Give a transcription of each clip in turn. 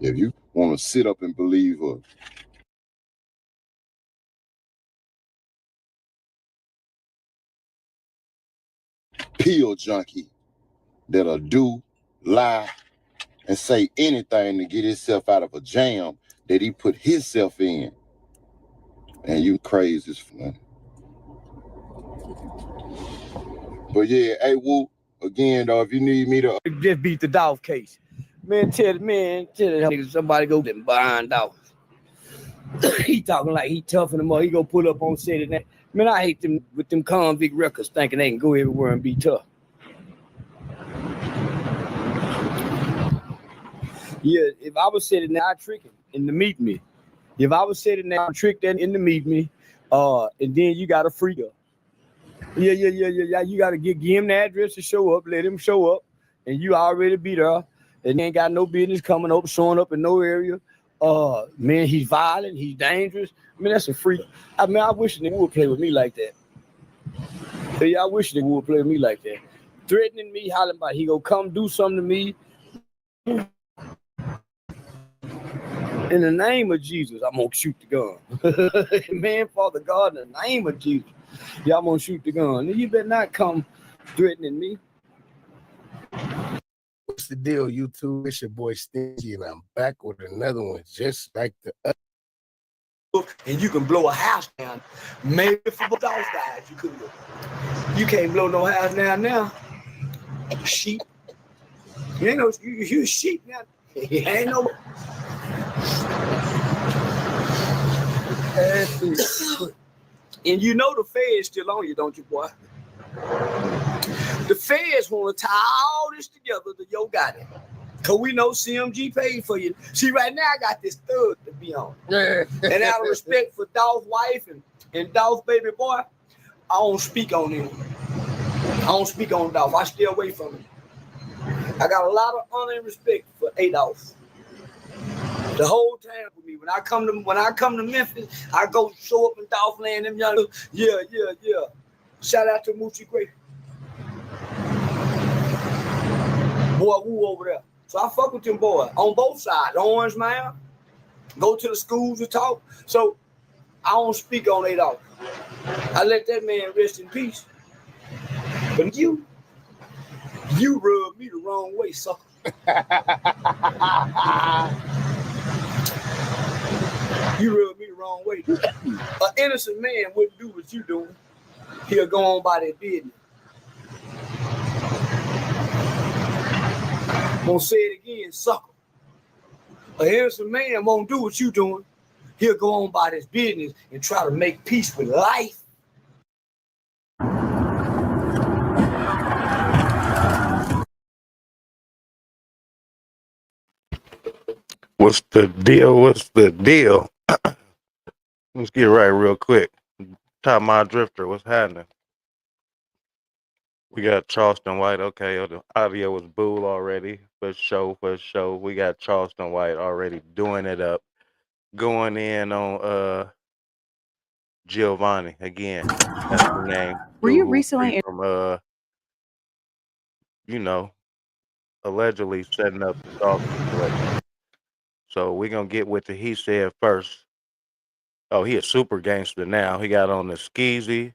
If you want to sit up and believe a pill junkie that'll do, lie, and say anything to get himself out of a jam that he put himself in, and you crazy as fuck. But yeah, hey, Woo, again, though, if you need me to just beat the Dolph case, man, tell that nigga somebody go and buy Dolph. He talking like he tough in the mud. He go pull up on set and that. Man, I hate them with them convict records thinking they can go everywhere and be tough. Yeah, if I was sitting there, I'd trick him in the meet me. If I was sitting there, I'd trick that in the meet me, and then you got to freak up. Yeah. You got to give him the address to show up, let him show up, and you already be there, and he ain't got no business coming up, showing up in no area. Man, he's violent, he's dangerous. I mean, that's a freak. I mean, I wish they would play with me like that. Yeah, I wish they would play with me like that. Threatening me, hollering about he gonna come do something to me. In the name of Jesus, I'm gonna shoot the gun. Man, Father God, in the name of Jesus, y'all gonna shoot the gun. You better not come threatening me. What's the deal, YouTube? It's your boy Stingy, and I'm back with another one just like the other. And you can blow a house down. Maybe for those guys you could. You can't blow no house down now. Sheep. You ain't no you sheep now. You ain't no. And you know the feds still on you, don't you, boy? The feds want to tie all this together to your goddamn. Cause we know CMG paid for you. See, right now I got this thug to be on. And out of respect for Dolph's wife and Dolph's baby boy, I don't speak on him. I don't speak on Dolph. I stay away from him. I got a lot of honor and respect for Adolph. The whole time with me. When I come to Memphis, I go show up in Dolph land, them young yeah. Shout out to Moochie Gray. Boy, Woo over there. So I fuck with them boys on both sides. Orange man, go to the schools to talk. So I don't speak on Adolph. I let that man rest in peace. But you rub me the wrong way, sucker. You rub me the wrong way. An innocent man wouldn't do what you doing. He'll go on by their business. I'm gonna say it again, sucker. An innocent man won't do what you doing. He'll go on by his business and try to make peace with life. What's the deal? What's the deal? Let's get right real quick. Top my drifter, what's happening? We got Charleston White. Okay, the audio was booed already. For sure. We got Charleston White already doing it up. Going in on Giovanni again. That's the name. Were you recently from allegedly setting up the dog situation. So we're gonna get with the he said first. Oh, he a super gangster now. He got on the skeezy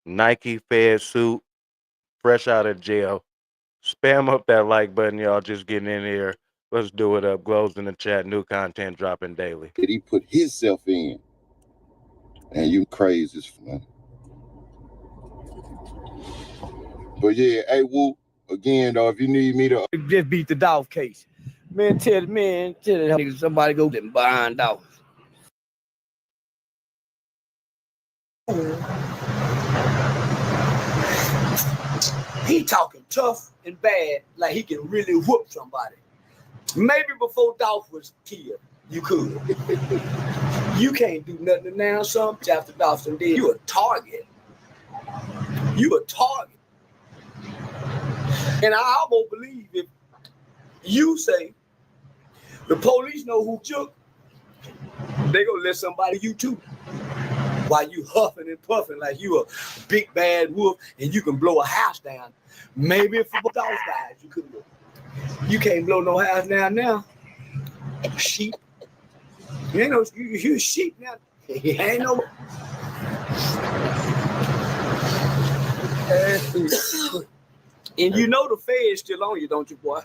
Nike Fed suit, fresh out of jail. Spam up that like button, y'all. Just getting in here. Let's do it up. Glows in the chat. New content dropping daily. that he put himself in, and you crazy as fuck. But yeah, hey, Woo, again, though, if you need me to just beat the Dolph case. Man, tell that nigga somebody go and buy Dolph. He talking tough and bad, like he can really whoop somebody. Maybe before Dolph was killed, you could. You can't do nothing now, son. After Dolph's dead, you a target. You a target. And I won't believe if you say the police know who took, they gonna let somebody you too. While you huffing and puffing like you a big bad wolf and you can blow a house down. Maybe for those guys you couldn't. You can't blow no house down now. Sheep. You ain't no, you sheep now. You ain't no. And you know the Fed's still on you, don't you, boy?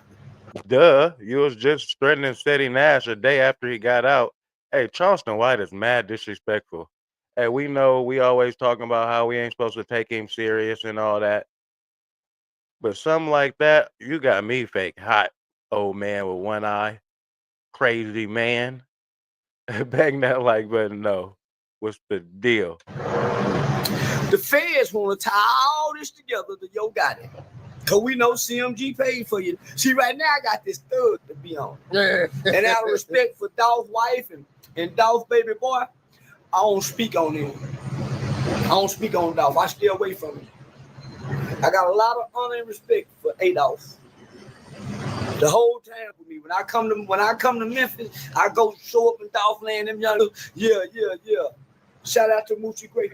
Duh, you was just threatening Steady Nash a day after he got out. Hey, Charleston White is mad disrespectful. Hey, we know we always talking about how we ain't supposed to take him serious and all that. But something like that, you got me fake hot, old man with one eye. Crazy man. Bang that like button, no. What's the deal? The Feds want to tie all this together to Yo Gotti. Cause we know CMG paid for you. See, right now I got this thug to be on. And out of respect for Dolph's wife and Dolph's baby boy, I don't speak on him. I don't speak on Dolph. I stay away from him. I got a lot of honor and respect for Adolph. The whole time with me. When I come to Memphis, I go show up in Dolph land, them young. Yeah. Shout out to Moochie Gray.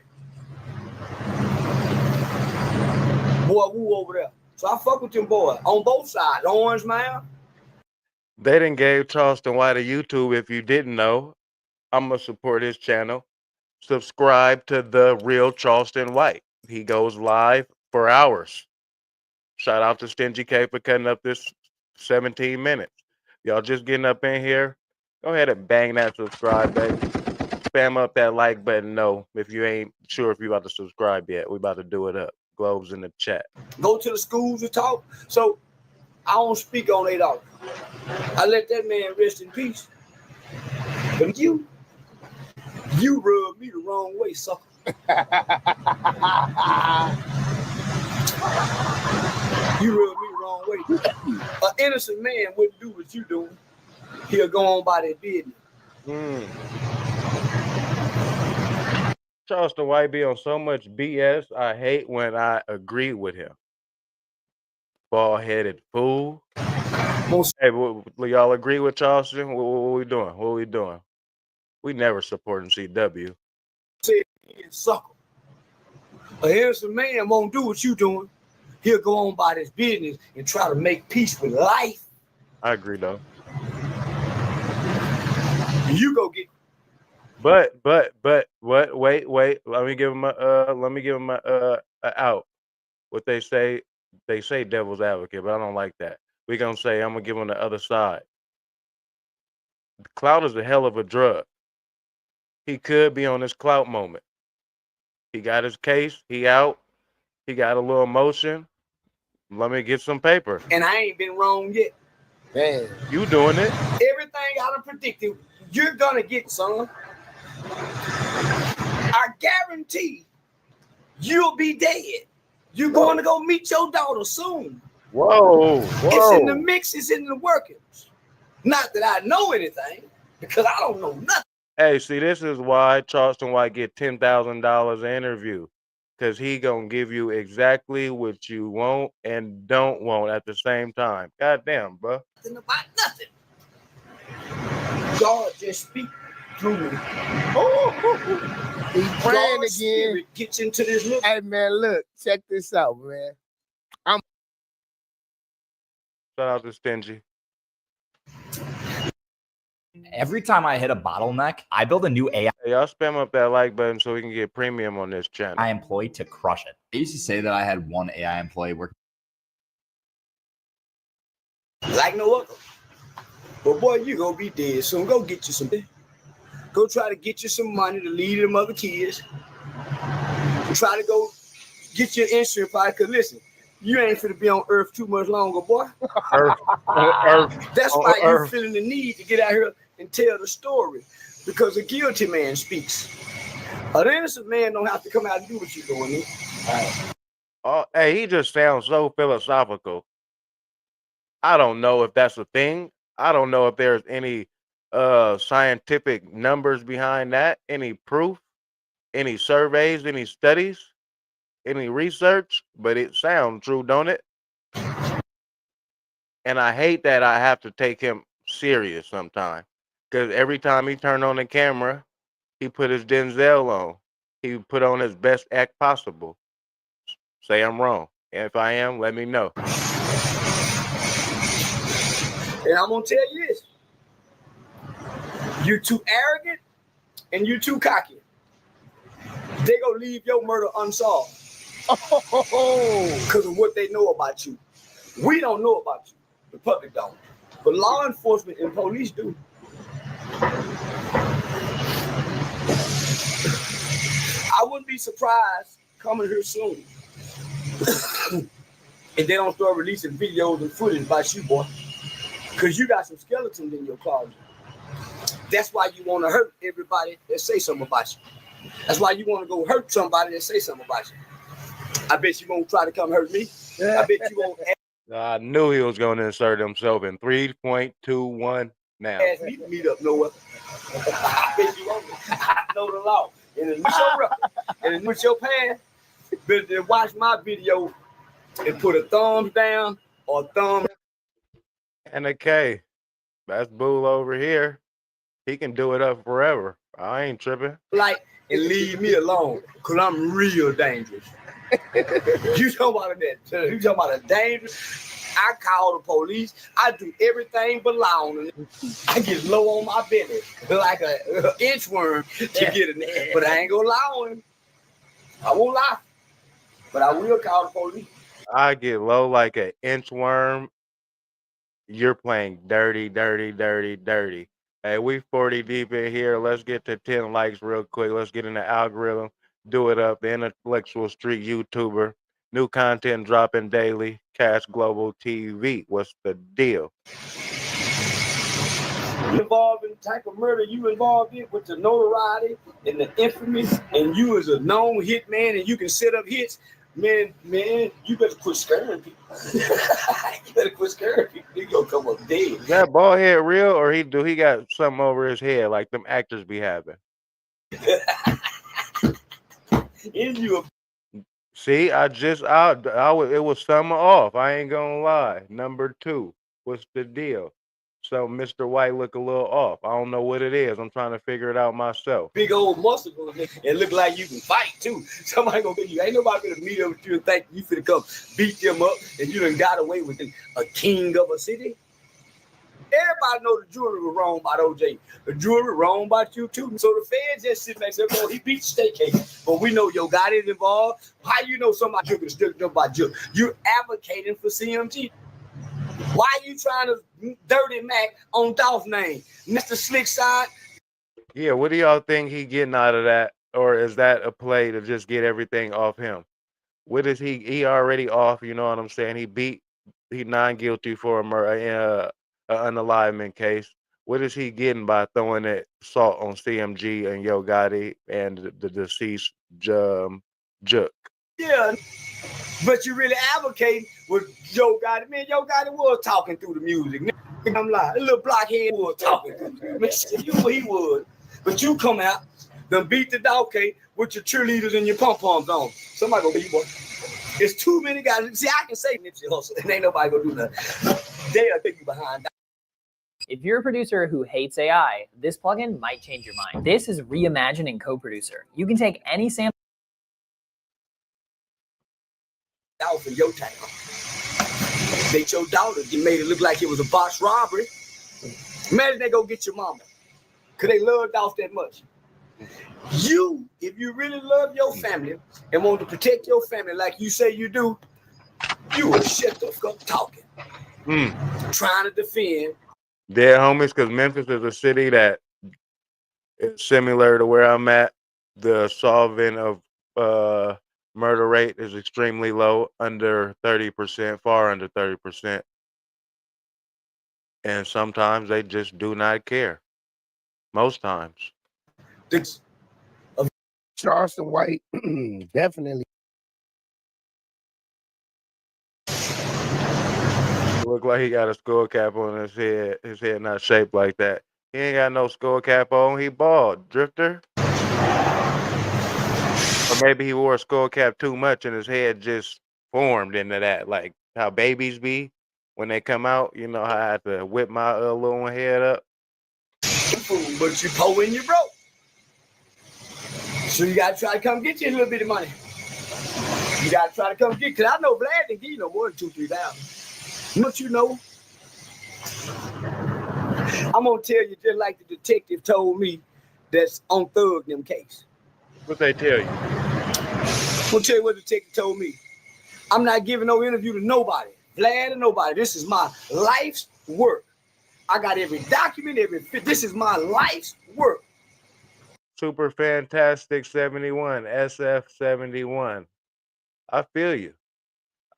Boy, woo over there. So I fuck with them boys on both sides. Orange man. They done gave Charleston White a YouTube. If you didn't know, I'm gonna support his channel. Subscribe to the real Charleston White. He goes live for hours. Shout out to Stingy K for cutting up this 17 minutes. Y'all just getting up in here. Go ahead and bang that subscribe button. Spam up that like button. No, if you ain't sure if you about to subscribe yet, we about to do it up. Globes in the chat. Go to the schools and talk. So I don't speak on Adolph. I let that man rest in peace. But you rubbed me the wrong way, sucker. You rubbed me the wrong way. An innocent man wouldn't do what you doing. He'll go on by their business. Charleston White be on so much BS. I hate when I agree with him. Bald-headed fool. Hey, y'all agree with Charleston? What we doing? What we doing? We never supporting CW. Say sucker. An innocent man won't do what you doing. He'll go on by his business and try to make peace with life. I agree though. You go get. But what? Wait. Let me give him a out. What they say devil's advocate, but I don't like that. We gonna say I'm gonna give him the other side. Clout is a hell of a drug. He could be on his clout moment. He got his case. He out. He got a little motion. Let me get some paper. And I ain't been wrong yet. Man, you doing it? Everything I done predicted, you're gonna get, son. I guarantee you'll be dead. You're going to go meet your daughter soon. Whoa. It's in the mix, it's in the workings. Not that I know anything, because I don't know nothing. Hey, see, this is why Charleston White get $10,000 an interview. Because he gonna give you exactly what you want and don't want at the same time. Goddamn, bro. Nothing about nothing. God just speak through me. He's praying God's again. Spirit gets into this little. Hey man, look, check this out, man. Shout out to Stingy. Every time I hit a bottleneck, I build a new AI Hey, y'all spam up that like button so we can get premium on this channel. employee to crush it. I used to say that I had one AI employee working. Like no other. But boy, you gonna be dead soon. Go get you some. Go try to get you some money to lead them other kids. Try to go get your insurance policy. Cause listen, you ain't finna be on Earth too much longer, boy. Earth. That's why you're feeling the need to get out here and tell the story. Because a guilty man speaks. An innocent man don't have to come out and do what you're doing. Oh, hey, he just sounds so philosophical. I don't know if that's a thing. I don't know if there's any scientific numbers behind that, any proof, any surveys, any studies, any research, but it sounds true, don't it? And I hate that I have to take him serious sometimes. Because every time he turned on the camera, he put his Denzel on. He put on his best act possible. Say I'm wrong. And if I am, let me know. And I'm gonna tell you this. You're too arrogant and you're too cocky. They gonna leave your murder unsolved because of what they know about you. We don't know about you. The public don't. But law enforcement and police do. I wouldn't be surprised coming here soon if they don't start releasing videos and footage about you, boy. Because you got some skeletons in your closet. That's why you want to hurt everybody that say something about you. That's why you want to go hurt somebody that say something about you. I bet you won't try to come hurt me. I bet you won't I knew he was going to insert himself in 3.21 now. ask me to meet up nowhere. I bet you won't. I know the law. And it's with your record. And it's with your past. Better than watch my video and put a thumbs down or a thumb. And a K. That's Bull over here. He can do it up forever. I ain't tripping. Like and leave me alone. Cause I'm real dangerous. You talking about that? You talking about a dangerous? I call the police. I do everything but lie on them. I get low on my belly like a inchworm to get in there. But I ain't gonna lie on him. I won't lie. But I will call the police. I get low like an inchworm. You're playing dirty, dirty, dirty, dirty. Hey, we 40 deep in here. Let's get to 10 likes real quick. Let's get in the algorithm. Do it up. The Intellectual Street YouTuber. New content dropping daily. Cash Global TV. What's the deal? Involved in the type of murder you involved in with the notoriety and the infamy, and you as a known hit man and you can set up hits, man, you better quit scaring people. You better quit scaring people. You gonna come up dead. Is that bald head real, or he got something over his head like them actors be having? Is you a See, it was summer off. I ain't gonna lie. Number 2, what's the deal? So Mr. White look a little off. I don't know what it is. I'm trying to figure it out myself. big old muscle and look like you can fight too? Somebody gonna get you. Ain't nobody gonna meet up with you and think you finna come beat them up and you done got away with it. A king of a city. Everybody know the jury was wrong about OJ. The jury wrong about you too. So the feds just sit back and say, "Oh, he beat the state case." But we know Yo Gotti is involved. How you know somebody juking still about juke? You're advocating for CMG. Why are you trying to dirty Mac on Dolph's name? Mr. Slick Side. Yeah, what do y'all think he getting out of that? Or is that a play to just get everything off him? What is he already off, you know what I'm saying? He non-guilty for an unalivement case. What is he getting by throwing that salt on CMG and Yo Gotti and the deceased Juk? Yeah, but you really advocating with Yo Gotti. Man, Yo Gotti was talking through the music. I'm like, a little blockhead was talking through. Man, you know he was. But you come out, then beat the dog cake with your cheerleaders and your pom-poms on. Somebody gonna beat you, boy. There's too many guys. See, I can say Nipsey Hussle, and ain't nobody gonna do nothing. They'll take you behind. If you're a producer who hates AI, this plugin might change your mind. This is Reimagine and Co-Producer. You can take any sample For your town. They your daughter. You made it look like it was a box robbery. Imagine they go get your mama. Cause they loved off that much. You, if you really love your family and want to protect your family like you say you do, you will shut the fuck talking. Trying to defend. Dead homies, because Memphis is a city that is similar to where I'm at. The solving of murder rate is extremely low, under 30%, far under 30%. And sometimes they just do not care. Most times. Charleston White, definitely. Look like he got a skull cap on his head. His head not shaped like that. He ain't got no skull cap on. He bald. Drifter. Or maybe he wore a skull cap too much and his head just formed into that. Like how babies be when they come out. You know how I had to whip my little head up. But you poor and you broke. So you gotta try to come get you a little bit of money. You gotta try to come get, cause I know Vlad didn't give you no more than $2,000-3,000. What you know? I'm gonna tell you just like the detective told me that's on Thug them case. What they tell you? I'm gonna tell you what the detective told me. I'm not giving no interview to nobody, Vlad or nobody. This is my life's work. I got every document, this is my life's work. Super Fantastic 71, SF 71. I feel you.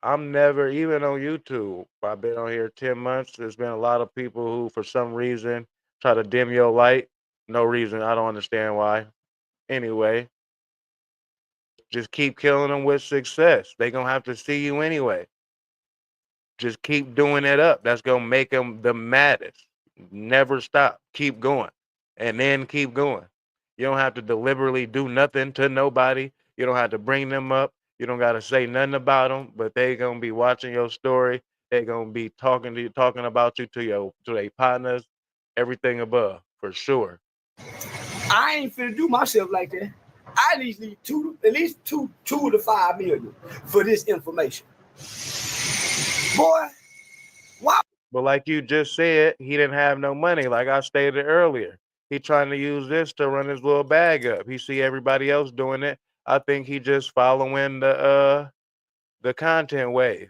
I'm never, even on YouTube, I've been on here 10 months. There's been a lot of people who, for some reason, try to dim your light. No reason. I don't understand why. Anyway, just keep killing them with success. They're going to have to see you anyway. Just keep doing it up. That's going to make them the maddest. Never stop. Keep going. And then keep going. You don't have to deliberately do nothing to nobody. You don't have to bring them up. You don't got to say nothing about them, but they going to be watching your story. They going to be talking to you, talking about you to their partners, everything above, for sure. I ain't finna do myself like that. I at least need at least two to 5 million for this information. Boy, wow. But like you just said, he didn't have no money, like I stated earlier. He trying to use this to run his little bag up. He see everybody else doing it. I think he just following the content wave.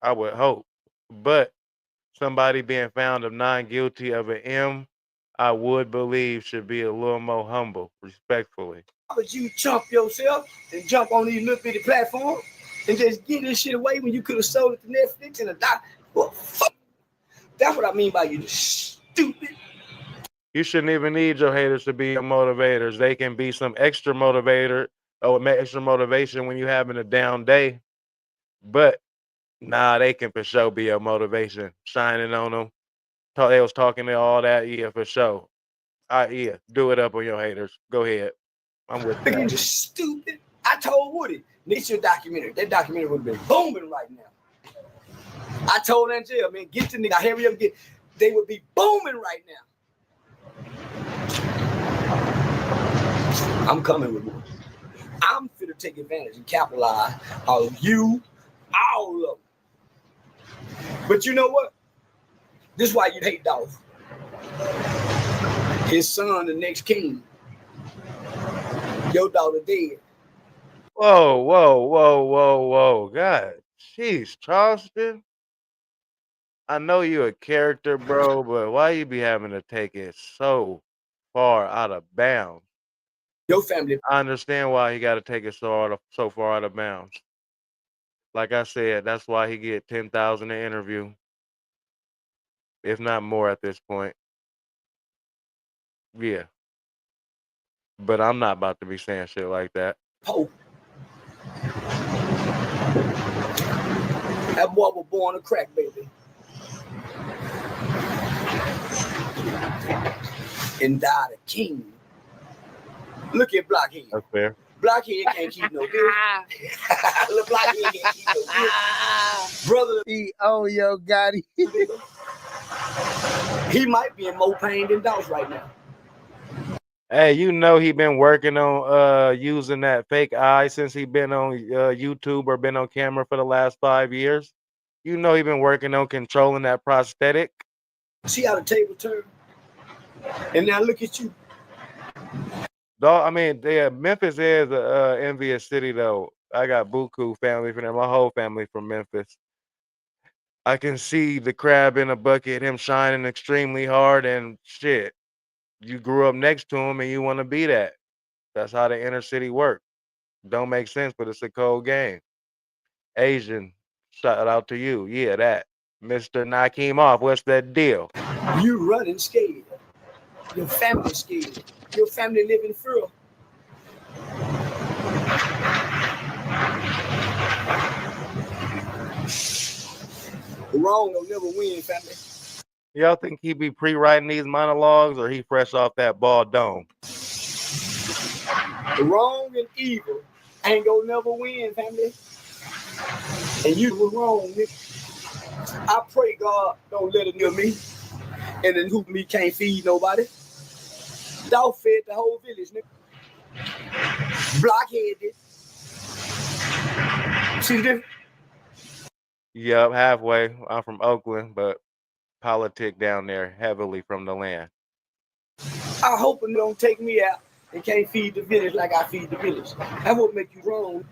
I would hope. But somebody being found of non-guilty of an M, I would believe should be a little more humble, respectfully. How would you chump yourself and jump on these little bitty platforms and just give this shit away when you could have sold it to Netflix and a doc? Well, fuck. That's what I mean by you stupid. You shouldn't even need your haters to be your motivators. They can be some extra motivator or extra motivation when you having a down day. But nah, they can for sure be your motivation. Shining on them. They was talking to all that. Yeah, for sure. Yeah, do it up on your haters. Go ahead. I'm with Look, you that. just stupid. I told Woody, it's your documentary. That documentary would have been booming right now. I told Angel, man, get the nigga, hurry up, they would be booming right now. I'm coming with one. I'm finna take advantage and capitalize on you, all of them. But you know what? This is why you hate Dolph. His son, the next king. Your daughter dead. Whoa, whoa, whoa, whoa, whoa. God, jeez, Charleston. I know you a character, bro, but why you be having to take it so far out of bounds? Your family. I understand why he got to take it so far out of bounds. Like I said, that's why he get 10,000 an interview, if not more at this point. Yeah, but I'm not about to be saying shit like that. Oh. That boy was born a crack baby. And died a king. Look at Blockhead. That's fair. Blockhead can't keep no business. Look, Blockhead can't keep no business. Brother, yo, got it. he might be in more pain than Dolph right now. Hey, you know he been working on using that fake eye since he been on YouTube or been on camera for the last 5 years. You know he been working on controlling that prosthetic. See how the table turned? And now look at you. Dog, I mean, yeah, Memphis is a envious city though. I got Buku family from there, my whole family from Memphis. I can see the crab in a bucket, him shining extremely hard, and shit. You grew up next to him and you want to be that. That's how the inner city work. Don't make sense, but it's a cold game. Asian, shout out to you. Yeah, that. Mr. Nakeem off. What's that deal? You running scared. Your family scared. Your family living fear. Wrong will never win, family. Y'all think he be pre-writing these monologues or he fresh off that ball dome? Wrong and evil ain't gonna never win, family. And you were wrong, nigga. I pray God don't let it near me. And then who me can't feed nobody. Dog fed the whole village, nigga. Blockheaded. See the difference? Yup, halfway. I'm from Oakland, but politic down there heavily from the land. I hope it don't take me out and can't feed the village like I feed the village. That what make you wrong.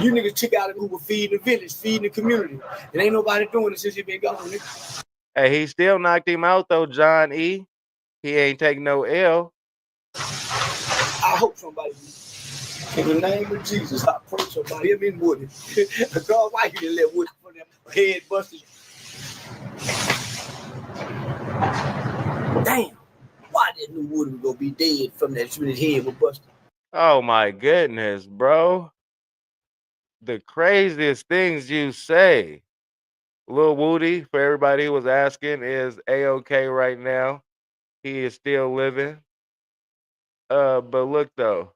You niggas took out who were feeding the village, feeding the community. And ain't nobody doing it since you been gone, nigga. Hey, he still knocked him out though, John E. He ain't taking no L. I hope somebody, in the name of Jesus, I pray somebody, him in Woody. God, why you didn't let Woody for them head busters? Damn, why didn't knew Woody was gonna be dead from that when his head was busted? Oh my goodness, bro. The craziest things you say. Lil Woody, for everybody who was asking, is A-OK right now. He is still living. But look though.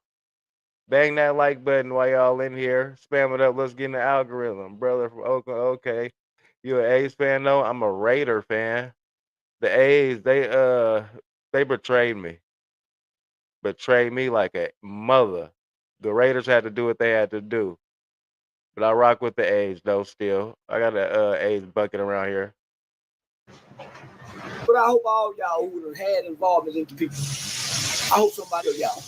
Bang that like button while y'all in here. Spam it up. Let's get in the algorithm. Brother from Oakland, okay. You an A's fan though? I'm a Raider fan. The A's, they betrayed me. Betrayed me like a mother. The Raiders had to do what they had to do. But I rock with the A's though still. I got a A's bucket around here. But I hope all y'all who had involvement into people, I hope somebody of y'all.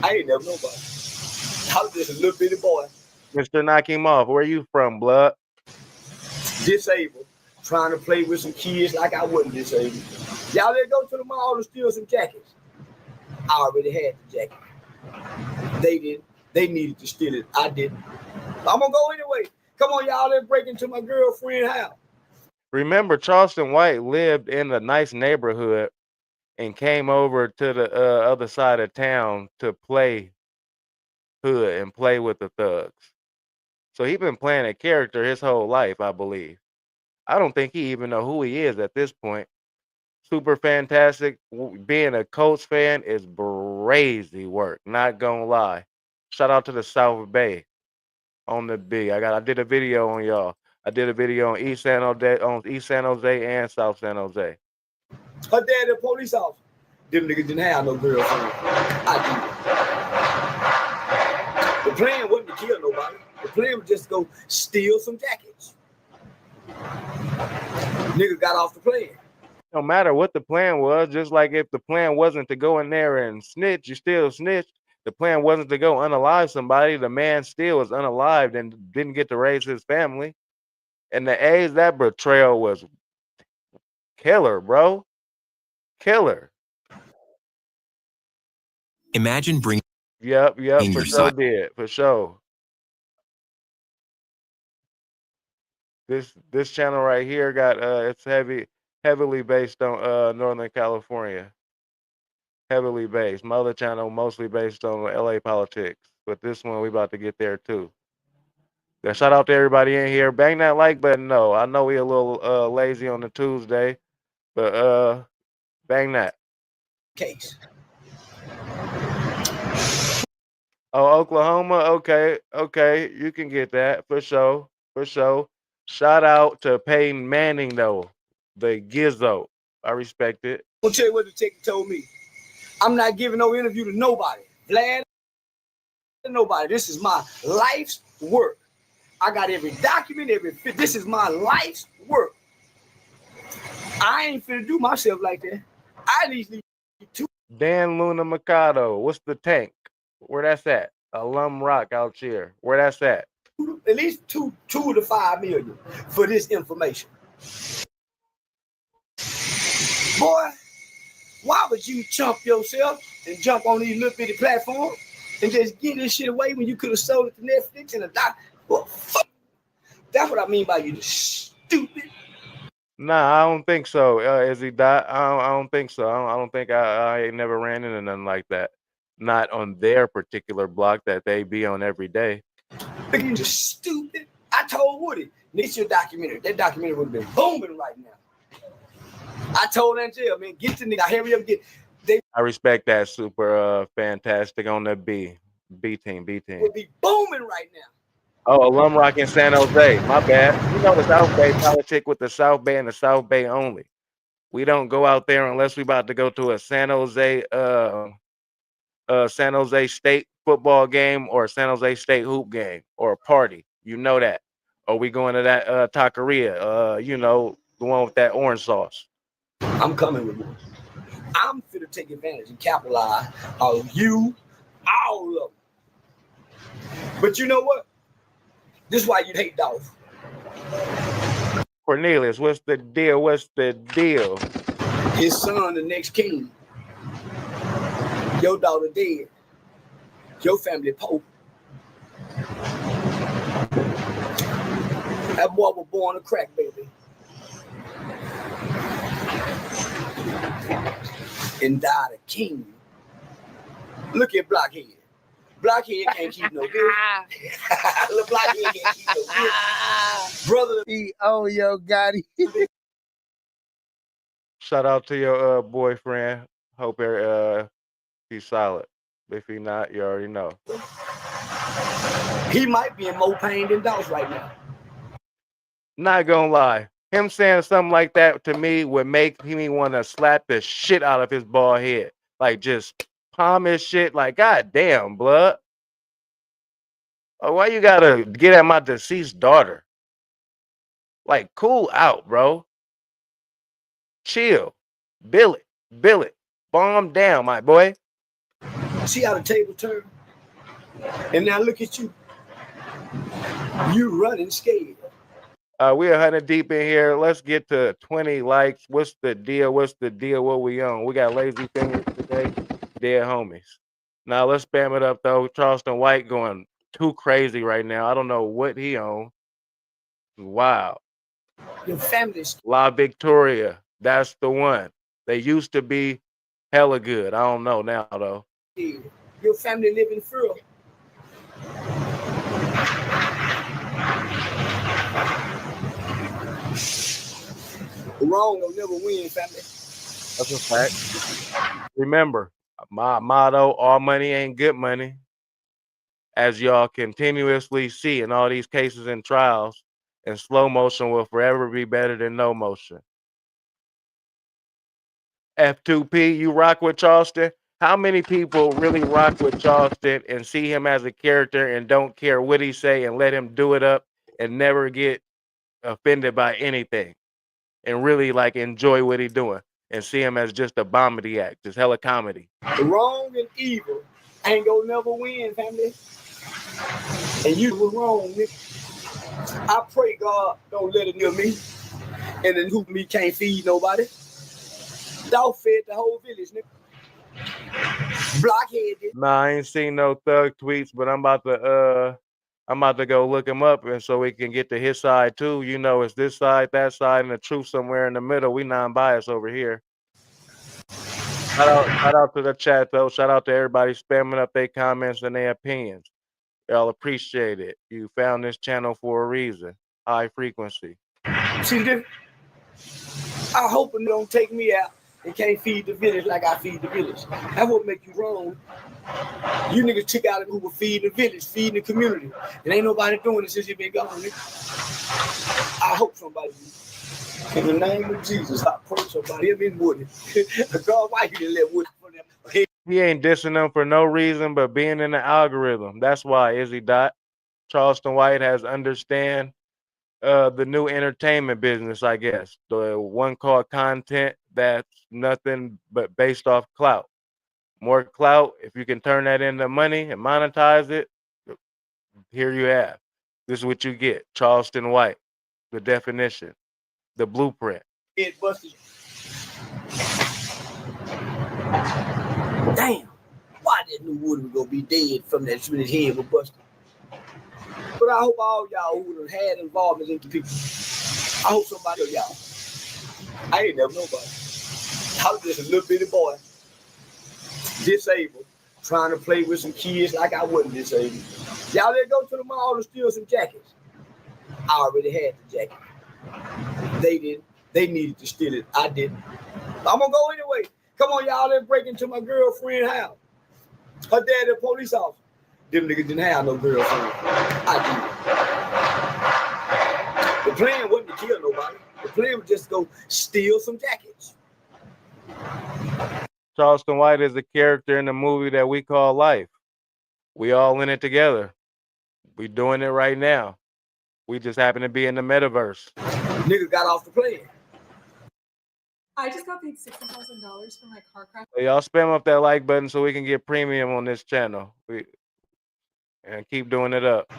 I ain't never nobody. I was just a little bitty boy. Mr. Knock him off. Where you from, blood? Disabled. Trying to play with some kids like I wasn't disabled. Y'all let go to the mall to steal some jackets. I already had the jacket. They didn't. They needed to steal it. I didn't. I'm gonna go anyway. Come on, y'all. Let's break into my girlfriend's house. Remember, Charleston White lived in a nice neighborhood and came over to the other side of town to play hood and play with the thugs. So he's been playing a character his whole life, I believe. I don't think he even know who he is at this point. Super fantastic. Being a Colts fan is crazy work. Not gonna lie. Shout out to the South Bay on the B. I did a video on y'all. I did a video on East San Jose and South San Jose. Her dad a police officer. Them niggas didn't have no girlfriend. I did. The plan wasn't to kill nobody. The plan was just to go steal some jackets. Nigga got off the plan. No matter what the plan was, just like if the plan wasn't to go in there and snitch, you still snitched. The plan wasn't to go unalive somebody. The man still was unalived and didn't get to raise his family. And the A's, that betrayal was killer, bro. Killer. Imagine bringing. Yep, In for your sure side. did. For sure. This channel right here got it's heavily based on Northern California. Heavily based. My other channel mostly based on LA politics. But this one we about to get there too. Yeah, shout out to everybody in here. Bang that like button. No, I know we a little lazy on the Tuesday, but bang that. Case. Oh, Oklahoma. Okay, you can get that for sure. Shout out to Peyton Manning though, the Gizzo. I respect it. I'll tell you what the ticket told me. I'm not giving no interview to nobody. Vlad, nobody. This is my life's work. I got every document, this is my life's work. I ain't finna do myself like that. I need two. Dan Luna Mikado. What's the tank? Where that's at? Alum Rock out here. Where that's at? At least two to 5 million for this information. Boy, why would you chump yourself and jump on these little bitty platforms and just give this shit away when you could have sold it to Netflix and a doc? Well, fuck. That's what I mean by you stupid. Nah, I don't think so. Is he died? I don't think so. I don't think I ain't never ran into nothing like that. Not on their particular block that they be on every day. You just stupid. I told Woody, this your documentary. That documentary would have been booming right now. I told Angel, man, get the nigga, hurry up, I respect that. Super fantastic on the B team. Would be booming right now. Oh, Alum Rock in San Jose. My bad. You know the South Bay politic with the South Bay and the South Bay only. We don't go out there unless we about to go to a San Jose State football game or a San Jose State hoop game or a party. You know that. Or we going to that taqueria, The one with that orange sauce. I'm coming with one. I'm finna take advantage and capitalize on you, all of them. But you know what? This is why you hate Dolph. Cornelius, what's the deal? What's the deal? His son, the next king. Your daughter dead. Your family poor. That boy was born a crack baby. And died a king. Look at Blockhead. Blockhead can't keep no business. Look, Blockhead can't keep no business. Brother. Yo, Gotti. Shout out to your boyfriend. Hope he's solid. If he not, you already know. He might be in more pain than Dolph right now. Not gonna lie. Him saying something like that to me would make me want to slap the shit out of his bald head. Like, just palm his shit. Like, God damn, blood. Oh, why you gotta get at my deceased daughter? Like, cool out, bro. Chill. Bill it. Bomb down, my boy. See how the table turned? And now look at you. You running scared. We're 100 deep in here. Let's get to 20 likes. What's the deal? What we on? We got lazy fingers today. Dead homies. Now let's spam it up though. Charleston White going too crazy right now. I don't know what he on. Wow. Your family's La Victoria. That's the one. They used to be hella good. I don't know now though. scared. Your family live in fear. Wrong will never win, family. That's a fact. Remember, my motto, all money ain't good money. As y'all continuously see in all these cases and trials, and slow motion will forever be better than no motion. F2P, you rock with Charleston? How many people really rock with Charleston and see him as a character and don't care what he say and let him do it up and never get offended by anything and really like enjoy what he's doing and see him as just a comedy act, just hella comedy? Wrong and evil ain't gonna never win, family. And you were wrong, nigga. I pray God don't let it near me. And then who me can't feed nobody. Dog fed the whole village, nigga. Blockheaded. Nah, I ain't seen no thug tweets, but I'm about to go look him up and so we can get to his side too. You know, it's this side, that side, and the truth somewhere in the middle. We non-biased over here. Shout out to the chat though. Shout out to everybody spamming up their comments and their opinions. Y'all appreciate it. You found this channel for a reason. High frequency. See this? I hope it don't take me out and can't feed the village like I feed the village. That would make you wrong. You niggas took out who were feeding the village, feeding the community. And ain't nobody doing it since you been gone, nigga. I hope somebody do. In the name of Jesus, I pray somebody. Him in Woody. God, why you didn't let Woody for them? He ain't dissing them for no reason but being in the algorithm. That's why, Izzy Dot. Charleston White has understand the new entertainment business, I guess. The one called content that's nothing but based off clout. More clout, if you can turn that into money and monetize it, here you have. This is what you get. Charleston White, the definition, the blueprint. It busted. Damn, why didn't knew Woody was gonna be dead from that when his head was busted? But I hope all y'all who had involvement into people, I hope somebody of y'all. I ain't never nobody. I was just a little bitty boy, disabled, trying to play with some kids like I wasn't disabled. Y'all let go to the mall to steal some jackets. I already had the jacket. They didn't. They needed to steal it. I didn't. I'm gonna go anyway. Come on, y'all. Let's break into my girlfriend's house. Her dad, a police officer. Them niggas didn't have no girlfriend. I did. The plan wasn't to kill nobody. The plan was just to go steal some jackets. Charleston White is a character in the movie that we call life. We all in it together. We doing it right now. We just happen to be in the metaverse. Niggas got off the plane. I just got paid $60,000 for my car crash. So y'all spam up that like button so we can get premium on this channel. And keep doing it up.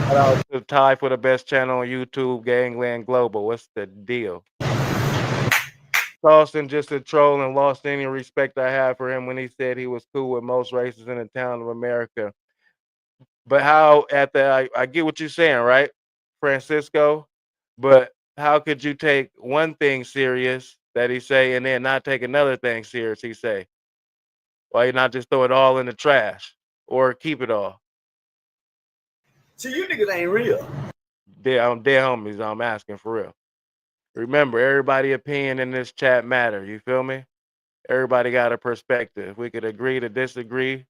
Shout out to Ty for the best channel on YouTube, Gangland Global. What's the deal? Charleston just a troll and lost any respect I had for him when he said he was cool with most races in the town of America. But how I get what you're saying, right, Francisco? But how could you take one thing serious that he say and then not take another thing serious he say? Why you not just throw it all in the trash or keep it all? See, you niggas ain't real. I'm dead homies. I'm asking for real. Remember, everybody opinion in this chat matter. You feel me? Everybody got a perspective. We could agree to disagree.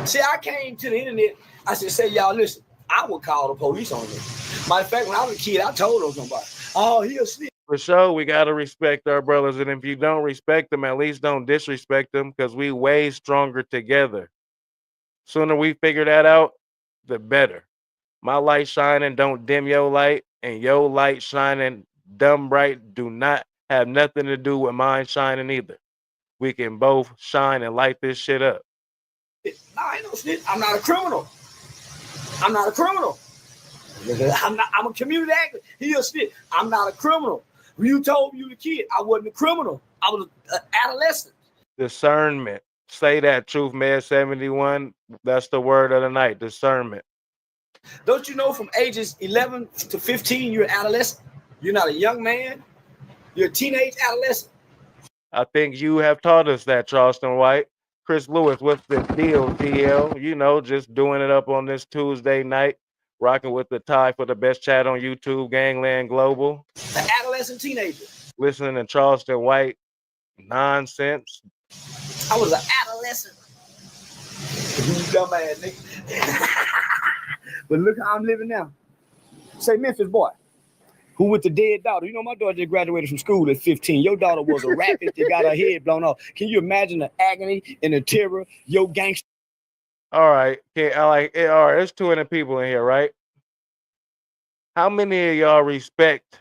See, I came to the internet. I said, say, y'all, listen, I would call the police on this. Matter of fact, when I was a kid, I told them somebody, oh, he a snitch. For sure, we got to respect our brothers. And if you don't respect them, at least don't disrespect them because we way stronger together. Sooner we figure that out, the better. My light shining, don't dim your light. And your light shining dumb bright do not have nothing to do with mine shining either. We can both shine and light this shit up. I ain't no snitch. I'm not a criminal. I'm not a criminal. I'm a community actor. He a snitch. I'm not a criminal. When you told me you were a kid, I wasn't a criminal. I was an adolescent. Discernment. Say that, Truth Man 71. That's the word of the night. Discernment. Don't you know from ages 11 to 15, you're an adolescent? You're not a young man. You're a teenage adolescent. I think you have taught us that, Charleston White. Chris Lewis, what's the deal, TL? You know, just doing it up on this Tuesday night, rocking with the tie for the best chat on YouTube, Gangland Global. An adolescent teenager. Listening to Charleston White nonsense. I was an adolescent. You dumbass nigga. But look how I'm living now. Say, Memphis boy, who with the dead daughter. You know, my daughter just graduated from school at 15. Your daughter was a rapist that got her head blown off. Can you imagine the agony and the terror your gangster? All right. Okay, all right, there's 200 people in here, right? How many of y'all respect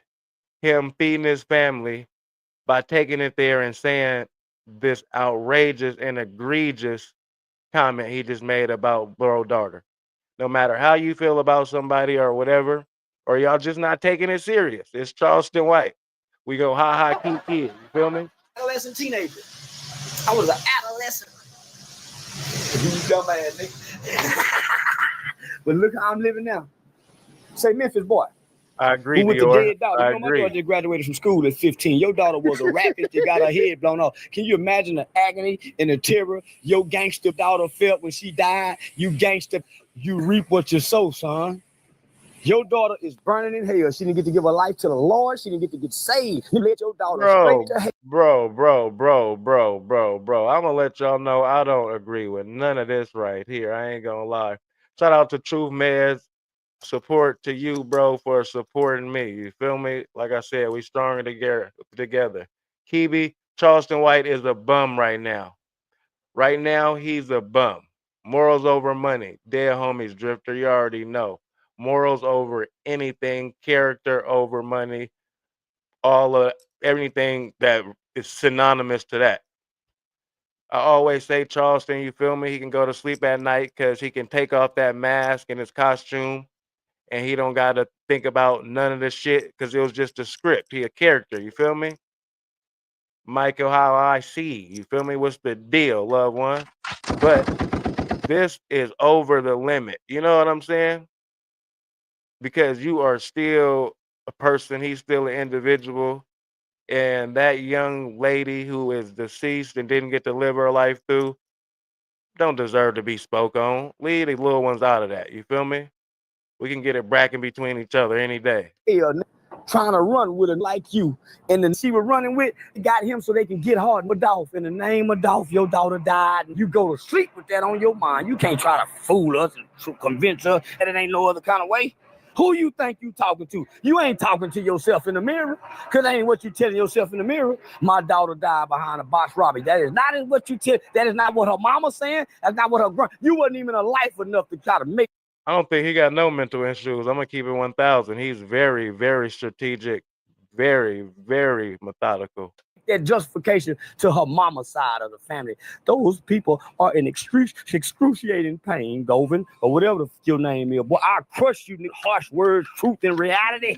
him feeding his family by taking it there and saying this outrageous and egregious comment he just made about bro daughter? No matter how you feel about somebody or whatever, or y'all just not taking it serious. It's Charleston White. We go ha keep kid. You feel me? Adolescent teenager. I was an adolescent. You dumbass nigga. But look how I'm living now. Say, Memphis boy. I agree, Who with Dior. the dead daughter. You know, my daughter just graduated from school at 15. Your daughter was a rapist that got her head blown off. Can you imagine the agony and the terror your gangster daughter felt when she died? You gangster, you reap what you sow, son. Your daughter is burning in hell. She didn't get to give her life to the Lord. She didn't get to get saved. You let your daughter straight to hell. Bro. I'm gonna let y'all know I don't agree with none of this right here. I ain't gonna lie. Shout out to Truth Meds. Support to you, bro, for supporting me. You feel me? Like I said, we stronger together. Kibi, Charleston White is a bum right now. Right now, he's a bum. Morals over money. Dead homies, Drifter, you already know. Morals over anything, character over money, all of everything that is synonymous to that. I always say, Charleston, you feel me? He can go to sleep at night because he can take off that mask and his costume and he don't got to think about none of this shit because it was just a script. He a character, you feel me? Michael, how I see, you feel me? What's the deal, loved one? But this is over the limit. You know what I'm saying? Because you are still a person. He's still an individual. And that young lady who is deceased and didn't get to live her life through don't deserve to be spoke on. Leave the little ones out of that. You feel me? We can get it bracking between each other any day. Trying to run with her like you. And then she was running with, got him so they can get hard with Dolph. In the name of Dolph, your daughter died. And you go to sleep with that on your mind. You can't try to fool us and convince us that it ain't no other kind of way. Who you think you talking to? You ain't talking to yourself in the mirror. Because that ain't what you telling yourself in the mirror. My daughter died behind a box robbery. That is not what you tell. That is not what her mama's saying. That's not what her you wasn't even alive enough to try to make. I don't think he got no mental issues. I'm gonna keep it 1,000. He's very, very strategic, very, very methodical. That justification to her mama's side of the family. Those people are in excruciating pain, Govin, or whatever the your name is. Boy, I crush you with harsh words, truth, and reality.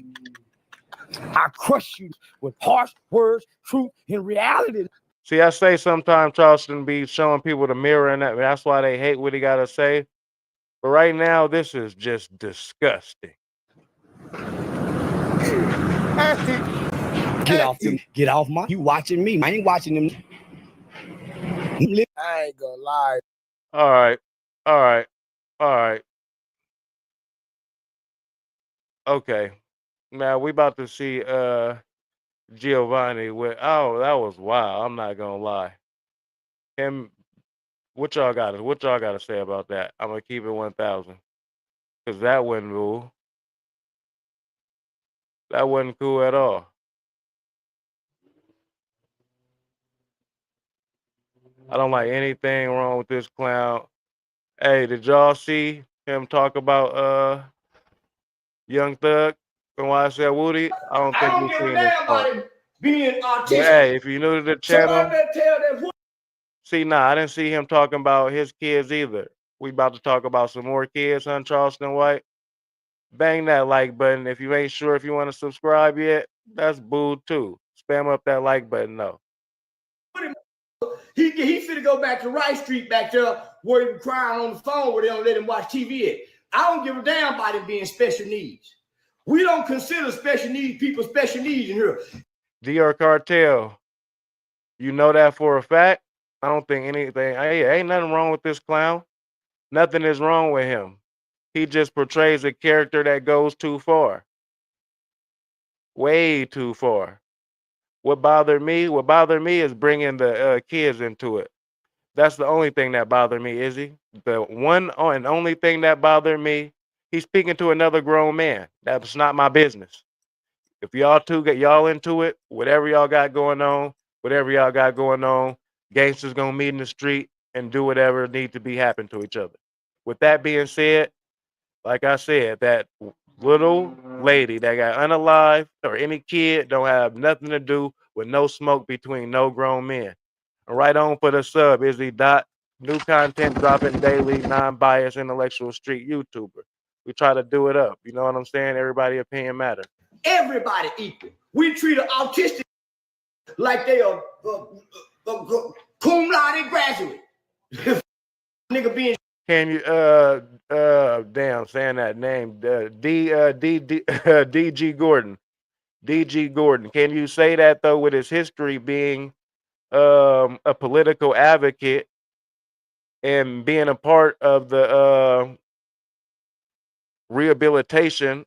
I crush you with harsh words, truth, and reality. See, I say sometimes Charleston be showing people the mirror, and that's why they hate what he got to say. But right now, this is just disgusting. Get off them. Get off my. You watching me? I ain't watching them. I ain't gonna lie. All right. All right. All right. Okay. Now we about to see Giovanni with that was wild. I'm not gonna lie. Him what y'all got to say about that? I'm gonna keep it 1,000. Cause that wasn't cool. That wasn't cool at all. I don't like anything wrong with this clown. Hey, did y'all see him talk about Young Thug and YSL Woody? I don't I think don't we've give a seen this damn part. about him being But autistic. hey, if you're new to the channel, Somebody better tell that. see, nah, I didn't see him talking about his kids either. We about to talk about some more kids, huh, Charleston White? Bang that like button. If you ain't sure if you want to subscribe yet, that's boo too. Spam up that like button though. He finna go back to Rice Street back there where he was crying on the phone where they don't let him watch TV at. I don't give a damn about him being special needs. We don't consider special needs people special needs in here. DR Cartel, you know that for a fact? I don't think anything. Hey, ain't nothing wrong with this clown. Nothing is wrong with him. He just portrays a character that goes too far. Way too far. What bothered me is bringing the kids into it. That's the only thing that bothered me, Izzy. The one and only thing that bothered me, he's speaking to another grown man. That's not my business. If y'all two get y'all into it, whatever y'all got going on, gangsters gonna meet in the street and do whatever need to be happen to each other. With that being said, like I said, that little lady that got unalive or any kid don't have nothing to do with no smoke between no grown men. Right on for the sub, Izzy Dot. New content dropping daily, non-biased, intellectual street YouTuber. We try to do it up. You know what I'm saying? Everybody opinion matter. Everybody equal. We treat an autistic like they are cum laude graduate. Nigga being. Can you damn saying that name DG Gordon. DG Gordon. Can you say that though with his history being a political advocate and being a part of the rehabilitation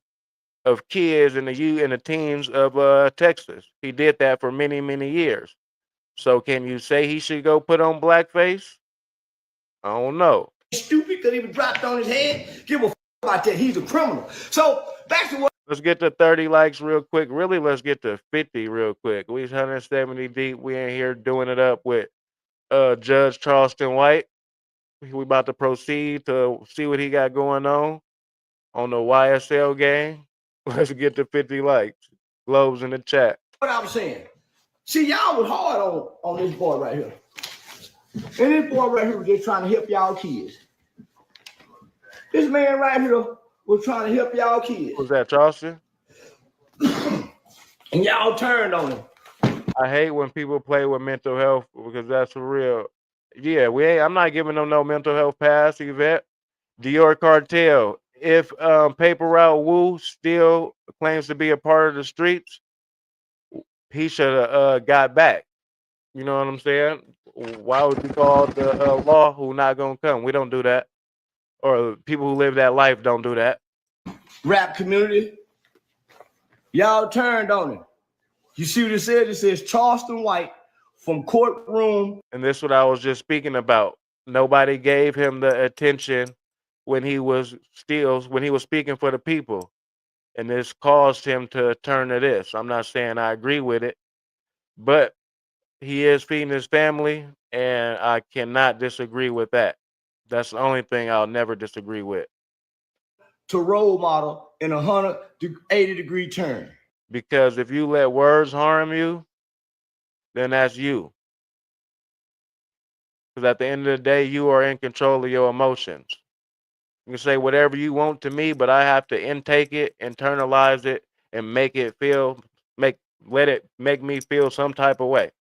of kids and the teens of Texas? He did that for many, many years. So can you say he should go put on blackface? I don't know. Stupid because he was dropped on his head. Give a about that. He's a criminal. So back to what. Let's get to 30 likes real quick. Really, let's get to 50 real quick. We 170 deep. We in here doing it up with Judge Charleston White. We about to proceed to see what he got going on the YSL game. Let's get to 50 likes. Globes in the chat. What I was saying. See, y'all was hard on this boy right here. And this boy right here was just trying to help y'all kids. This man right here was trying to help y'all kids. Who's that, Charleston? And y'all turned on him. I hate when people play with mental health because that's for real. Yeah, I'm not giving them no mental health pass, Yvette. Dior Cartel. If Paper Route Wu still claims to be a part of the streets, he should have got back. You know what I'm saying? Why would you call the law who not gonna come? We don't do that. Or people who live that life don't do that. Rap community, y'all turned on him. You see what it says? It says Charleston White from courtroom. And this is what I was just speaking about. Nobody gave him the attention when he was speaking for the people. And this caused him to turn to this. I'm not saying I agree with it, but he is feeding his family, and I cannot disagree with that. That's the only thing I'll never disagree with. To role model in a 180-degree turn. Because if you let words harm you, then that's you. Because at the end of the day, you are in control of your emotions. You can say whatever you want to me, but I have to intake it, internalize it, and make it let it make me feel some type of way.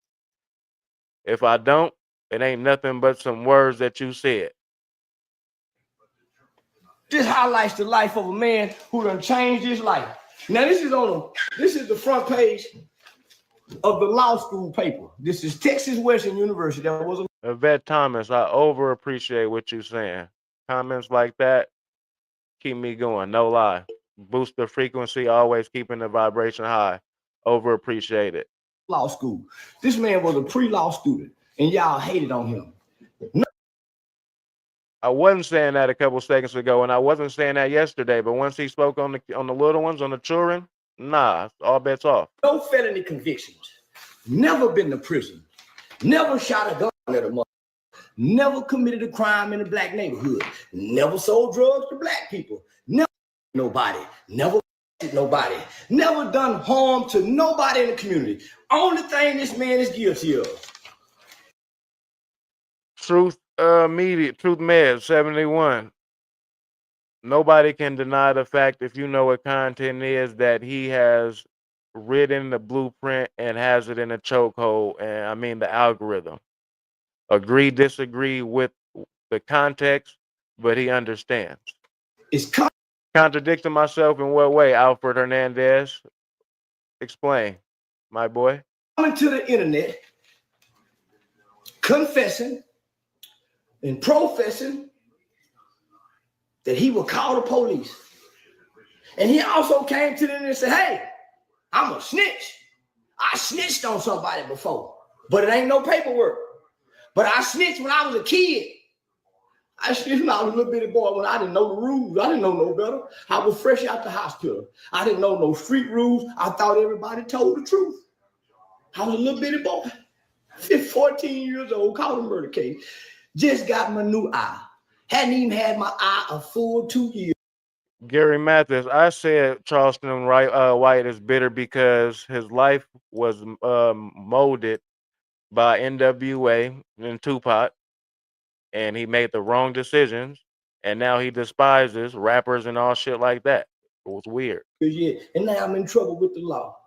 If I don't, it ain't nothing but some words that you said. This highlights the life of a man who done changed his life. Now this is the front page of the law school paper. This is Texas Western University. That was a Yvette Thomas, I over appreciate what you're saying. Comments like that keep me going, no lie. Boost the frequency, always keeping the vibration high. Over appreciate it. law school. This man was a pre-law student, and y'all hated on him. I wasn't saying that a couple seconds ago, and I wasn't saying that yesterday. But once he spoke on the little ones, on the children, nah, all bets off. No felony convictions. Never been to prison. Never shot a gun at a mother. Never committed a crime in a black neighborhood. Never sold drugs to black people. Never nobody. Never nobody. Never done harm to nobody in the community. Only thing this man is guilty of. Truth Med 71. Nobody can deny the fact, if you know what content is, that he has written the blueprint and has it in a chokehold, and I mean the algorithm. Agree, disagree with the context, but he understands. It's Contradicting myself in what way, Alfred Hernandez? Explain, my boy. coming to the internet, confessing and professing that he would call the police. And he also came to them and said, hey, I'm a snitch. I snitched on somebody before, but it ain't no paperwork. But I snitched when I was a kid. I snitched when I was a little bitty boy when I didn't know the rules. I didn't know no better. I was fresh out the hospital. I didn't know no street rules. I thought everybody told the truth. I was a little bitty boy, 14 years old, caught a murder case. Just got my new eye. Hadn't even had my eye a full 2 years. Gary Mathis, I said Charleston White is bitter because his life was molded by NWA and Tupac, and he made the wrong decisions, and now he despises rappers and all shit like that. It was weird. Yeah, and now I'm in trouble with the law.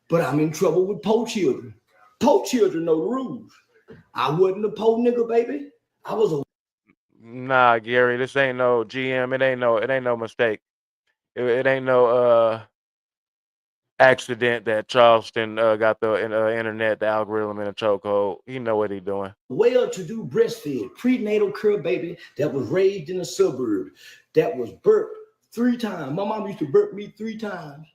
But I'm in trouble with poor children. Poor children know the rules. I wasn't a poor nigga, baby. I was a Nah, Gary, this ain't no GM. It ain't no mistake. It ain't no accident that Charleston got the internet, the algorithm in a chokehold. He know what he doing. well-to-do breastfed prenatal care baby that was raised in a suburb, that was burped 3 times. My mom used to burp me 3 times.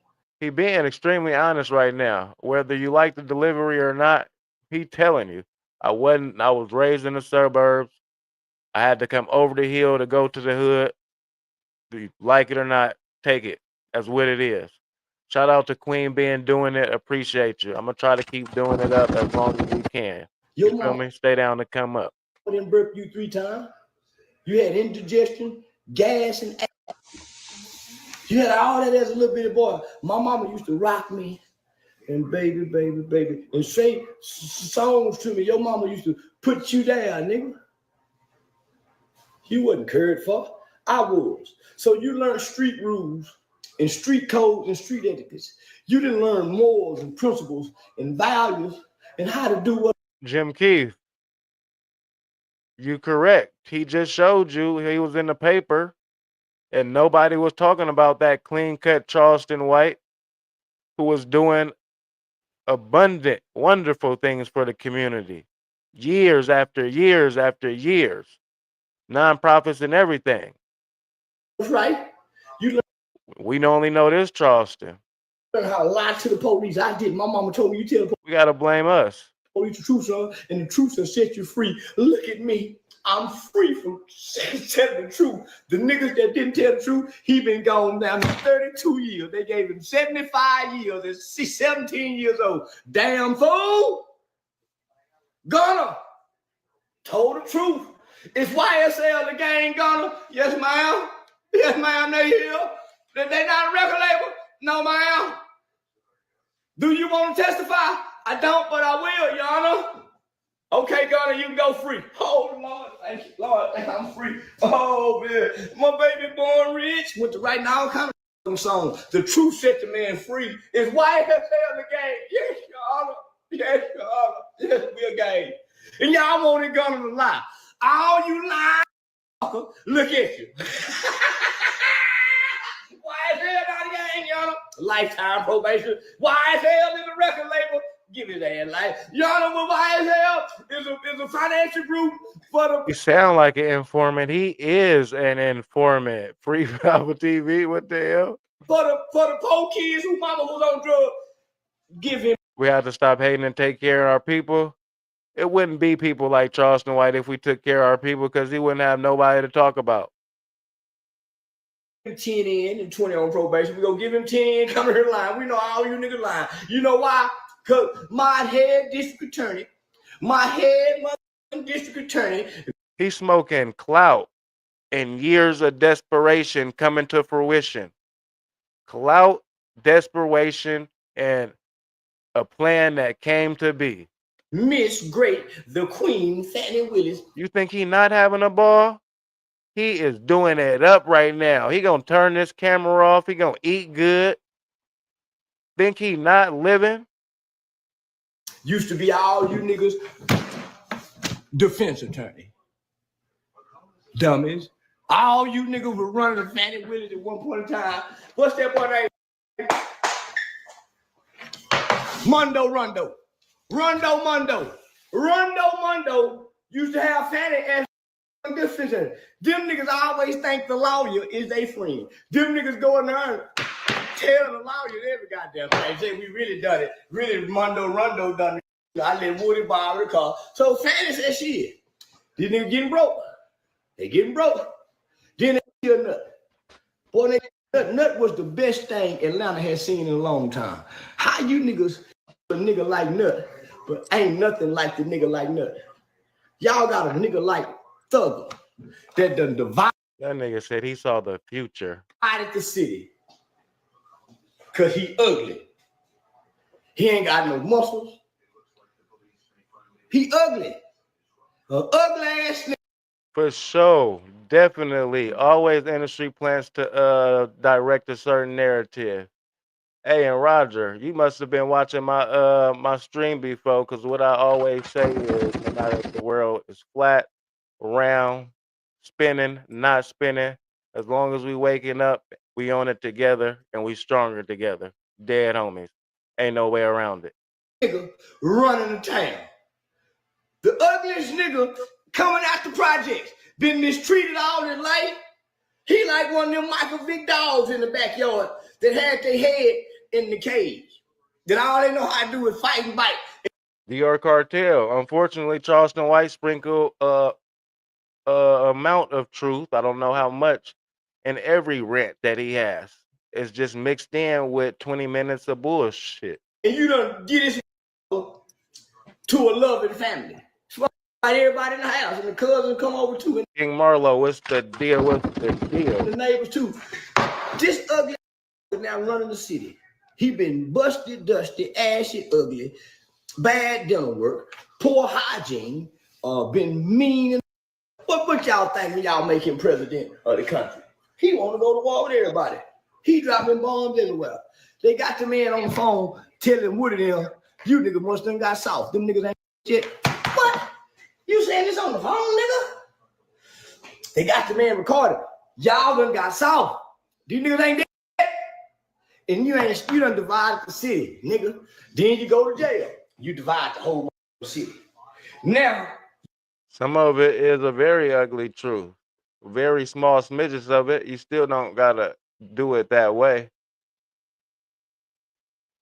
He being extremely honest right now. Whether you like the delivery or not, he telling you. I was raised in the suburbs. I had to come over the hill to go to the hood. Do you like it or not, take it. That's what it is. Shout out to Queen being doing it. Appreciate you. I'm gonna try to keep doing it up as long as we can. Your You feel mom me? Stay down to come up. didn't burp you 3 times. You had indigestion, gas, and you had all that as a little bitty boy. My mama used to rock me and baby, baby, baby, and say songs to me. Your mama used to put you down, nigga. You wasn't cared for. I was. So you learned street rules and street codes and street etiquettes. You didn't learn morals and principles and values and how to do what. Jim Keith, you correct. He just showed you he was in the paper, and nobody was talking about that clean-cut Charleston White who was doing abundant, wonderful things for the community. Years after years after years. Nonprofits and everything. That's right. You We only know this Charleston. learn how to lie to the police. I did. My mama told me you tell the We gotta blame us. police the truth, son, and the truth will set you free. Look at me. I'm free from telling the truth. The niggas that didn't tell the truth, he been gone down to 32 years. They gave him 75 years at 17 years old. Damn fool. Gunner told the truth. Is YSL the gang, Gunner? Yes, ma'am. Yes, ma'am, they here. They not a record label? No, ma'am. Do you want to testify? I don't, but I will, Your Honor. Okay, Gunner, you can go free. Oh, Lord, thank you, Lord, I'm free. Oh, man, my baby born rich. Went to writing all kind of songs. The truth set the man free. Is YSL the game? Yes, Your Honor. Yes, Your Honor. Yes, we a game. And y'all wanted Gunner to lie. All you lying, look at you. YSL not a game, Your Honor. Lifetime probation. YSL is a record label. Give his ass life. Your Honor, with YSL is a financial group for the. He sound like an informant. He is an informant. Free Power TV. What the hell? For the poor kids who mama was on drugs. Give him We have to stop hating and take care of our people. It wouldn't be people like Charleston White if we took care of our people, because he wouldn't have nobody to talk about. 10 in and 20 on probation. We gonna give him 10, come here lying. We know all you niggas lying. You know why? Because my head district attorney, He's smoking clout and years of desperation coming to fruition. Clout, desperation, and a plan that came to be. Miss Great, the Queen, Fannie Willis. You think he not having a ball? He is doing it up right now. He gonna turn this camera off. He gonna eat good. Think he not living? Used to be all you niggas defense attorney. Dummies. All you niggas were running the Fannie Willis at one point in time. What's that boy name? Rondo Mundo used to have Fannie as defense attorney. Them niggas always think the lawyer is their friend. Them niggas go in there and tell the lawyer every goddamn thing. Say we really done it. Really Rondo done it. I let Woody borrow the car. So Fannie said shit. These niggas getting broke. They getting broke. Then they kill Nut. Boy, Nut was the best thing Atlanta has seen in a long time. How you niggas a nigga like Nut, but ain't nothing like the nigga like Nut. Y'all got a nigga like Thugger that done divided That nigga said he saw the future. the city. Cause he ugly. He ain't got no muscles. He ugly. An ugly ass nigga. For sure. Definitely. Always industry plans to direct a certain narrative. Hey, and Roger, you must have been watching my stream before, because what I always say is, no matter if the world is flat, round, spinning, not spinning, as long as we waking up, we on it together and we stronger together. Dead homies. Ain't no way around it. Nigga running the town. The ugliest nigga coming out the projects. Been mistreated all his life. He like one of them Michael Vick dogs in the backyard that had their head in the cage. That all they know how to do is fight and bite. Dior Cartel. Unfortunately, Charleston White sprinkled amount of truth. I don't know how much in every rant that he has. It's just mixed in with 20 minutes of bullshit. And you done get this to a loving family. Everybody in the house and the cousins come over too. And King Marlo, what's the deal? What's the deal? the neighbors too. This ugly is now running the city. He been busted, dusty, ashy, ugly, bad dental work, poor hygiene, been mean. What y'all think when y'all make him president of the country? He want to go to war with everybody. He dropping bombs everywhere. They got the man on the phone telling Woody them, you niggas must done got soft. Them niggas ain't shit. What? You saying this on the phone, nigga? They got the man recorded. Y'all done got soft. These niggas ain't dead. And you done divided the city, nigga. Then you go to jail. You divide the whole city. Now, some of it is a very ugly truth. Very small smidges of it. You still don't gotta do it that way.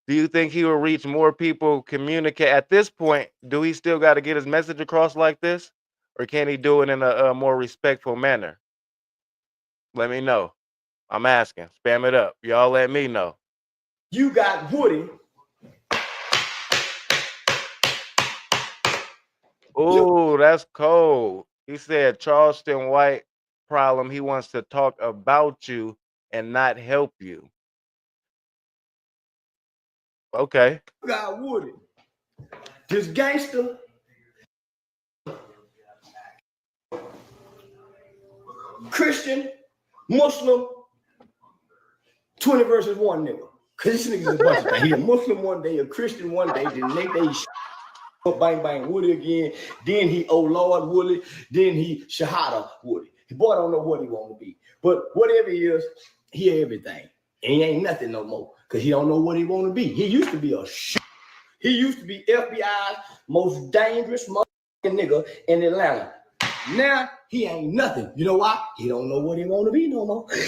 Do you think he will reach more people, communicate at this point? Do he still got to get his message across like this? Or can he do it in a more respectful manner? Let me know. I'm asking. Spam it up. Y'all let me know. You got Woody. Ooh, that's cold. He said Charleston White problem. He wants to talk about you and not help you. Okay. Got Woody. This gangster. Christian, Muslim, 20 versus 1 nigga. Cause this nigga's a bunch of things. He a Muslim one day, a Christian one day, the next day he bang bang Woody again. Then he oh Lord Woody. Then he Shahada Woody. The boy don't know what he want to be. But whatever he is, he everything. And he ain't nothing no more. Cause he don't know what he want to be. He used to be he used to be FBI's most dangerous motherfucking nigga in Atlanta. Now he ain't nothing. You know why? He don't know what he want to be no more. Woody,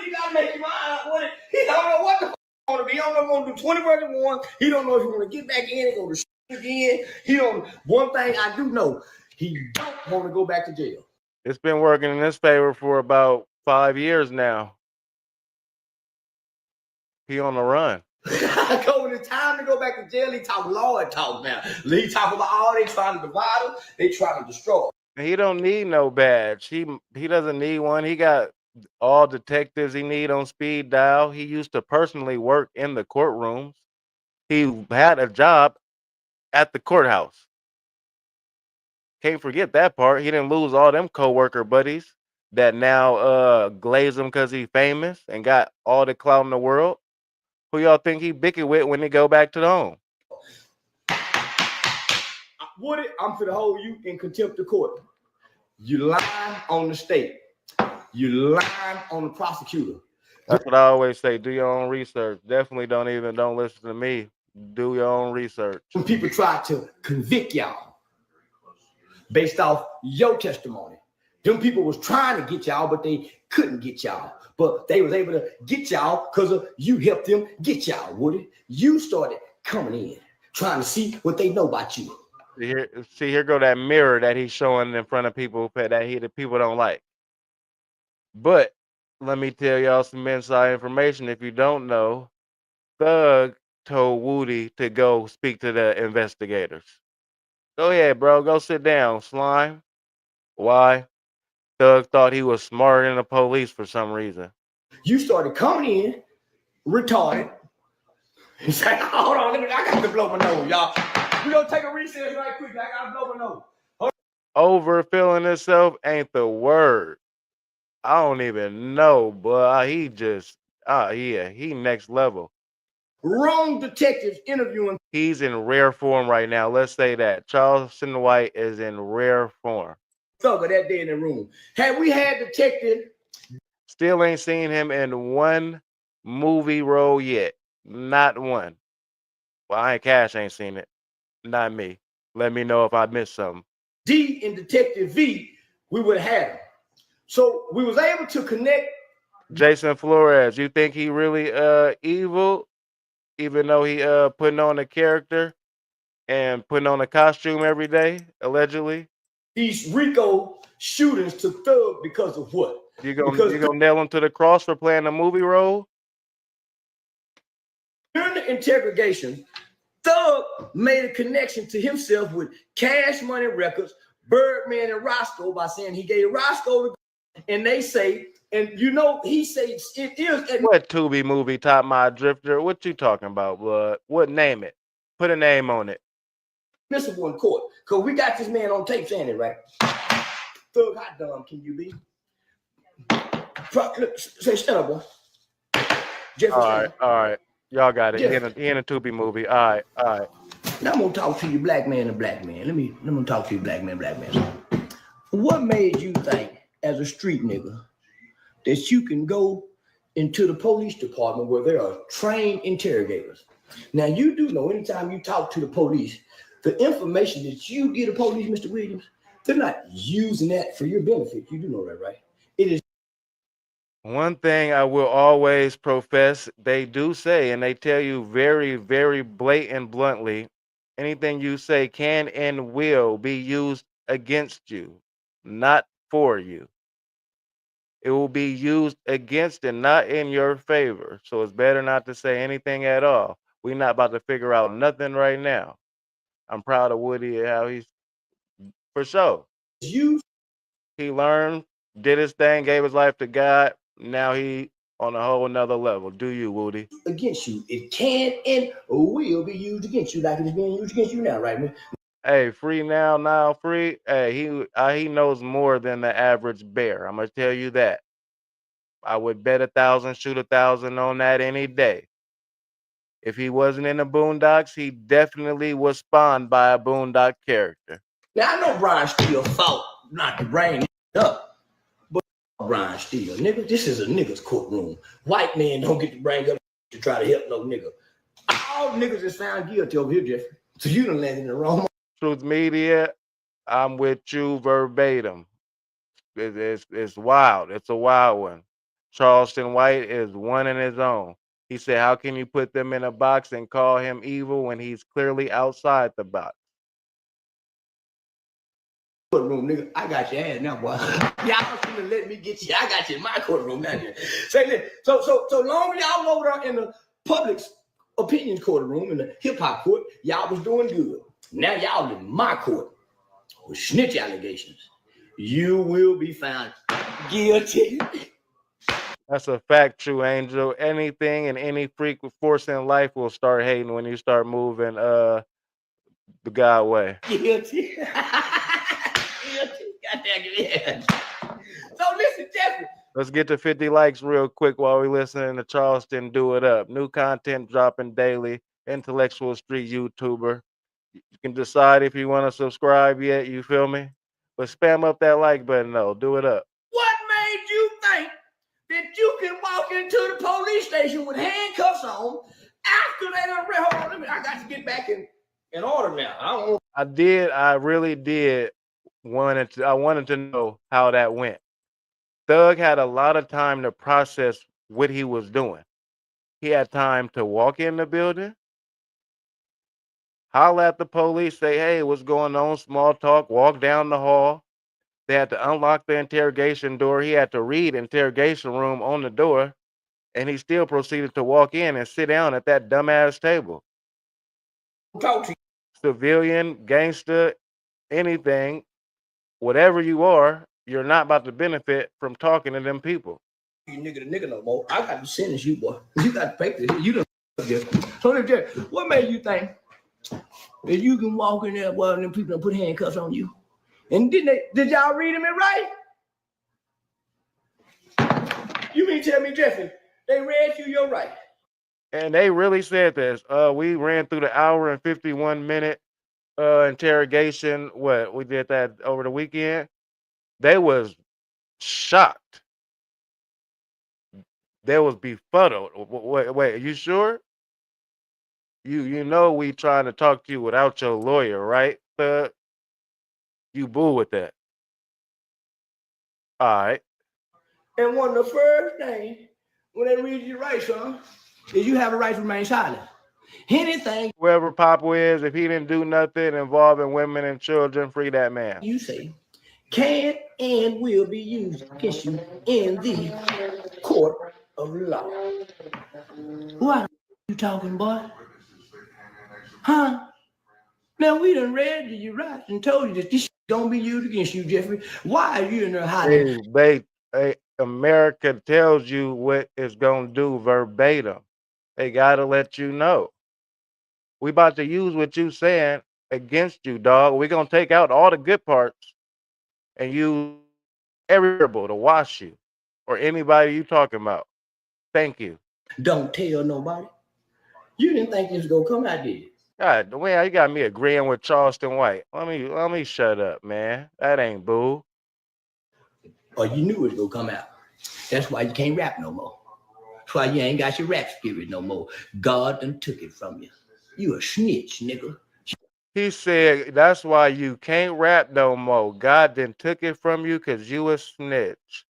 you gotta make your mind up. Woody, he don't know what the fuck he want to be. He don't know if he want to do 20 versus 1. He don't know if he want to get back in and go to shit again. He don't. One thing I do know, he don't want to go back to jail. It's been working in his favor for about 5 years now. He on the run. When it's time to go back to jail, he talk Lord talk now. He talk about all they trying to divide him, they trying to destroy him. He don't need no badge. He doesn't need one. He got all detectives he need on speed dial. He used to personally work in the courtrooms. He had a job at the courthouse. Can't forget that part. He didn't lose all them co-worker buddies that now glaze him because he's famous and got all the clout in the world. Who y'all think he bicker with when he go back to the home? Woody, I'm finna hold you in contempt of court. You lying on the state. You lying on the prosecutor. That's what I always say. Do your own research. Definitely don't listen to me. Do your own research. When people try to convict y'all based off your testimony, them people was trying to get y'all, but they couldn't get y'all. But they was able to get y'all because you helped them get y'all, Woody. You started coming in, trying to see what they know about you. Here go that mirror that he's showing in front of people that the people don't like. But let me tell y'all some inside information. If you don't know, Thug told Woody to go speak to the investigators. Go ahead, bro. Go sit down, slime. Why? Thug thought he was smarter than the police for some reason. You started coming in, retarded. He said, hold on, I got to blow my nose, y'all. We're going to take a recess right quick. I got to blow my nose. Overfilling himself ain't the word. I don't even know, but he just, he next level. Wrong detectives interviewing. He's in rare form right now. Let's say that. Charleston White is in rare form. Thugger that day in the room. Had we had detective. Still ain't seen him in one movie role yet. Not one. Well, Cash ain't seen it. Not me. Let me know if I missed something. D and Detective V, we would have had him. So we was able to connect. Jason Flores, you think he really evil, even though he putting on a character and putting on a costume every day, allegedly? These RICO shootings to Thug because of what? You gonna nail him to the cross for playing a movie role? During the interrogation, Thug made a connection to himself with Cash Money Records, Birdman, and Roscoe by saying he gave Roscoe, and they say, and you know, he says it is. What Tubi movie, Top My Drifter? What you talking about, blood? What, name it? Put a name on it. Admissible in court, because we got this man on tape saying it, right? Thug, how dumb can you be? Say, shut up, boy. All right. Y'all got it. He in a Tubi movie. All right. Now I'm gonna talk to you, black man and black man. Let me talk to you, black man. What made you think, as a street nigga, that you can go into the police department where there are trained interrogators? Now you do know, anytime you talk to the police, the information that you give the police, Mr. Williams, they're not using that for your benefit. You do know that, right? It is. One thing I will always profess, they do say, and they tell you very, very blatant, bluntly, anything you say can and will be used against you, not for you. It will be used against and not in your favor. So it's better not to say anything at all. We're not about to figure out nothing right now. I'm proud of Woody and how he's, for sure. He learned, did his thing, gave his life to God. Now he on a whole nother level. Do you, Woody? Against you. It can and will be used against you like it is being used against you now, right, man? Hey, free now free. Hey, he knows more than the average bear. I'm gonna tell you that. I would bet 1,000, shoot 1,000 on that any day. If he wasn't in the Boondocks, he definitely was spawned by a Boondock character. Now I know Brian Steele fought not to bring up, but Brian Steele, nigga, this is a nigga's courtroom. White men don't get to bring up to try to help no nigga. All niggas is found guilty over here, Jeffrey. So you done landed in the wrong. Truth Media, I'm with you verbatim. It's wild. It's a wild one. Charleston White is one in his own. He said, how can you put them in a box and call him evil when he's clearly outside the box? Courtroom, nigga, I got your ass now, boy. Y'all shouldn't let me get you. I got you in my courtroom now. Say this. So long as y'all over there in the public's opinion courtroom, in the hip hop court, y'all was doing good. Now y'all in my court with snitch allegations. You will be found guilty. That's a fact, true angel. Anything and any freak with force in life will start hating when you start moving the God way. Guilty. Guilty. Goddamn it. So listen, Jeffrey. Let's get to 50 likes real quick while we listening to Charleston do it up. New content dropping daily. Intellectual street YouTuber. You can decide if you want to subscribe yet, you feel me? But spam up that like button though. Do it up. What made you think that you can walk into the police station with handcuffs on after they done read? Hold on, I got to get back in order now. I really did I wanted to know how that went. Thug had a lot of time to process what he was doing. He had time to walk in the building, holler at the police, say, hey, what's going on? Small talk, walk down the hall. They had to unlock the interrogation door. He had to read interrogation room on the door, and he still proceeded to walk in and sit down at that dumbass table. Talk to you. Civilian, gangster, anything, whatever you are, you're not about to benefit from talking to them people. You nigga no more. I got to sentence you, boy. You got to pay this. You done. So, what made you think that you can walk in there while them people done put handcuffs on you? And did y'all read him it right? You mean tell me, Jeffrey, they read you your right? And they really said this. We ran through the hour and 51-minute interrogation. We did that over the weekend. They was shocked. They was befuddled. Wait, are you sure? You know we trying to talk to you without your lawyer, right? You boo with that. All right. And one of the first things when they read your rights, son, is you have a right to remain silent. Anything Whoever Papa is, if he didn't do nothing involving women and children, free that man. you say can and will be used against you in the court of law. What you talking, boy? Huh? Now we done read you your rights and told you that this gonna be used against you, Jeffrey. Why are you in there hiding? America tells you what it's gonna do verbatim. They gotta let you know. We about to use what you saying against you, dog. We're gonna take out all the good parts and use every variable to wash you or anybody you talking about. Thank you. Don't tell nobody. You didn't think this was gonna come out, did you? God, the way you got me agreeing with Charleston White. Let me shut up, man. That ain't boo. Or you knew it was gonna come out. That's why you can't rap no more. That's why you ain't got your rap spirit no more. God done took it from you. You a snitch, nigga. He said that's why you can't rap no more. God then took it from you because you a snitch.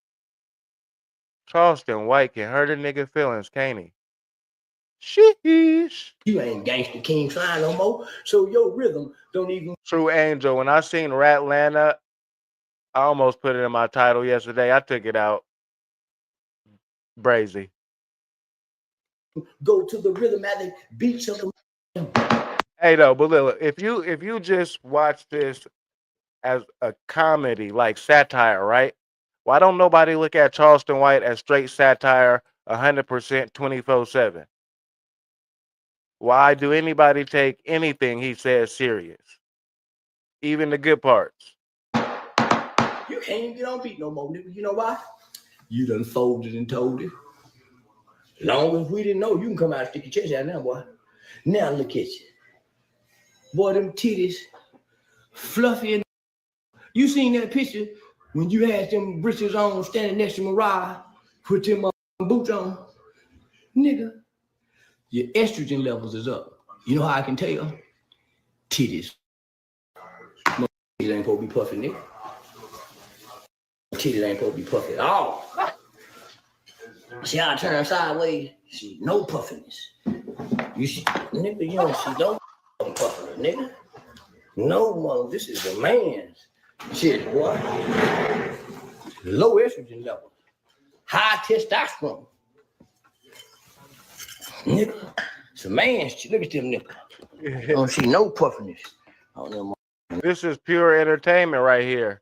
Charleston White can hurt a nigga feelings, can't he? Sheesh. You ain't gangster king sign no more. So your rhythm don't even. True angel. When I seen Rat-Lanta, I almost put it in my title yesterday. I took it out. Brazy. Go to the rhythmatic beats of the. Hey though, but look, if you just watch this as a comedy, like satire, right? Why don't nobody look at Charleston White as straight satire 100% 24/7. Why do anybody take anything he says serious? Even the good parts. You can't even get on beat no more, nigga. You know why? You done folded and told it. Long as we didn't know, you can come out and stick your chest out now, boy. Now look at you. Boy, them titties, fluffy and you seen that picture when you had them britches on standing next to Mariah, put them boots on? Nigga, your estrogen levels is up. You know how I can tell? Titties. No, titties ain't supposed to be puffy, nigga. Titties ain't supposed to be puffy at all. See how I turn sideways? See no puffiness. You see, nigga, you don't see no puffiness, nigga. No, mother, this is a man's shit, boy. Low estrogen level, high testosterone. Nigga, it's a man's shit. Look at them niggas. I don't see no puffiness on them. This is pure entertainment right here.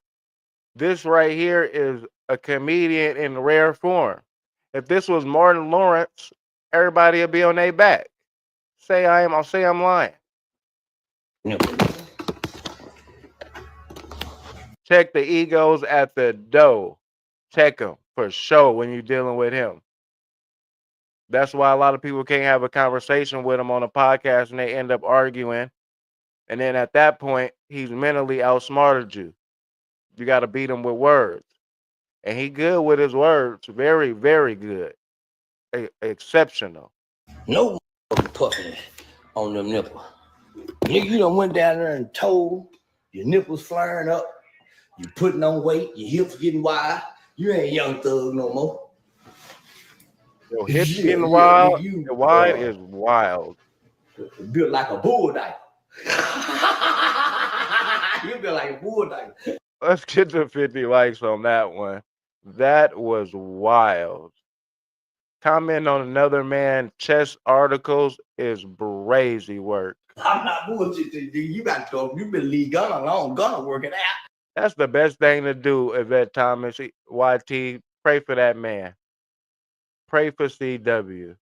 This right here is a comedian in rare form. If this was Martin Lawrence, everybody would be on their back. I'll say I'm lying. Nigga. Check the egos at the door. Check them for sure when you're dealing with him. That's why a lot of people can't have a conversation with him on a podcast and they end up arguing. And then at that point, he's mentally outsmarted you. You got to beat him with words. And he good with his words. Very, very good. Exceptional. No puffiness on them nipples. Nigga, you done went down there and told your nipples flaring up, you putting on weight, your hips getting wide. You ain't Young Thug no more. Your hips getting wild. Wide is wild. Built like a bull diaper. You built like a bull diaper. Let's get to 50 likes on that one. That was wild. Comment on another man chest articles is Brazy work. I'm not bullshit. You got to go. You been leave Gunna alone. Gunna working out. That's the best thing to do, Yvette Thomas. YT, pray for that man. Pray for CW.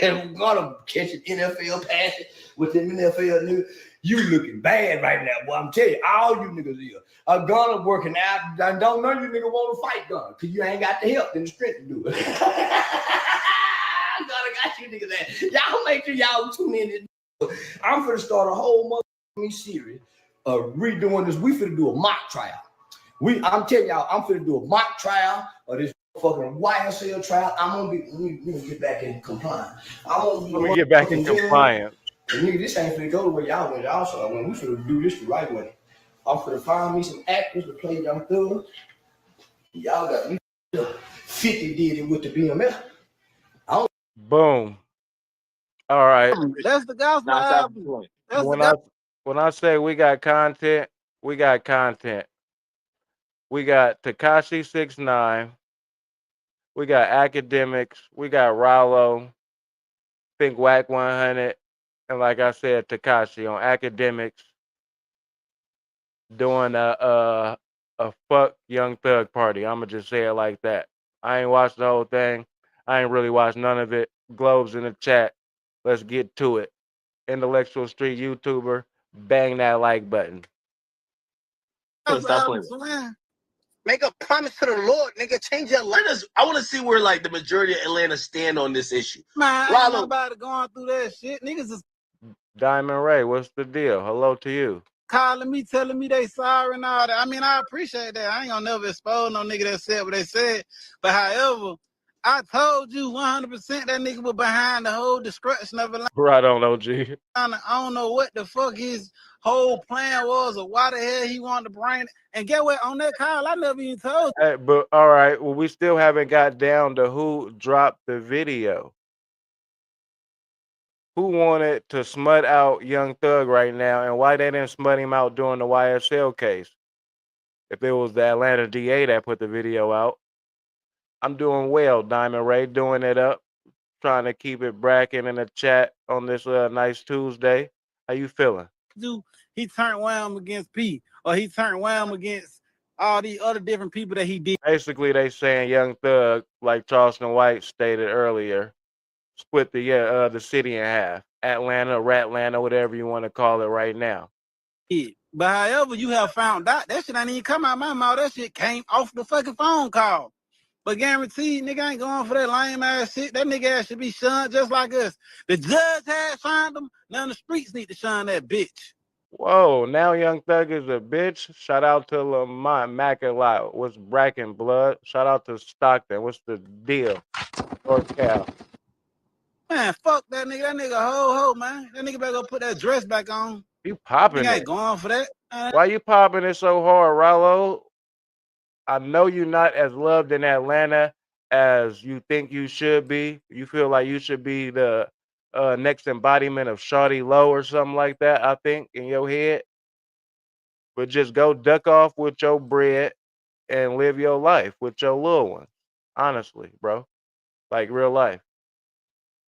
And we're gonna catch an NFL passion with them NFL niggas. You looking bad right now, boy. I'm telling you, all you niggas here are Gunna working out. I don't know you niggas want to fight Gunna because you ain't got the help and the strength to do it. Gunna got you niggas there. Y'all make sure y'all tune in. I'm finna start a whole series of redoing this. We finna do a mock trial. I'm telling y'all, I'm finna do a mock trial of this fucking YSL trial. I'm gonna get back in compliance. I'm gonna get back in compliance. Nigga, this ain't finna go the way y'all went. Y'all saw when we finna do this the right way. I'm finna find me some actors to play Young Thug. Y'all got me 50 did it with the BMF. Boom. All right. That's the gospel album. When I say we got content, we got content. We got Tekashi 6ix9ine. We got Academics. We got Ralo. Think Wack100. And like I said, Tekashi on Academics doing a fuck Young Thug party. I'ma just say it like that. I ain't watched the whole thing. I ain't really watched none of it. Globes in the chat. Let's get to it. Intellectual Street YouTuber, bang that like button. Make a promise to the Lord, nigga. Change your life. I want to see where like the majority of Atlanta stand on this issue. Man, ain't nobody going through that shit. Niggas is Diamond Ray, what's the deal? Hello to you. Calling me, telling me they sorry and all that. I mean, I appreciate that. I ain't gonna never expose no nigga that said what they said. But however, I told you 100% that nigga was behind the whole destruction of Atlanta. Right on, OG. I don't know what the fuck his whole plan was or why the hell he wanted to bring it. And get what? On that call, I never even told you. Hey, but all right, well, we still haven't got down to who dropped the video. Who wanted to smut out Young Thug right now and why they didn't smut him out during the YSL case? If it was the Atlanta DA that put the video out. I'm doing well, Diamond Ray, doing it up. Trying to keep it bracking in the chat on this nice Tuesday. How you feeling? He turned Wham against P, or he turned Wham against all these other different people that he did. Basically, they saying Young Thug, like Charleston White stated earlier, split the city in half. Atlanta, Rat-Lanta, whatever you want to call it right now. But however, you have found out that shit ain't even come out my mouth. That shit came off the fucking phone call. But guaranteed, nigga ain't going for that lame ass shit. That nigga ass should be shunned just like us. The judge had shunned him. Now the streets need to shun that bitch. Whoa, now Young Thug is a bitch. Shout out to Lamont, Mac a lot. What's Bracken Blood? Shout out to Stockton. What's the deal? North Cal. Man, fuck that nigga. That nigga ho, man. That nigga better go put that dress back on. You popping Nigga ain't it. going for that. Why you popping it so hard, Ralo? I know you're not as loved in Atlanta as you think you should be. You feel like you should be the next embodiment of Shawty Low or something like that, I think, in your head. But just go duck off with your bread and live your life with your little one. Honestly, bro. Like real life.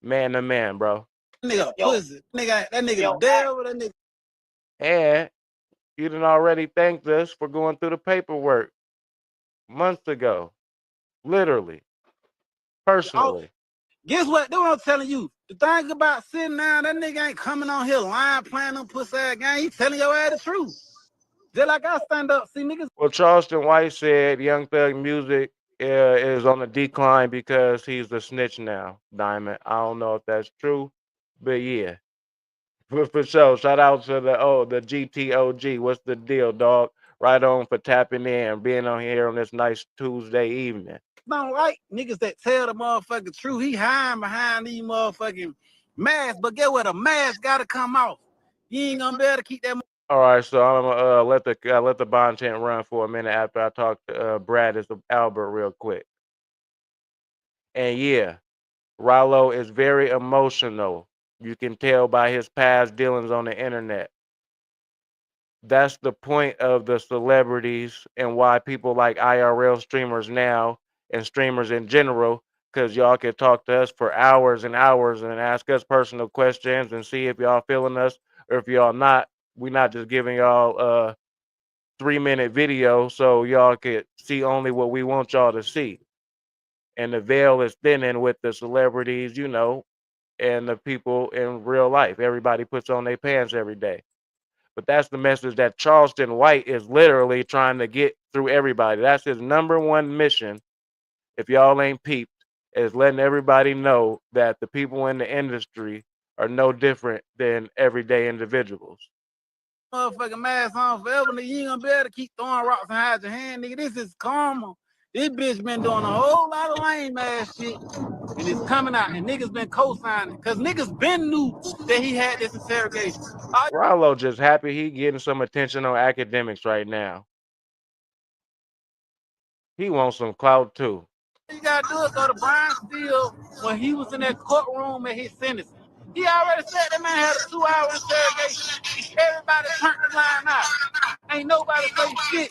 Man to man, bro. Nigga, pussy. Nigga, that nigga devil, that nigga. And you done already thanked us for going through the paperwork months ago. Literally. Personally. Guess what? That's what I'm telling you. The thing about sitting down, that nigga ain't coming on here lying, playing them pussy ass game. He telling your ass the truth. Just like I stand up, see niggas. Well, Charleston White said Young Thug music is on the decline because he's a snitch now, Diamond. I don't know if that's true, but yeah. For sure. Shout out to the GTOG. What's the deal, dog? Right on for tapping in, being on here on this nice Tuesday evening. Don't like niggas that tell the motherfucking truth. He hiding behind these motherfucking masks, but get what? A mask gotta come off. You ain't gonna be able to keep that. All right, so I'm gonna let the bond chant run for a minute after I talk to Brad as Albert real quick. And yeah, Ralo is very emotional. You can tell by his past dealings on the internet. That's the point of the celebrities and why people like IRL streamers now and streamers in general, because y'all can talk to us for hours and hours and ask us personal questions and see if y'all feeling us or if y'all not. We're not just giving y'all a 3-minute video so y'all could see only what we want y'all to see. And the veil is thinning with the celebrities, you know, and the people in real life. Everybody puts on their pants every day. But that's the message that Charleston White is literally trying to get through everybody. That's his number one mission, if y'all ain't peeped, is letting everybody know that the people in the industry are no different than everyday individuals. Motherfucking mask on forever, nigga. You ain't gonna be able to keep throwing rocks and hide your hand, nigga. This is karma. This bitch been doing a whole lot of lame ass shit, and it's coming out, and niggas been co-signing, cause niggas been knew that he had this interrogation. Ralo just happy he getting some attention on academics right now. He wants some clout too. You gotta do is go to Brian Steele when he was in that courtroom at his sentencing. He already said that man had a 2-hour interrogation. Everybody turned the line out. Ain't nobody say shit.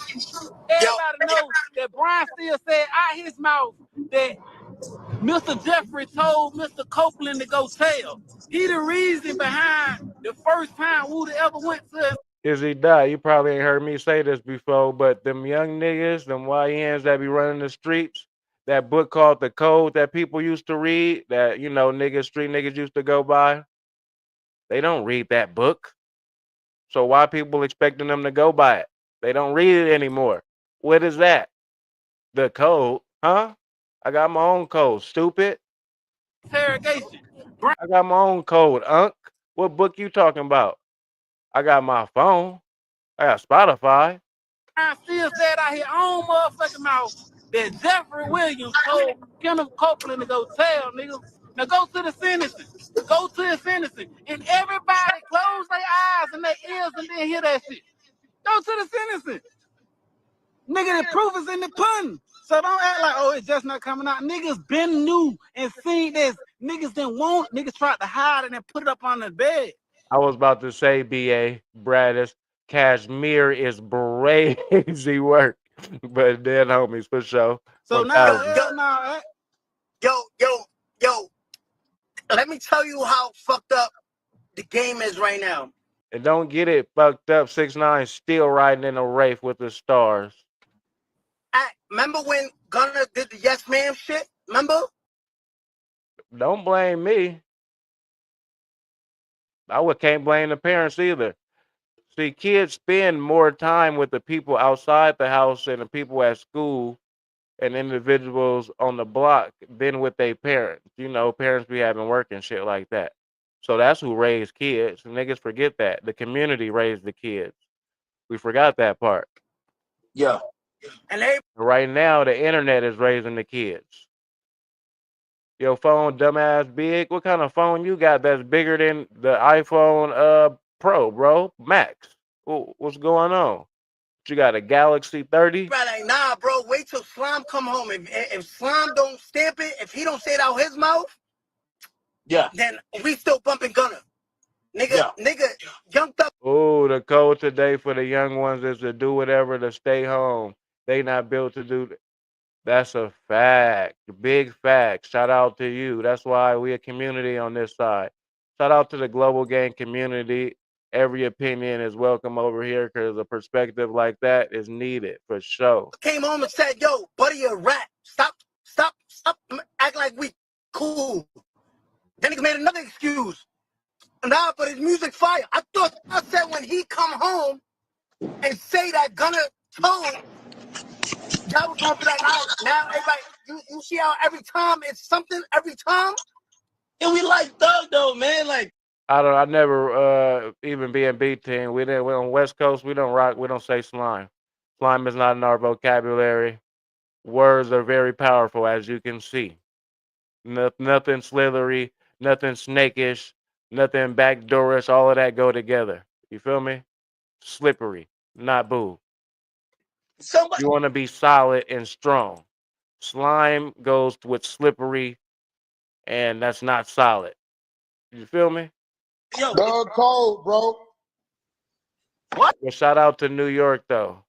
Everybody knows that Brian Steele said out his mouth that Mr. Jeffrey told Mr. Copeland to go tell. He the reason behind the first time Woody ever went to him. Is he die? You probably ain't heard me say this before, but them young niggas, them YNs that be running the streets, that book called The Code that people used to read, that, you know, street niggas used to go by, they don't read that book. So why people expecting them to go by it? They don't read it anymore. What is that? The Code? Huh? I got my own code, stupid. Interrogation. I got my own code, Unc. What book you talking about? I got my phone. I got Spotify. Brian Steele said out his own motherfucking mouth that Jeffrey Williams told Kenneth Copeland to go tell, nigga. Now go to the sentencing. Go to the sentencing. And everybody close their eyes and their ears and then hear that shit. Go to the sentencing. Nigga, the proof is in the pudding. So don't act like, oh, it's just not coming out. Niggas been new and seen this. Niggas didn't want, niggas tried to hide it and put it up on the bed. I was about to say, BA, Bradis, Cashmere is crazy work. But then homies for sure. So now, Yo, let me tell you how fucked up the game is right now. And don't get it fucked up. 6ix9ine still riding in a Wraith with the stars. Remember when Gunner did the yes ma'am shit? Remember? Don't blame me. Can't blame the parents either. See, kids spend more time with the people outside the house and the people at school and individuals on the block than with their parents. You know, parents be having work and shit like that. So that's who raised kids. Niggas forget that. The community raised the kids. We forgot that part. Yeah. And Right now, the internet is raising the kids. Your phone dumbass big? What kind of phone you got that's bigger than the iPhone Pro, bro? Max. What's going on? You got a Galaxy 30? like, nah, bro, wait till Slime come home. If Slime don't stamp it, if he don't say it out his mouth, yeah, then we still bumping Gunner. Nigga, Young Thug. Oh, the code today for the young ones is to do whatever to stay home. They not built to do that. That's a fact. Big fact. Shout out to you. That's why we a community on this side. Shout out to the global gang community. Every opinion is welcome over here because a perspective like that is needed for sure. Came home and said, yo, buddy, a rat. Stop, act like we cool. Then he made another excuse. Nah, but his music fire. I said when he come home and say that Gunner told, y'all was gonna be like, all right, now everybody, you see how every time it's something every time? And we like Thug though, man. Like I never even being B team. We're on West Coast, we don't say slime. Slime is not in our vocabulary. Words are very powerful, as you can see. Nothing slithery, nothing snakish, nothing backdoorish, all of that go together. You feel me? Slippery, not boo. You want to be solid and strong. Slime goes with slippery, and that's not solid. You feel me? Yo, Dog cold, bro. What? Well, shout out to New York, though.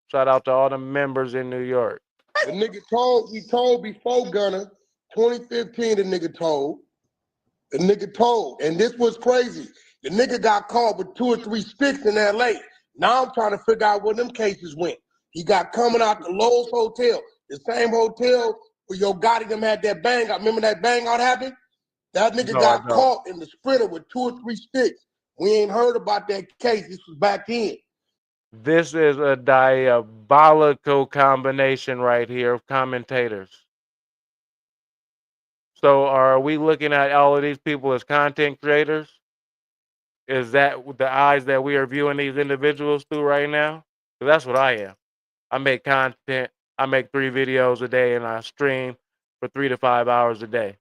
Shout out to all the members in New York. The nigga told, he told before Gunner, 2015, the nigga told. The nigga told. And this was crazy. The nigga got caught with 2 or 3 sticks in LA. Now I'm trying to figure out where them cases went. He got coming out the Lowe's Hotel, the same hotel where Yo Gotti them had that bang out. Remember that bang out happened? That nigga got caught in the Sprinter with 2 or 3 sticks. We ain't heard about that case. This was back then. This is a diabolical combination right here of commentators. So are we looking at all of these people as content creators? Is that the eyes that we are viewing these individuals through right now? Because that's what I am. I make content. I make 3 videos a day and I stream for 3 to 5 hours a day.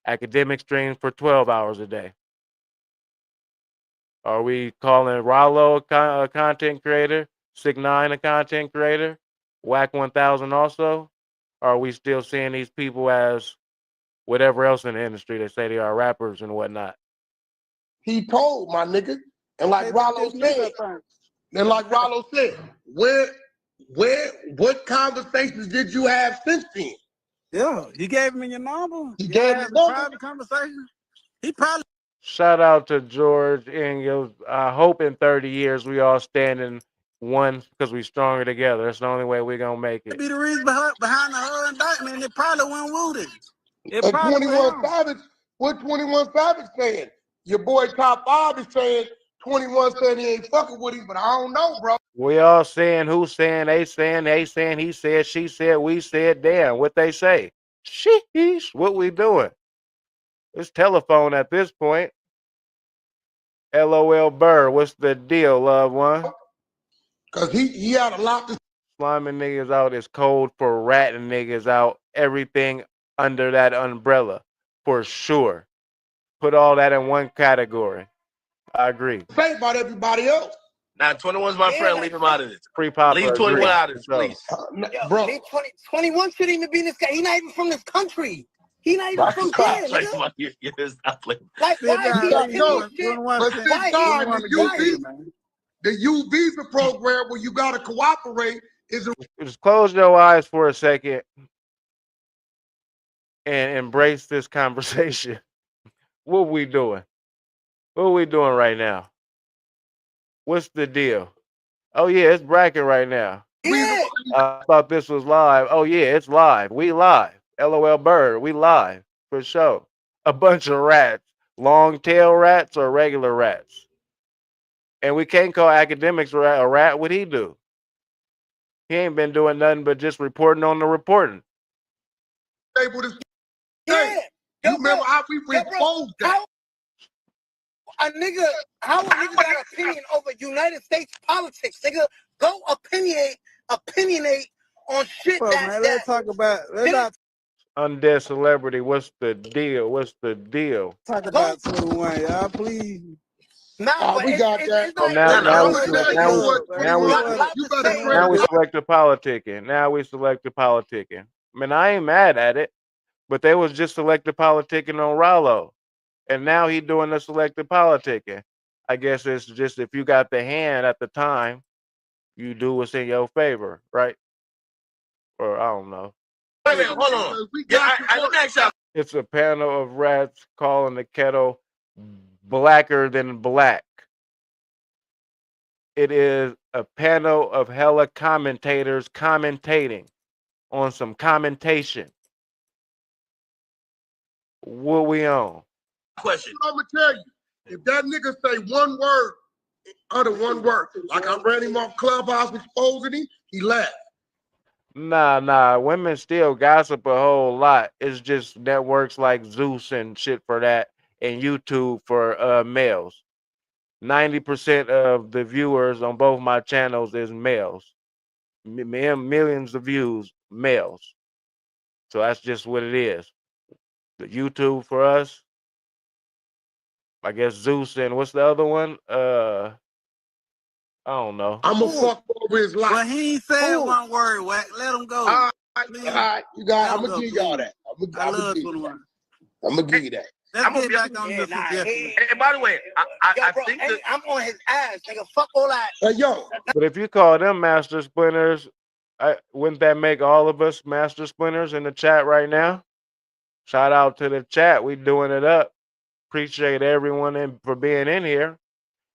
Academic stream for 12 hours a day. Are we calling Ralo a content creator? 6ix9ine a content creator? Wack100 also? Or are we still seeing these people as whatever else in the industry they say they are, rappers and whatnot? He told, my nigga. And like Ralo said, what conversations did you have since then? Yeah, he gave me your number. He gave me a number. private conversation. He probably Shout out to George Ingles. I hope in 30 years we all stand in one because we stronger together. That's the only way we're going to make it. be the reason behind the whole indictment. It probably went Woody. And 21 Savage, what 21 Savage saying? Your boy Top 5 is saying 21 said he ain't fucking with him, but I don't know, bro. We all saying, who saying, they saying, he said, she said, we said, damn, what they say. Sheesh, what we doing? It's telephone at this point. LOL Burr, what's the deal, loved one? Because he had a lot to Sliming niggas out is code for ratting niggas out. Everything under that umbrella, for sure. Put all that in one category. I agree. say about everybody else. Nah, 21's my friend. Leave him out of this. Free Papa. Leave 21 out of this, please. Bro. 21 shouldn't even be in this guy. He's not even from this country. He's not even from here. Like, why the U visa program where you gotta cooperate is just close your eyes for a second and embrace this conversation. What we doing? What are we doing right now? What's the deal? Oh yeah, it's bracket right now. Yeah. I thought this was live. Oh yeah, it's live. We live. LOL Bird, we live for sure. A bunch of rats, long tail rats or regular rats. And we can't call academics a rat. What he do? He ain't been doing nothing but just reporting on the reporting. Able to Yeah. you Yo, remember bro. how we Yo, bro. exposed that? How a nigga got an opinion over United States politics, nigga? Go opinionate on shit Bro, man, let's talk about. Let's not Undead celebrity. What's the deal? What's the deal? talk about 21, y'all. Please. Nah, but We got that. Oh, now we select selective politicking. Now we selective politicking. I mean, I ain't mad at it, but they was just selective politicking on Ralo, and now he doing the selective politicking. I guess it's just if you got the hand at the time, you do what's in your favor, right? Or I don't know. Wait a minute, hold on. Let me ask y'all. It's a panel of rats calling the kettle blacker than black. It is a panel of hella commentators commentating on some commentation. What we on? Question. I'm gonna tell you, if that nigga say one word, utter one word, like I ran him off Clubhouse exposing him, he left. Nah. Women still gossip a whole lot. It's just networks like Zeus and shit for that, and YouTube for males. 90% of the viewers on both my channels is males. Millions of views, males. So that's just what it is. The YouTube for us, I guess Zeus and what's the other one? I don't know. I'm gonna fuck over his life. But he ain't said one word, Wack. Let him go. All right, you got. I'm gonna give y'all that. I love 21. I'm gonna give you that. Let's get back on the suggestion. And by the way, I think that I'm on his ass, nigga. Fuck all that. yo. But if you call them master splinters, wouldn't that make all of us master splinters in the chat right now? Shout out to the chat. We doing it up. Appreciate everyone for being in here.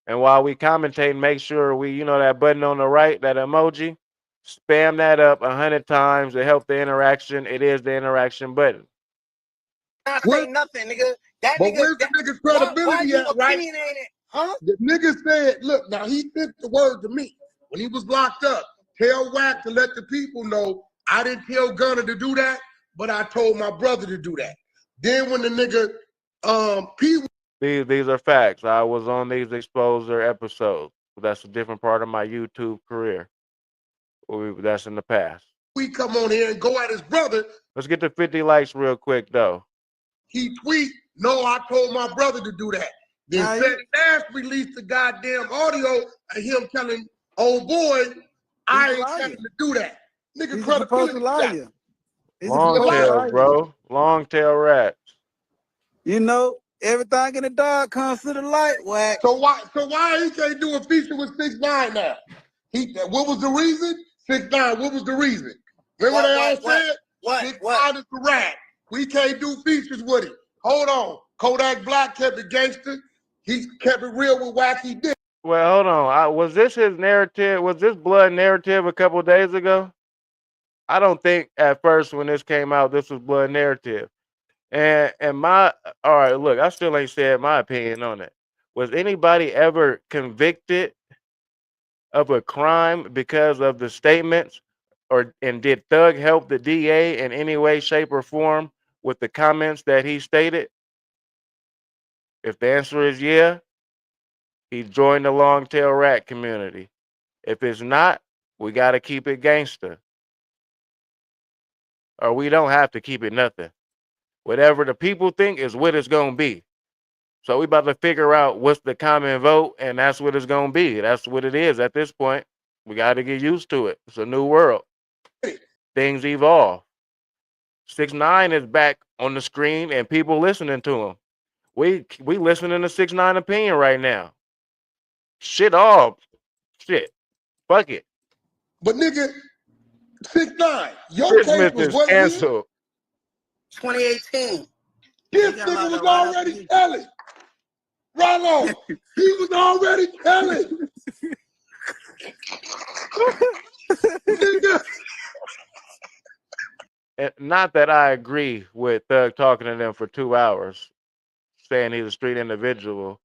And while we commentate, make sure we, that button on the right, that emoji, spam that up 100 times to help the interaction. It is the interaction button. Not say nothing, nigga. But where's the nigga's credibility at, right? Huh? The nigga said, look, now he sent the word to me when he was locked up. Tell Wack to let the people know I didn't tell Gunner to do that, but I told my brother to do that. Then when the nigga These are facts. I was on these exposure episodes. That's a different part of my YouTube career. That's in the past. We come on here and go at his brother. Let's get to 50 likes real quick, though. He tweet, no, I told my brother to do that. Then Fed Nash released the goddamn audio of him telling old boy, I ain't telling him to do that. Nigga, He's supposed to lie. Long tail, bro. Long tail rats. Everything in the dark comes to the light, Wack. So why he can't do a feature with 6ix9ine now? What was the reason? 6ix9ine, what was the reason? Remember they all said? 6ix9ine is the rat. We can't do features with him. Hold on. Kodak Black kept it gangster. He kept it real with Wack. He did. Well, hold on. Was this his narrative? Was this blood narrative a couple days ago? I don't think at first when this came out, this was blood narrative. And all right, look, I still ain't said my opinion on it. Was anybody ever convicted of a crime because of the statements, and did Thug help the DA in any way, shape, or form with the comments that he stated? If the answer is yeah, he joined the long tail rat community. If it's not, we got to keep it gangster. Or we don't have to keep it nothing. Whatever the people think is what it's going to be. So we about to figure out what's the common vote, and that's what it's going to be. That's what it is at this point. We got to get used to it. It's a new world. Things evolve. 6ix9ine is back on the screen, and people listening to him. We listening to 6ix9ine opinion right now. Shit off. Shit. Fuck it. But nigga, 6ix9ine, your case was what canceled. 2018. This nigga was already telling. Ralo, he was already telling. Nigga. And not that I agree with Thug talking to them for 2 hours, saying he's a street individual,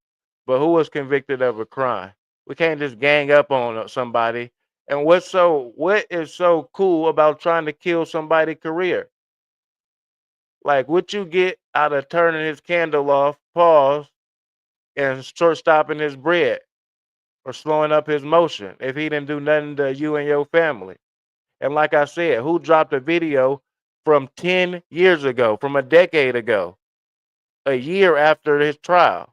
but who was convicted of a crime? We can't just gang up on somebody. And what is so cool about trying to kill somebody's career? Like, what you get out of turning his candle off, pause, and short stopping his bread or slowing up his motion if he didn't do nothing to you and your family? And like I said, who dropped a video from 10 years ago, from a decade ago, a year after his trial?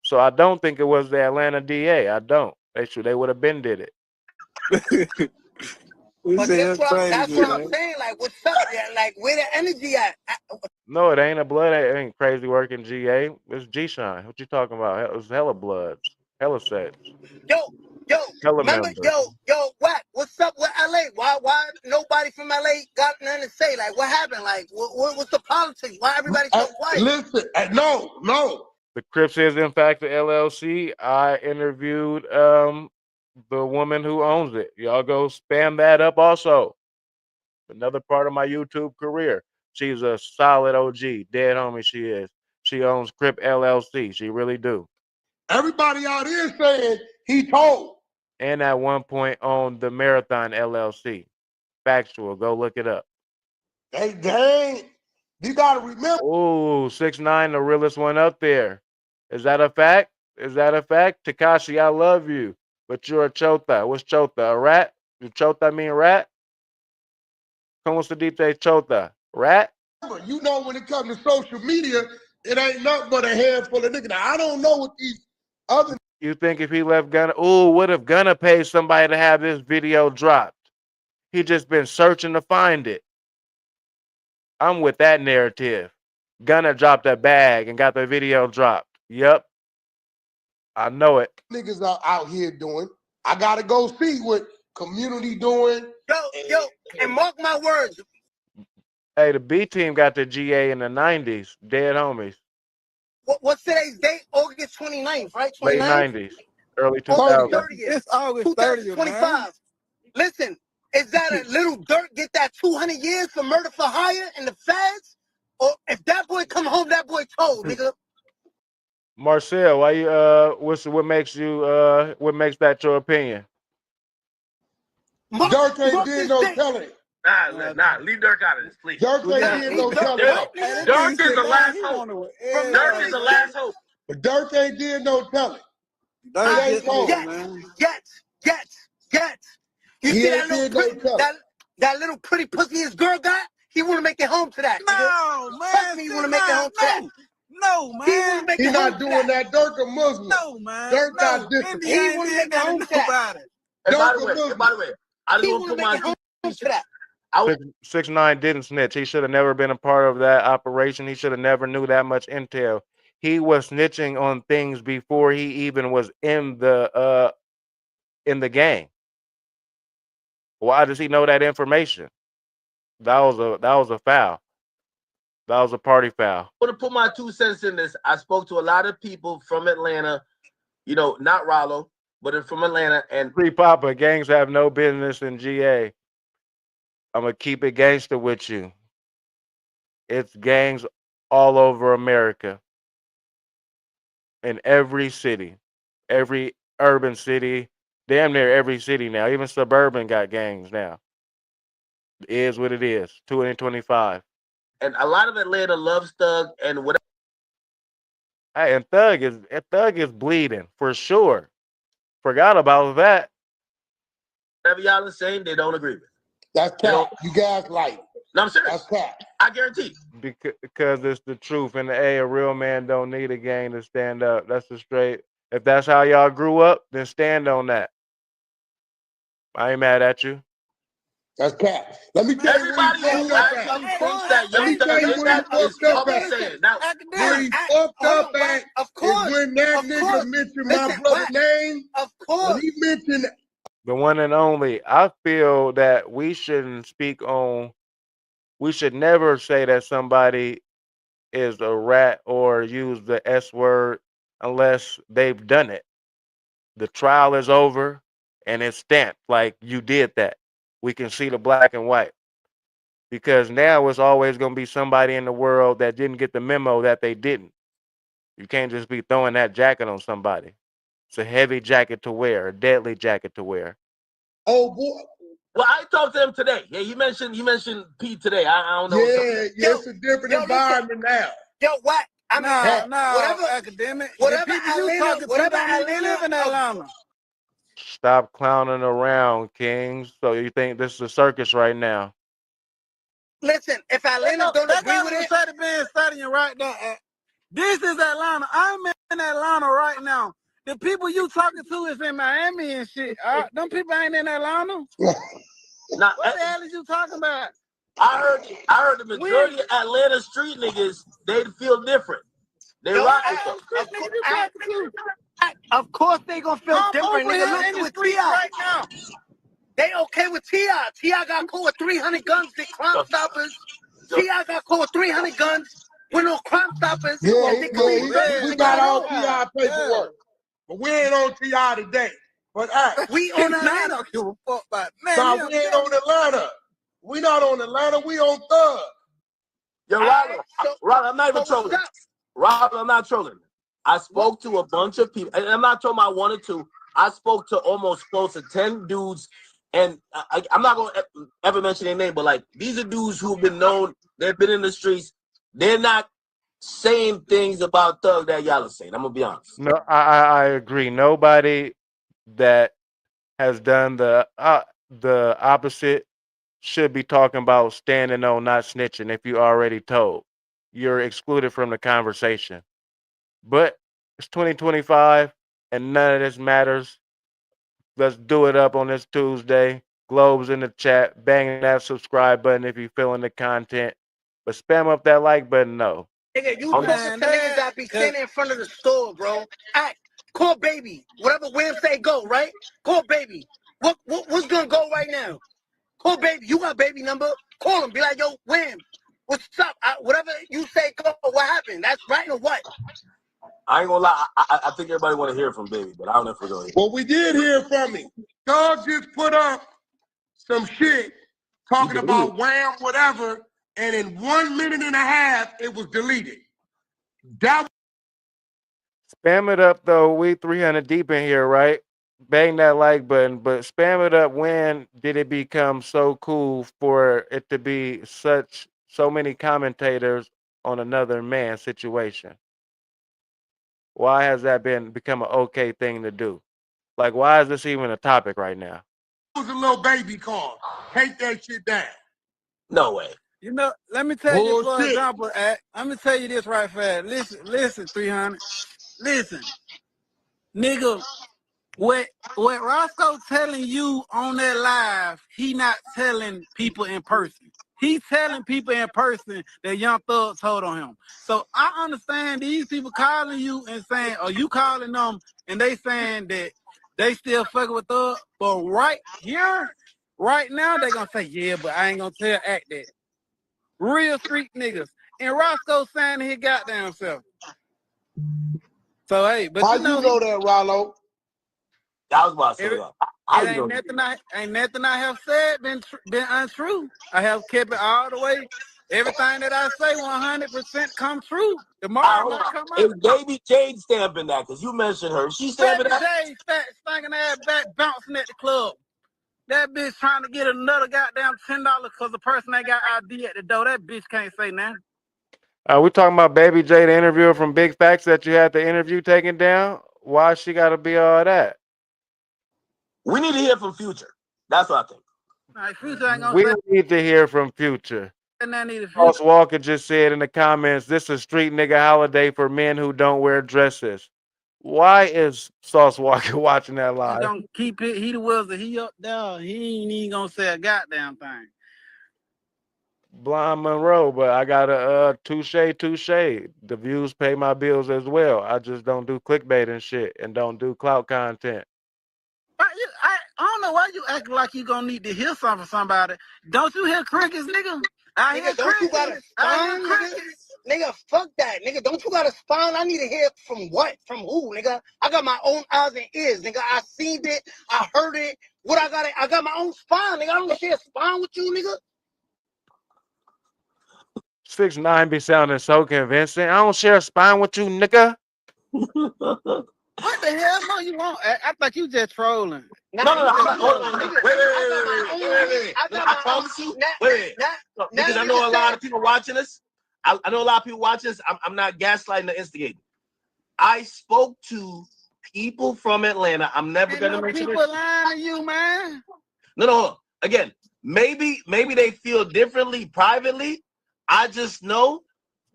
So I don't think it was the Atlanta DA. I don't. They would have been did it. But that's what I'm saying. Like, what's up? Yeah, like, where the energy at? No, it ain't a blood. It ain't crazy working GA. It's G-Shine. What you talking about? It was hella bloods, hella sets, Yo, hella remember, members. yo, Wack, what's up with LA? Why nobody from LA got nothing to say? Like, what happened? Like, what's the politics? Why everybody so quiet? Listen, no. The Crips is in fact the LLC. I interviewed the woman who owns it. Y'all go spam that up also. Another part of my YouTube career. She's a solid OG, dead homie she is. She owns Crip LLC. She really do. Everybody out here saying he told. And at one point owned the Marathon LLC. Factual. Go look it up. Dang. You gotta remember. Ooh, 6ix9ine, the realest one up there. Is that a fact? Is that a fact? Tekashi, I love you, but you're a chota. What's chota? A rat? Do chota mean rat? ¿Cómo se dice chota? Rat? You know, when it comes to social media, it ain't nothing but a handful of niggas. Now, I don't know what these other. You think if he left Gunna, what if Gunna paid somebody to have this video dropped? He just been searching to find it. I'm with that narrative. Gunna dropped a bag and got the video dropped. Yep. I know it. Niggas are out here doing. I gotta go see what community doing. Yo, and mark my words. Hey, the B team got the GA in the 90s. Dead homies. What's today's date? August 29th, right? 29th? Late 90s. Early August 2000s. 30th. It's August 30th, 2025. man. Listen, is that a little dirt get that 200 years for murder for hire in the feds? Or if that boy come home, that boy told, nigga. Marcel, why you what makes that your opinion? Dirk ain't did no telling. Nah, leave Dirk out of this, please. Dirk ain't did no telling. Dirk is the last hope. Dirk is the last hope. But Dirk ain't did no telling. Yes. You He see ain't did no telling. that little pretty pussy his girl got? He want to make it home to that. No, nigga. man. Trust me, he want to make it home to that. No, man. He not doing that. Dirk a Muslim. No, man. Dirk No. not disciplined. He want to make it home to that. And by Dirk a the Muslim. way, I just He want want to to put make it my home to that. 6ix9ine didn't snitch. He should have never been a part of that operation. He should have never knew that much intel. He was snitching on things before he even was in the gang. Why does he know that information? That was a foul. That was a party foul. I want to put my 2 cents in this. I spoke to a lot of people from Atlanta, not Ralo, but from Atlanta. And Free Papa, gangs have no business in GA. I'm going to keep it gangster with you. It's gangs all over America. In every city, every urban city, damn near every city now. Even suburban got gangs now. It is what it is. 2025. And a lot of Atlanta loves Thug and whatever. Hey, and Thug is bleeding for sure. Forgot about that. Whatever y'all are saying, they don't agree with. That's cap. You guys like. No, I'm serious. That's cap. I guarantee. Because it's the truth. And a real man don't need a gang to stand up. That's the straight. If that's how y'all grew up, then stand on that. I ain't mad at you. That's cap. Let me tell you where he fucked up at. Let me tell you where he fucked up at. Where he fucked up at is when that nigga mentioned my brother's name. Of course. When he mentioned The one and only. I feel that we should never say that somebody is a rat or use the S word unless they've done it. The trial is over and it's stamped like you did that. We can see the black and white. Because now it's always going to be somebody in the world that didn't get the memo that they didn't. You can't just be throwing that jacket on somebody. It's a heavy jacket to wear, a deadly jacket to wear. Oh boy. Well, I talked to him today. Yeah, you mentioned Pete today. I don't know. Yeah, it's a different environment now. Yo, what? I mean, whatever academic, whatever the people you Atlanta, talking whatever to don't even live in Atlanta. Stop clowning around, Kings. So you think this is a circus right now? Listen, if Atlanta don't agree with it, being studying right now. This is Atlanta. I'm in Atlanta right now. The people you talking to is in Miami and shit. Them people ain't in Atlanta. Now, What the hell is you talking about? I heard the majority of Atlanta street niggas, they feel different. They rock with them. Of course they gonna feel different. Over Nigga, here in the look with streets T.I. right now. They okay with T.I. T.I. got caught with 300 guns. They Crime Stoppers. T.I. got caught with 300 guns with no Crime Stoppers. He got all T.I. paperwork. But we ain't on T.I. today. But we on Atlanta. Don't give a fuck about man. Nah, we ain't on Atlanta. We not on Atlanta. We on Thug. Yo, Rob, I'm not even trolling. Rob, I'm not trolling. I spoke to a bunch of people, and I'm not talking about one or two. I spoke to almost close to 10 dudes, and I'm not going to ever mention their name, but like these are dudes who've been known, they've been in the streets. They're not saying things about Thug that y'all are saying. I'm going to be honest. No, I agree. Nobody that has done the opposite should be talking about standing on not snitching if you already told. You're excluded from the conversation. But it's 2025 and none of this matters. Let's do it up on this Tuesday. Globes in the chat. Bang that subscribe button if you're feeling the content. But spam up that like button, no. Nigga, you talking to niggas that be standing in front of the store, bro. Call baby. Whatever Wham say go, right? Call baby. What's gonna go right now? Call baby. You got baby number? Call him. Be like, yo, Wham, what's up? Whatever you say go, what happened? That's right or what? I ain't gonna lie. I think everybody want to hear from Baby, but I don't know if we're gonna hear. Well, we did hear from him. Thug just put up some shit talking about Wham, whatever, and in 1 minute and a half, it was deleted. Spam it up though. We 300 deep in here, right? Bang that like button, but spam it up. When did it become so cool for it to be so many commentators on another man's situation? Why has that become an okay thing to do? Like, why is this even a topic right now? It was a little baby call. Take that shit down. No way. You know, let me tell you for example, let me tell you this right fast. Listen, 300. Listen, nigga, what Roscoe telling you on that live, he not telling people in person. He's telling people in person that Young Thug told on him. So I understand these people calling you and saying, or you calling them and they saying that they still fucking with Thug. But right here, right now, they gonna say, yeah, but I ain't gonna tell Act that. Real street niggas. And Roscoe saying he goddamn self. So hey, but how you know that, Ralo? I was about to say that. Ain't nothing I have said been untrue. I have kept it all the way. Everything that I say 100% come true. Tomorrow might come out. Is Baby Jade stamping that? Because you mentioned her. She stamping that? Jade stinking ass back bouncing at the club. That bitch trying to get another goddamn $10 because the person ain't got ID at the door. That bitch can't say nothing. We talking about Baby J, the interviewer from Big Facts that you had the interview taken down? Why she got to be all that? We need to hear from Future. That's what I think. Future ain't gonna we need to hear from Future. Ross Walker just said in the comments, this is street nigga holiday for men who don't wear dresses. Why is Sauce Walker watching that live? He gonna keep it. He the wizard. He up there. He ain't even gonna say a goddamn thing. Blind Monroe, but I got a touche. The views pay my bills as well. I just don't do clickbait and shit and don't do clout content. I don't know why you acting like you gonna need to hear something from somebody. Don't you hear crickets, nigga? I hear crickets. Nigga, fuck that. Nigga, don't you got a spine? I need to hear from what? From who, nigga? I got my own eyes and ears, nigga. I seen it. I heard it. What I got my own spine, nigga. I don't share a spine with you, nigga. 6ix9ine be sounding so convincing. I don't share a spine with you, nigga. What the hell? No, you won't. I thought you just trolling. No, hold on. Wait. I promise you. Wait. Because I know a lot of people watching this. I know a lot of people watching this. I'm not gaslighting or instigating. I spoke to people from Atlanta. I'm never gonna mention people lying to you, man. No. Again, maybe they feel differently privately. I just know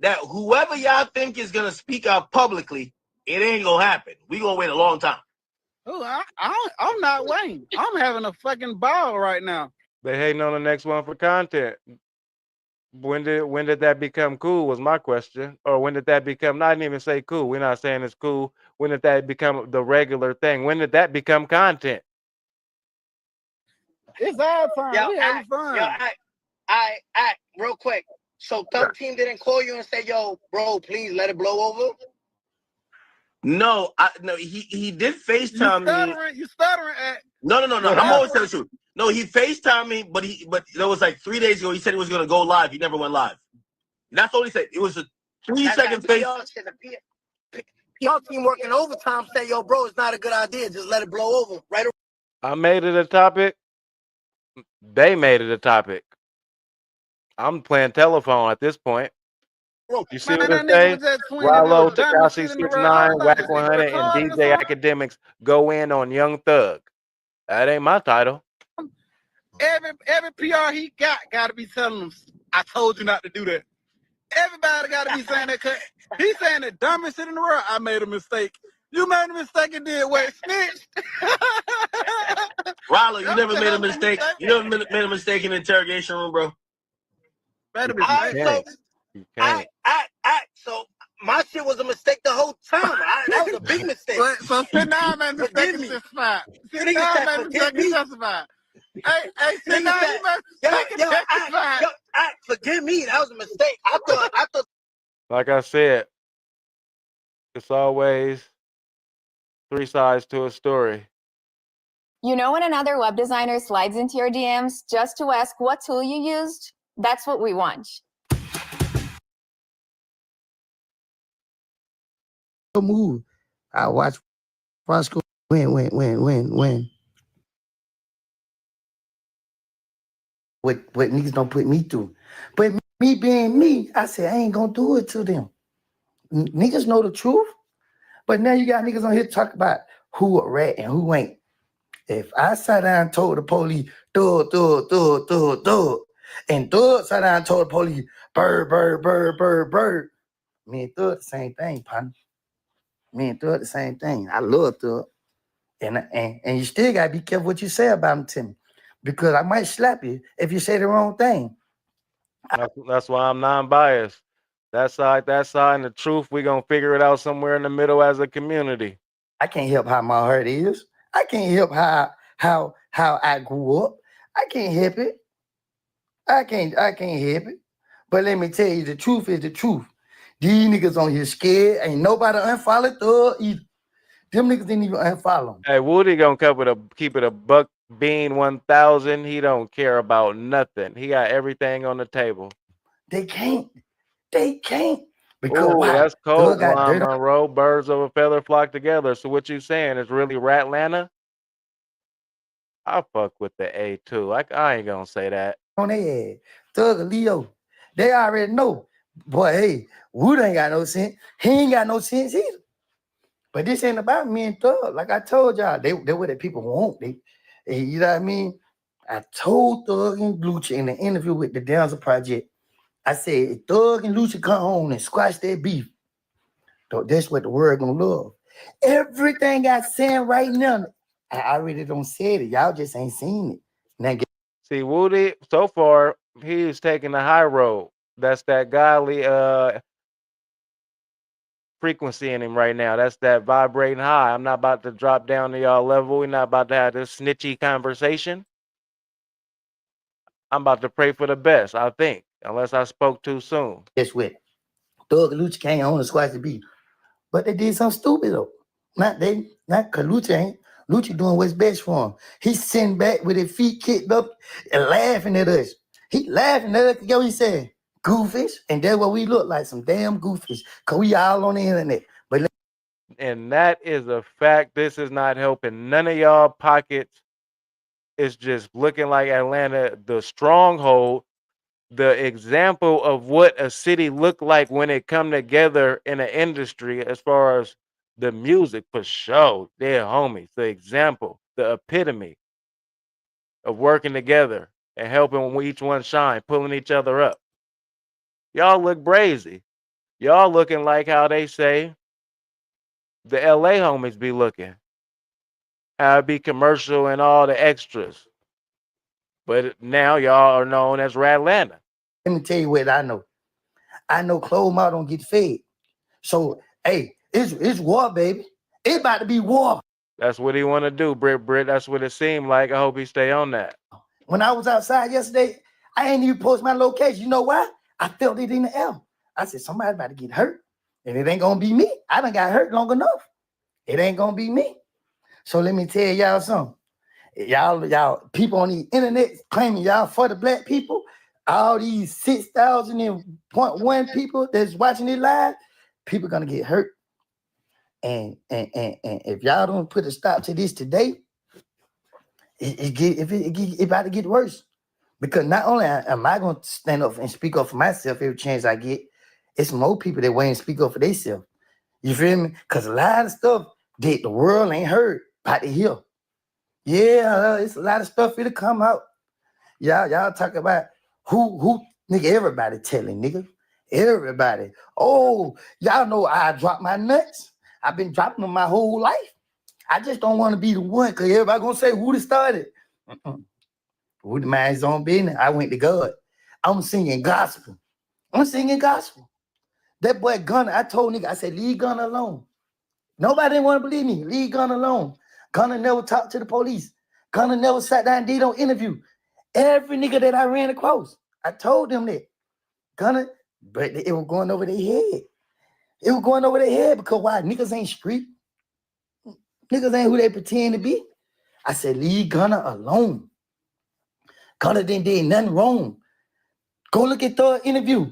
that whoever y'all think is gonna speak out publicly, it ain't gonna happen. We gonna wait a long time. Oh, I'm not waiting. I'm having a fucking ball right now. They hating on the next one for content. When did that become cool was my question. Or when did that become, not even say cool. We're not saying it's cool. When did that become the regular thing? When did that become content? It's our time. Yo, we having fun. Act real quick. So Thug Team didn't call you and say, yo, bro, please let it blow over? No, he did FaceTime me. You stuttering, Act. No. I'm always telling the truth. No, he FaceTimed me, but that was like 3 days ago. He said he was gonna go live. He never went live. That's all he said. It was a 3-second face. PR team working overtime say, yo, bro, it's not a good idea. Just let it blow over. Right? I made it a topic. They made it a topic. I'm playing telephone at this point. You see what I say? Ralo, Takashi 6ix9ine, Wack100, and DJ Academics go in on Young Thug. That ain't my title. Every PR he got to be telling him, I told you not to do that. Everybody got to be saying that. Cause he's saying the dumbest shit in the world. I made a mistake. You made a mistake and did what? Snitched. Ralo, you never made a mistake. You never made a mistake in the interrogation room, bro. Better be So my shit was a mistake the whole time. That was a big mistake. So Cstar made a mistake and justified. Cstar made a mistake and justified. Hey, Cstar, you made a mistake and justified. Forgive me. That was a mistake. I thought. Like I said, it's always 3 sides to a story. You know when another web designer slides into your DMs just to ask what tool you used? That's what we want. Move. I watch Roscoe win. What niggas don't put me through. But me being me, I said I ain't gonna do it to them. Niggas know the truth. But now you got niggas on here talk about who a rat and who ain't. If I sat down and told the police, thug, and Thug sat down and told the police, bird, me and Thug the same thing, partner. Me and Thug the same thing. I love Thug. And you still gotta be careful what you say about him to me. Because I might slap you if you say the wrong thing. That's why I'm non-biased. That side, and the truth, we're gonna figure it out somewhere in the middle as a community. I can't help how my heart is. I can't help how I grew up. I can't help it. I can't help it. But let me tell you, the truth is the truth. These niggas on here scared. Ain't nobody unfollow Thug either. Them niggas didn't even unfollow him. Hey, Woody gonna keep it a buck bean 1000. He don't care about nothing. He got everything on the table. They can't. Because that's cold, Monroe. Birds of a feather flock together. So what you saying is really Rat-Lanta? I fuck with the A too. I ain't gonna say that. On their head. Thug and Leo. They already know. Boy, hey, Wood ain't got no sense. He ain't got no sense either. But this ain't about me and Thug. Like I told y'all, they what the people want. You know what I mean? I told Thug and Lucha in the interview with the Damsel Project, I said, if Thug and Lucha come home and squash their beef, that's what the world gonna love. Everything I saying right now, I already don't say it. Y'all just ain't seen it. Now see, Woody, so far, he's taking the high road. That's that godly frequency in him right now. That's that vibrating high. I'm not about to drop down to y'all level. We're not about to have this snitchy conversation. I'm about to pray for the best, I think, unless I spoke too soon. Guess what? Thug and Lucci came on and squashed the beat. But they did something stupid though. Not because Lucci ain't. Lucci doing what's best for him. He's sitting back with his feet kicked up and laughing at us. He laughing at us. Yo, he said, goofies. And that's what we look like, some damn goofies. Because we all on the internet. But And that is a fact. This is not helping none of y'all pockets. It's just looking like Atlanta, the stronghold, the example of what a city look like when it come together in an industry as far as the music for sure. They're homies. The example, the epitome of working together and helping each one shine, pulling each other up. Y'all look brazy. Y'all looking like how they say the LA homies be looking. How it be commercial and all the extras. But now y'all are known as Rat-Lanta. let me tell you what I know. I know clothes mouth don't get fed. So, hey, it's war, baby. It's about to be war. That's what he want to do, Brit. That's what it seemed like. I hope he stay on that. When I was outside yesterday, I ain't even post my location. You know why? I felt it in the air. I said, somebody about to get hurt. And it ain't going to be me. I done got hurt long enough. It ain't going to be me. So let me tell y'all something. Y'all people on the internet claiming y'all for the black people. All these 6,000.1 people that's watching it live, people going to get hurt. And if y'all don't put a stop to this today, it about to get worse. Because not only am I going to stand up and speak up for myself every chance I get, it's more people that wait and speak up for themselves. You feel me? Because a lot of stuff that the world ain't heard about to hear. Yeah, it's a lot of stuff that'll come out. Y'all talk about who, nigga, everybody telling, nigga. Everybody. Oh, y'all know I dropped my nuts. I've been dropping them my whole life. I just don't want to be the one because everybody going to say who started. Who the mind's own business? I went to God. I'm singing gospel. That boy Gunner, I told nigga, I said, leave Gunner alone. Nobody didn't want to believe me. Leave Gunner alone. Gunner never talked to the police. Gunner never sat down and did no interview. Every nigga that I ran across, I told them that. Gunner, but it was going over their head. It was going over their head because why? Niggas ain't street. Niggas ain't who they pretend to be. I said, leave Gunner alone. Gunner didn't do nothing wrong. Go look at Thug's interview.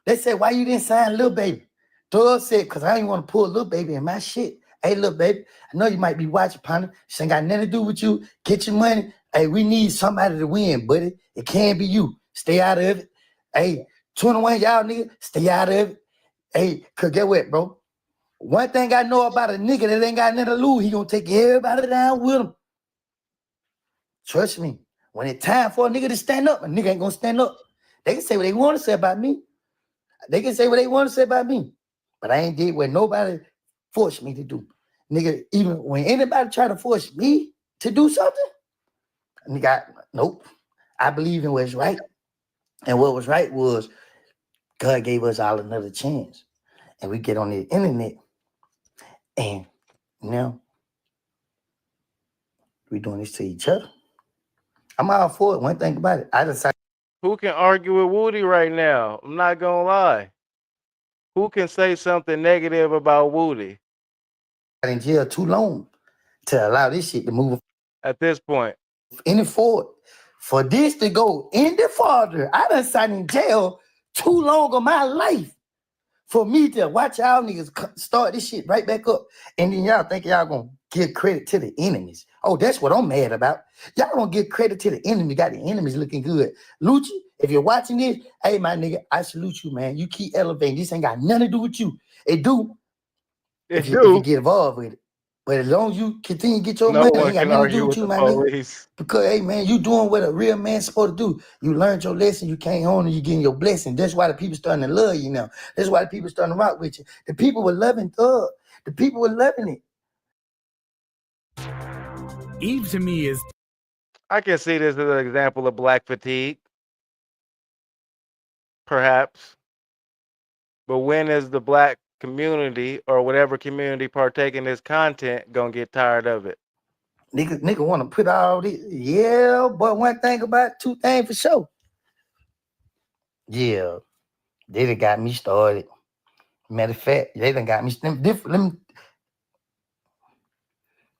They said, why you didn't sign Lil Baby? Thug said, because I didn't want to pull Lil Baby in my shit. Hey, Lil Baby, I know you might be watching, partner. This ain't got nothing to do with you. Get your money. Hey, we need somebody to win, buddy. It can't be you. Stay out of it. Hey, 21, y'all nigga, stay out of it. Hey, because get what, bro? One thing I know about a nigga that ain't got nothing to lose, he gonna take everybody down with him. Trust me. When it's time for a nigga to stand up, a nigga ain't gonna stand up. They can say what they want to say about me. They can say what they want to say about me. But I ain't did what nobody forced me to do. Nigga, even when anybody try to force me to do something, nigga, nope. I believe in what's right. And what was right was God gave us all another chance. And we get on the internet and now we doing this to each other. I'm all for it. One thing about it, I decided. Who can argue with Woody right now? I'm not gonna lie. Who can say something negative about Woody? In jail too long to allow this shit to move at this point. Any forward. For this to go any farther, I done sat in jail too long of my life for me to watch y'all niggas start this shit right back up. And then y'all think y'all gonna give credit to the enemies. Oh, that's what I'm mad about. Y'all gonna give credit to the enemy. Got the enemies looking good. Lucci, if you're watching this, hey, my nigga, I salute you, man. You keep elevating. This ain't got nothing to do with you. It do. If you get involved with it. But as long as you continue to get your money, it ain't got nothing to do with you, my nigga. Because, hey, man, you doing what a real man's supposed to do. You learned your lesson. You came home and you getting your blessing. That's why the people starting to love you now. That's why the people starting to rock with you. The people were loving Thug. The people were loving it. Eve to me is. I can see this as an example of black fatigue. Perhaps. But when is the black community or whatever community partaking this content gonna get tired of it? Nigga want to put all this. Yeah, but one thing about two things for sure. Yeah, they done got me started. Matter of fact, they done got me different. Let me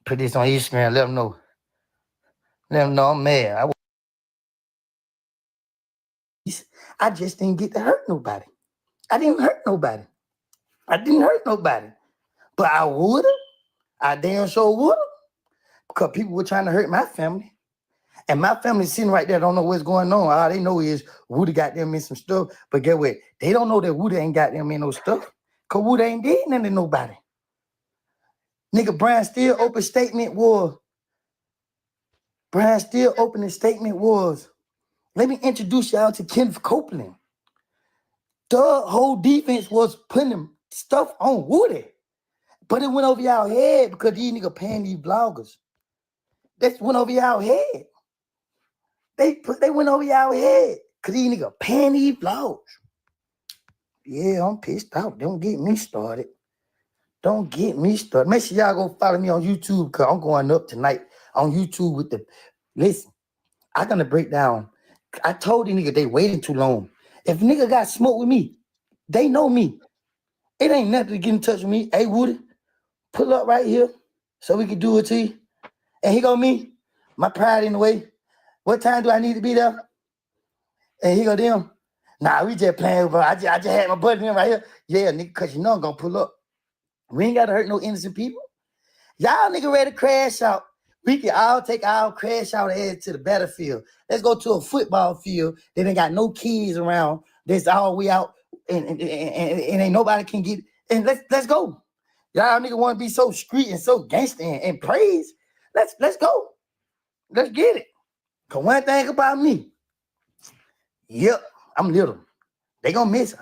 put this on Instagram. Let them know. Let them know I'm mad. I just didn't get to hurt nobody. I didn't hurt nobody. But I would've. I damn sure would've. Because people were trying to hurt my family. And my family sitting right there don't know what's going on. All they know is Woody got them in some stuff. But get what? They don't know that Woody ain't got them in no stuff. Because Woody ain't did nothing to nobody. Nigga, Brian still open statement was, let me introduce y'all to Kenneth Copeland. The whole defense was putting stuff on Woody. But it went over y'all head because these niggas paying these bloggers. That went over y'all head. They went over y'all head because these niggas paying these blogs. Yeah, I'm pissed out. Don't get me started. Make sure y'all go follow me on YouTube because I'm going up tonight on YouTube with the... Listen, I'm going to break down. I told these niggas they waiting too long. If nigga got smoke with me, they know me. It ain't nothing to get in touch with me. Hey, Woody, pull up right here so we can do it to you. And he go me, my pride in the way. What time do I need to be there? And he go, them. Nah, we just playing, bro. I just had my buddy in right here. Yeah, nigga, because you know I'm going to pull up. We ain't got to hurt no innocent people. Y'all nigga ready to crash out. We can all take our crash out head to the battlefield. Let's go to a football field. They ain't got no kids around. That's all we out. And ain't nobody can get. And let's go. Y'all nigga want to be so street and so gangster and praise. Let's go. Let's get it. Cause one thing about me, yep, I'm little. They gonna miss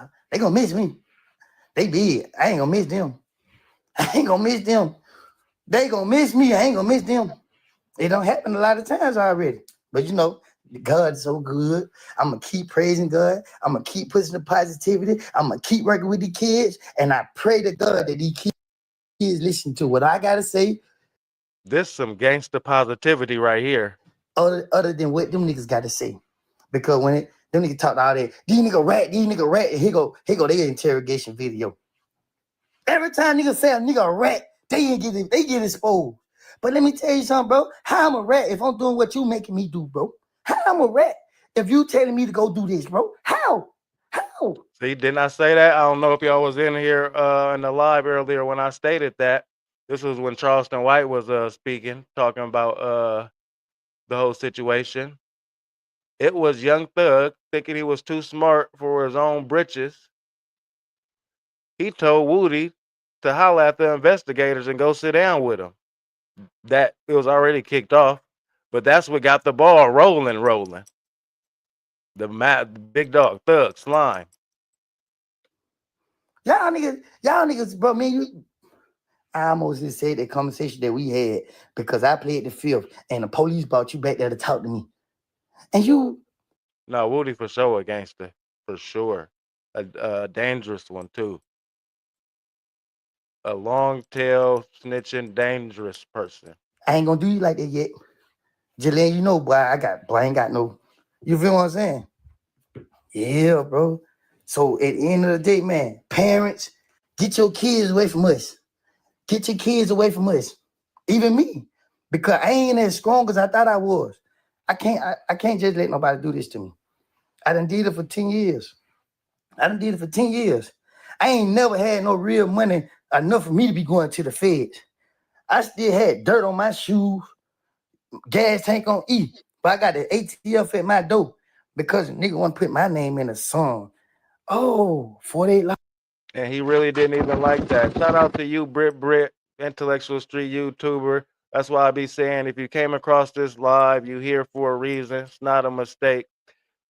me. They big. I ain't gonna miss them. They gonna miss me. I ain't gonna miss them. It don't happen a lot of times already. But you know, God's so good. I'm gonna keep praising God. I'm gonna keep pushing the positivity. I'm gonna keep working with the kids. And I pray to God that these kids listen to what I gotta say. This some gangster positivity right here. Other than what them niggas gotta say. Because when them niggas talk all that, these nigga rat, and here go their interrogation video. Every time niggas say a nigga a rat, they get exposed. But let me tell you something, bro. How I'm a rat if I'm doing what you making me do, bro? How I'm a rat if you telling me to go do this, bro? How? See, didn't I say that? I don't know if y'all was in here in the live earlier when I stated that. This was when Charleston White was speaking, talking about the whole situation. It was Young Thug thinking he was too smart for his own britches. He told Woody to holler at the investigators and go sit down with him. That it was already kicked off, but that's what got the ball rolling. The big dog, Thug, Slime. Y'all niggas, bro, man, I almost just said that conversation that we had because I played the fifth and the police brought you back there to talk to me. And you... No, Woody for sure a gangster, for sure. A dangerous one, too. A long tail, snitching, dangerous person. I ain't gonna do you like that yet. Jalen, you know, boy, I ain't got no... You feel what I'm saying? Yeah, bro. So at the end of the day, man, parents, get your kids away from us. Get your kids away from us. Even me. Because I ain't as strong as I thought I was. I can't just let nobody do this to me. I done did it for 10 years. I ain't never had no real money enough for me to be going to the feds. I still had dirt on my shoes, gas tank on E, but I got the ATF at my door because a nigga want to put my name in a song. Oh, 48 lives. And he really didn't even like that. Shout out to you, Brit, intellectual street YouTuber. That's why I be saying if you came across this live, you here for a reason. It's not a mistake.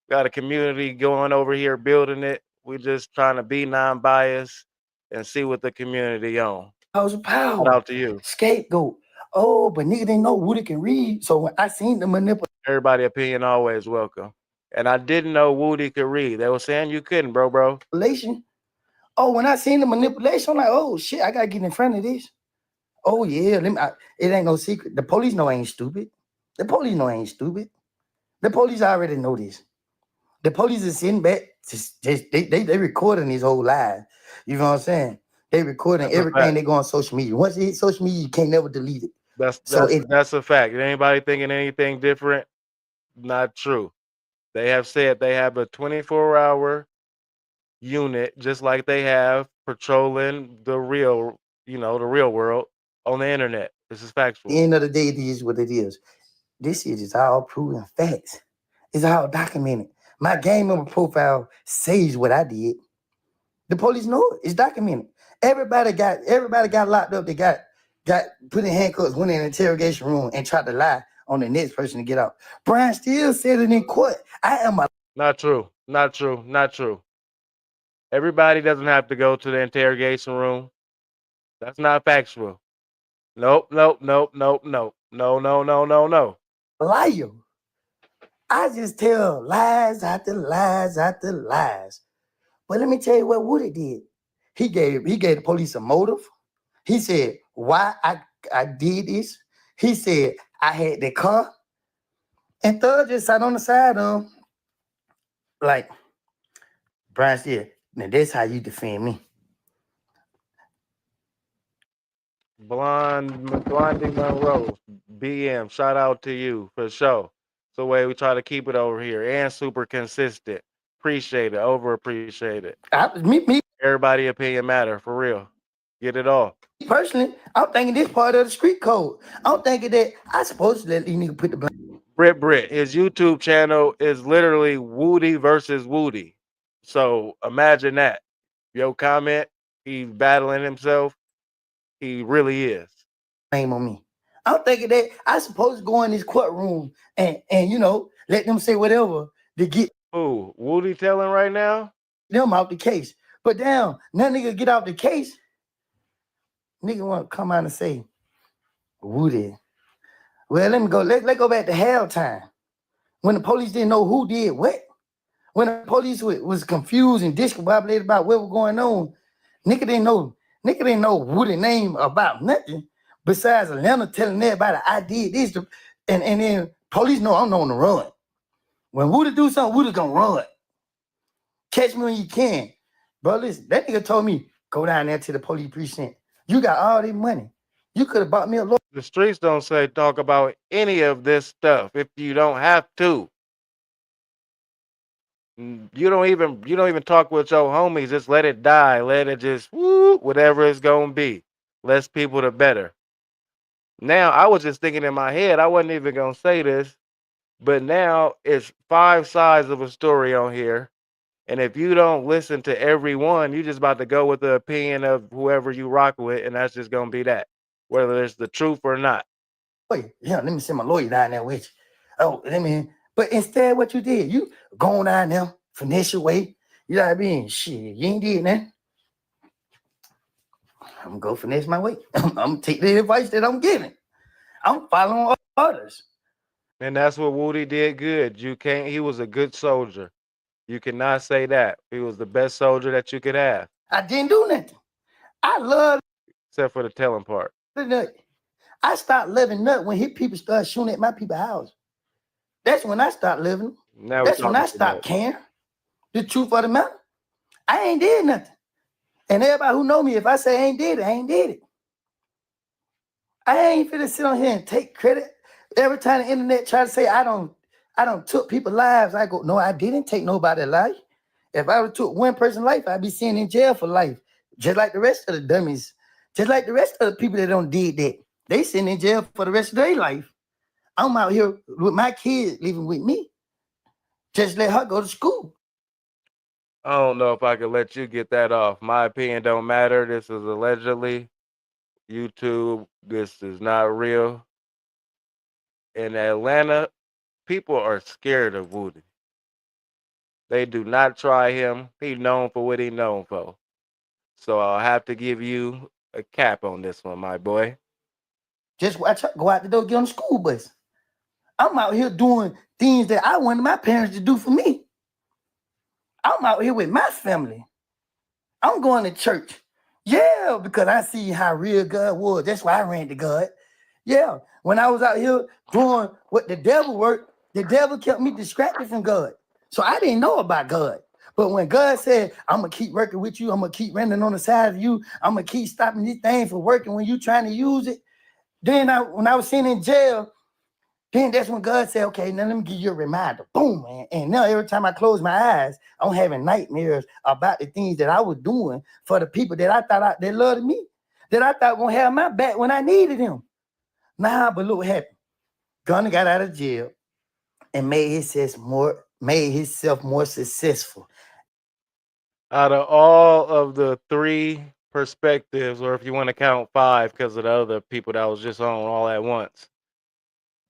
Got a community going over here building it. We just trying to be non-biased and see what the community on. House of power. Shout out to you. Scapegoat. Oh, but nigga didn't know Woody can read. So when I seen the manipulation. Everybody opinion always welcome. And I didn't know Woody could read. They were saying you couldn't, bro. Oh, when I seen the manipulation, I'm like, oh shit, I gotta get in front of this. Oh yeah, it ain't no secret. The police know I ain't stupid. The police already know this. The police is sitting back They recording these whole lives. You know what I'm saying? They recording everything they go on social media. Once you hit social media, you can't never delete it. That's a fact. Anybody thinking anything different? Not true. They have said they have a 24-hour unit, just like they have patrolling the real, the real world on the internet. This is factual. At the end of the day, it is what it is. This shit is all proven facts. It's all documented. My gang member profile says what I did. The police know it. It's documented. Everybody got locked up. They got put in handcuffs, went in an interrogation room, and tried to lie on the next person to get out. Brian still said it in court. I am a Not true. Not true. Not true. Everybody doesn't have to go to the interrogation room. That's not factual. Nope. Nope. Nope. Nope. Nope. No. No. No. No. No. liar. I just tell lies after lies after lies. But let me tell you what Woody did. He gave the police a motive. He said why I did this. He said I had the car. And Thug just sat on the side like Brian said, now that's how you defend me. Blondie Monroe, BM, shout out to you for sure. It's the way we try to keep it over here and super consistent. Appreciate it, over appreciate it. Me. Everybody opinion matter, for real. Get it all. Personally, I'm thinking this part of the street code. I'm thinking that I supposed to let these niggas put the blame. Brit, his YouTube channel is literally Woody versus Woody. So imagine that. Your comment, he's battling himself. He really is. Blame on me. I'm thinking that I supposed to go in this courtroom and let them say whatever to get who Woody telling right now? Them out the case. But damn, none nigga get out the case. Nigga want to come out and say, Woody. Well, let me go. Let's go back to hell time. When the police didn't know who did what. When the police was confused and discombobulated about what was going on, nigga didn't know Woody name about nothing besides Atlanta telling everybody I did this. And then police know I'm on the run. When Woody do something, Woody gonna run. Catch me when you can. Bro, listen, that nigga told me, go down there to the police precinct. You got all this money. You could have bought me a lawyer. The streets don't say talk about any of this stuff if you don't have to. You don't even talk with your homies. Just let it die. Let it just whatever it's gonna be. Less people the better. Now I was just thinking in my head, I wasn't even gonna say this, but now it's 5 sides of a story on here. And if you don't listen to everyone, you just about to go with the opinion of whoever you rock with, and that's just gonna be that, whether it's the truth or not. Wait, yeah, let me send my lawyer down there with you. Oh, but instead, what you did, you going down there, finesse your way. You know what I mean? Shit, you ain't did nothing. I'm gonna go finesse my way. I'm gonna take the advice that I'm giving. I'm following orders. And that's what Woody did good. He was a good soldier. You cannot say that. He was the best soldier that you could have. I didn't do nothing. I love except for the telling part. I stopped living nut when hit people started shooting at my people's house. That's when I stopped living. That's when I stopped caring. The truth of the matter. I ain't did nothing. And everybody who know me, if I say I ain't did it, I ain't did it. I ain't finna sit on here and take credit. Every time the internet try to say I don't took people's lives, I go, no, I didn't take nobody's life. If I would took one person's life, I'd be sitting in jail for life. Just like the rest of the dummies. Just like the rest of the people that don't did that. They sitting in jail for the rest of their life. I'm out here with my kids living with me. Just let her go to school. I don't know if I could let you get that off. My opinion don't matter. This is allegedly YouTube. This is not real. In Atlanta, people are scared of Woody. They do not try him. He's known for what he's known for. So I'll have to give you a cap on this one, my boy. Just watch her go out the door, get on the school bus. I'm out here doing things that I wanted my parents to do for me. I'm out here with my family. I'm going to church. Yeah, because I see how real God was. That's why I ran to God. Yeah, when I was out here doing what the devil worked, the devil kept me distracted from God. So I didn't know about God. But when God said, I'm gonna keep working with you, I'm gonna keep running on the side of you, I'm gonna keep stopping this thing from working when you trying to use it. Then when I was sitting in jail, then that's when God said, okay, now let me give you a reminder. Boom, man. And now every time I close my eyes, I'm having nightmares about the things that I was doing for the people that I thought that loved me, that I thought gonna have my back when I needed him. Nah, but look what happened. Gunna got out of jail and made himself more successful. Out of all of the 3 perspectives, or if you want to count 5 because of the other people that was just on all at once,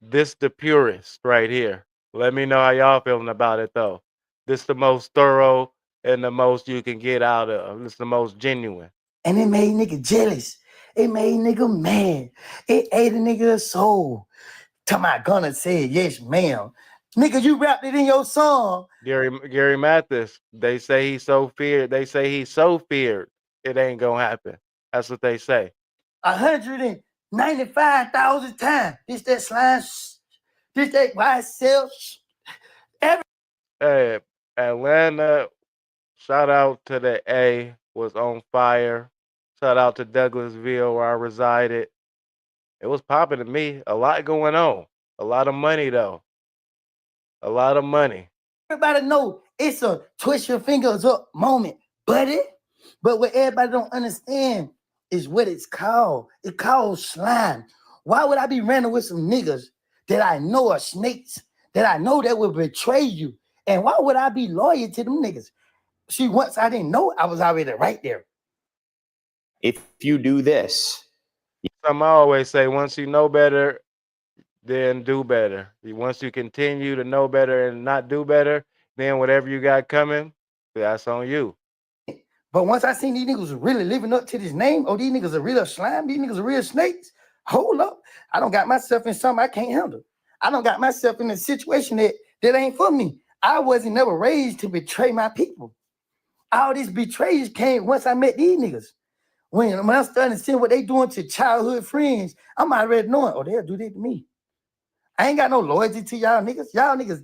this the purest right here. Let me know how y'all feeling about it though. This the most thorough and the most you can get out of. It's the most genuine. And it made nigga jealous. It made nigga mad. It ate a nigga's soul. To my Gunna said, yes, ma'am. Nigga, you rapped it in your song. Gary Mathis, they say he's so feared. They say he's so feared it ain't gonna happen. That's what they say. 195,000 times. This that slime. This that YSL. Hey, Atlanta, shout out to the A, was on fire. Shout out to Douglasville where I resided. It was popping to me. A lot going on. A lot of money though. A lot of money. Everybody know it's a twist your fingers up moment, buddy. But what everybody don't understand is what it's called. It's called slime. Why would I be running with some niggas that I know are snakes, that I know that will betray you? And why would I be loyal to them niggas? See, once I didn't know, I was already right there. If you do this. Something I always say, once you know better, then do better. Once you continue to know better and not do better, then whatever you got coming, that's on you. But once I seen these niggas really living up to this name, oh, these niggas are real slime, these niggas are real snakes. Hold up. I don't got myself in something I can't handle. I don't got myself in a situation that ain't for me. I wasn't never raised to betray my people. All this betrayals came once I met these niggas. When I'm starting to see what they doing to childhood friends, I'm already knowing, oh, they'll do that to me. I ain't got no loyalty to y'all niggas. Y'all niggas.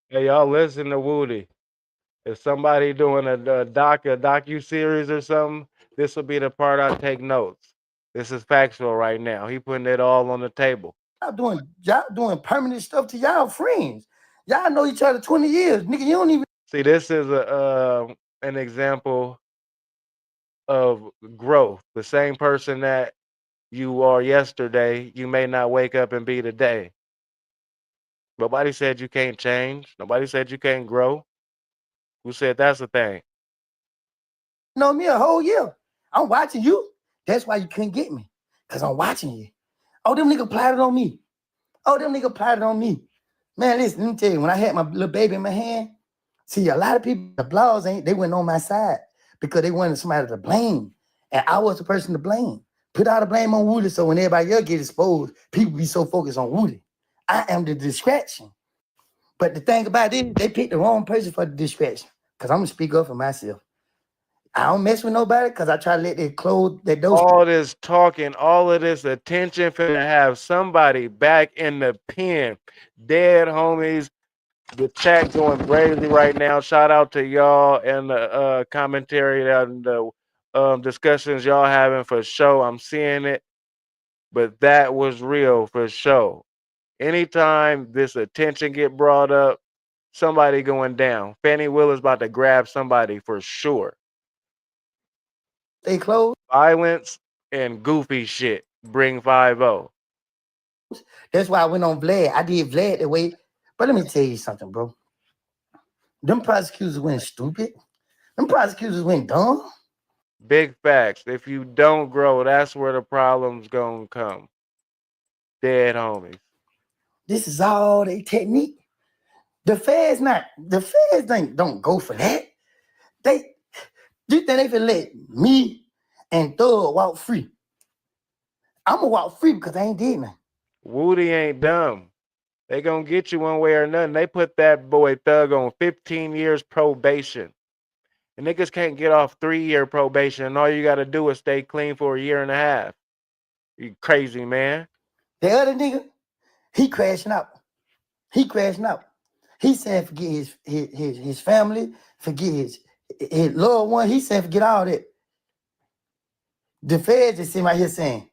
Hey, y'all listen to Woody. If somebody doing a docu-series or something, this will be the part I take notes. This is factual right now. He putting it all on the table. Y'all doing permanent stuff to y'all friends. Y'all know each other 20 years. Nigga, you don't even. See, this is an example of growth. The same person that you are yesterday, you may not wake up and be today. Nobody said you can't change. Nobody said you can't grow. Who said that's the thing? Know me a whole year. I'm watching you. That's why you couldn't get me. Because I'm watching you. Oh, them niggas plotted on me. Man, listen, let me tell you, when I had my little baby in my hand, see, a lot of people, the blogs, they went on my side because they wanted somebody to blame. And I was the person to blame. Put all the blame on Woody, so when everybody else get exposed, people be so focused on Woody. I am the distraction. But the thing about it, they picked the wrong person for the distraction. Because I'm going to speak up for myself. I don't mess with nobody because I try to let their clothes, all this talking, all of this attention for to have somebody back in the pen. Dead homies. The chat going Brazy right now. Shout out to y'all and the commentary and the discussions y'all having for show. I'm seeing it. But that was real for show. Anytime this attention get brought up, somebody going down. Fannie Will is about to grab somebody for sure. They close. Violence and goofy shit. Bring 5-0. That's why I went on Vlad. I did Vlad the way. But let me tell you something, bro. Them prosecutors went stupid. Them prosecutors went dumb. Big facts. If you don't grow, that's where the problem's gonna come. Dead homies. This is all they technique. The feds don't go for that. You think they can let me and Thug walk free? I'm gonna walk free because I ain't did nothing. Woody ain't dumb. They gonna get you one way or nothing. They put that boy Thug on 15 years probation. And niggas can't get off 3-year probation, and all you gotta do is stay clean for a year and a half. You crazy, man. The other nigga, he crashing out. He said forget his family, forget his loved one. He said, forget all that. The feds just sitting right here saying,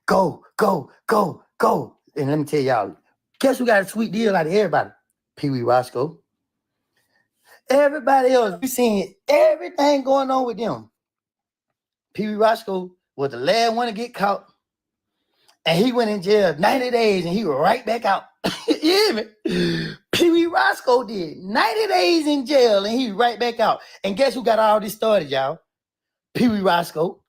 go, go, go, go. And let me tell y'all, guess who got a sweet deal out of everybody? Pee Wee Roscoe. Everybody else, we seeing everything going on with them. Pee Wee Roscoe was the last one to get caught. And he went in jail 90 days and he was right back out. You hear me? Pee Wee Roscoe did 90 days in jail and he was right back out. And guess who got all this started, y'all? Pee Wee Roscoe.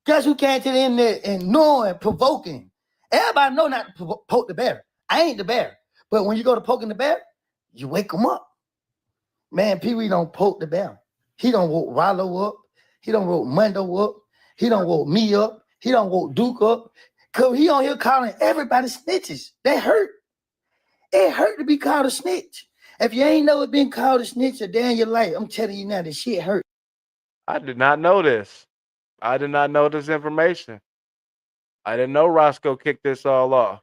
Guess who came to the end there and knowing, provoking? Everybody know not to poke the bear. I ain't the bear. But when you go to poking the bear, you wake them up. Man, Pee Wee don't poke the bear. He don't woke Ralo up. He don't woke Mundo up. He don't woke me up. He don't woke Duke up. Cause he on here calling everybody snitches. That hurt. It hurt to be called a snitch. If you ain't never been called a snitch a day in your life, I'm telling you now, this shit hurt. I did not know this. I did not know this information. I didn't know Roscoe kicked this all off.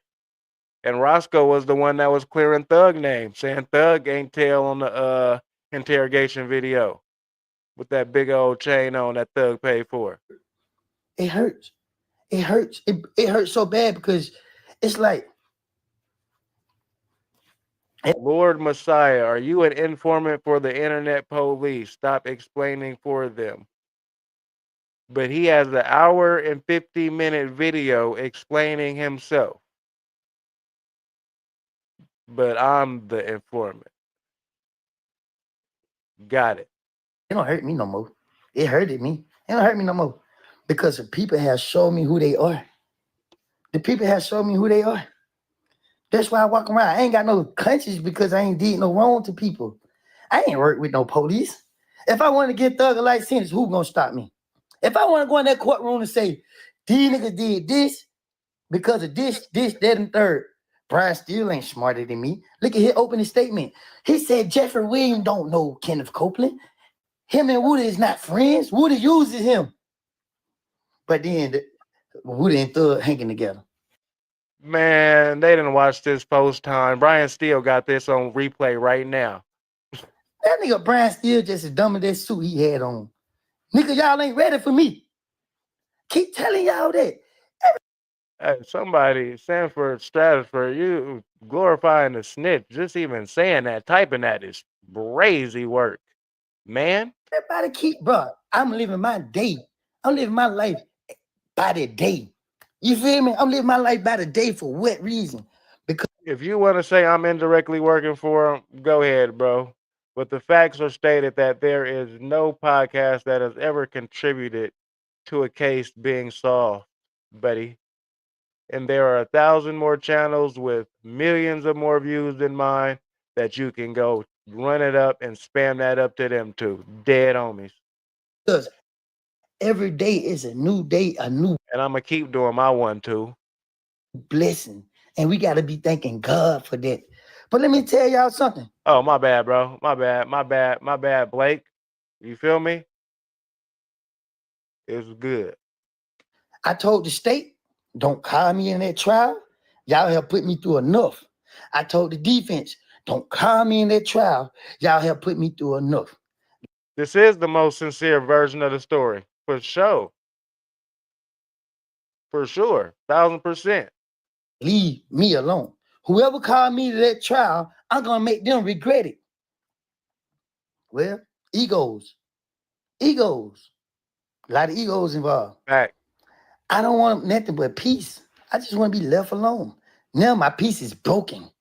And Roscoe was the one that was clearing Thug name, saying Thug ain't tell on the interrogation video with that big old chain on that Thug paid for. It hurts. It hurts. It hurts so bad because it's like, Lord Messiah, are you an informant for the internet police? Stop explaining for them. But he has an hour and 50-minute video explaining himself. But I'm the informant. Got it. It don't hurt me no more. It hurted me. It don't hurt me no more. Because the people have shown me who they are. The people have shown me who they are. That's why I walk around. I ain't got no conscience because I ain't did no wrong to people. I ain't worked with no police. If I want to get Thug a life sentence, who gonna stop me? If I want to go in that courtroom and say, these niggas did this because of this, that, and third, Brian still ain't smarter than me. Look at his opening statement. He said Jeffrey Williams don't know Kenneth Copeland. Him and Woody is not friends. Woody uses him. But then Woody and Thug hanging together. Man, they didn't watch this post time. Brian Steele got this on replay right now. That nigga Brian Steele just as dumb as that suit he had on. Nigga, y'all ain't ready for me. Keep telling y'all that. Hey, somebody, Sanford, Stratford, you glorifying the snitch. Just even saying that, typing that is brazy work. Man. Everybody keep, bro, I'm living my day. I'm living my life by the day. You feel me? I'm living my life by the day for what reason? Because if you want to say I'm indirectly working for him, go ahead, bro. But the facts are stated that there is no podcast that has ever contributed to a case being solved, buddy. And there are 1,000 more channels with millions of more views than mine that you can go run it up and spam that up to them too. Dead homies. Because every day is a new day, a new. And I'm going to keep doing my one too. Blessing. And we got to be thanking God for that. But let me tell y'all something. Oh, my bad, bro. My bad, Blake. You feel me? It was good. I told the state, don't call me in that trial. Y'all have put me through enough. I told the defense, don't call me in that trial. Y'all have put me through enough. This is the most sincere version of the story. For sure. For sure. 1,000%. Leave me alone. Whoever called me to that trial, I'm going to make them regret it. Well, egos. Egos. A lot of egos involved. Right. I don't want nothing but peace. I just want to be left alone. Now my peace is broken.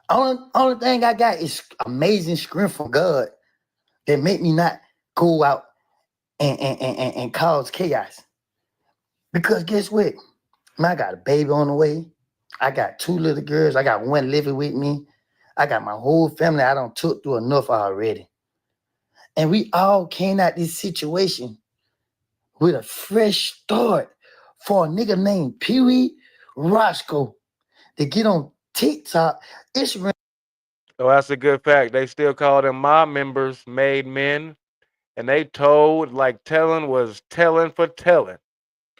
Only thing I got is amazing strength from God that make me not go out and cause chaos. Because guess what? Man, I got a baby on the way. I got 2 little girls. I got one living with me. I got my whole family. I done took through enough already. And we all came out this situation with a fresh start for a nigga named Pee Wee Roscoe to get on TikTok. Instagram. So that's a good fact. They still call them mob members made men. And they told like telling was telling for telling.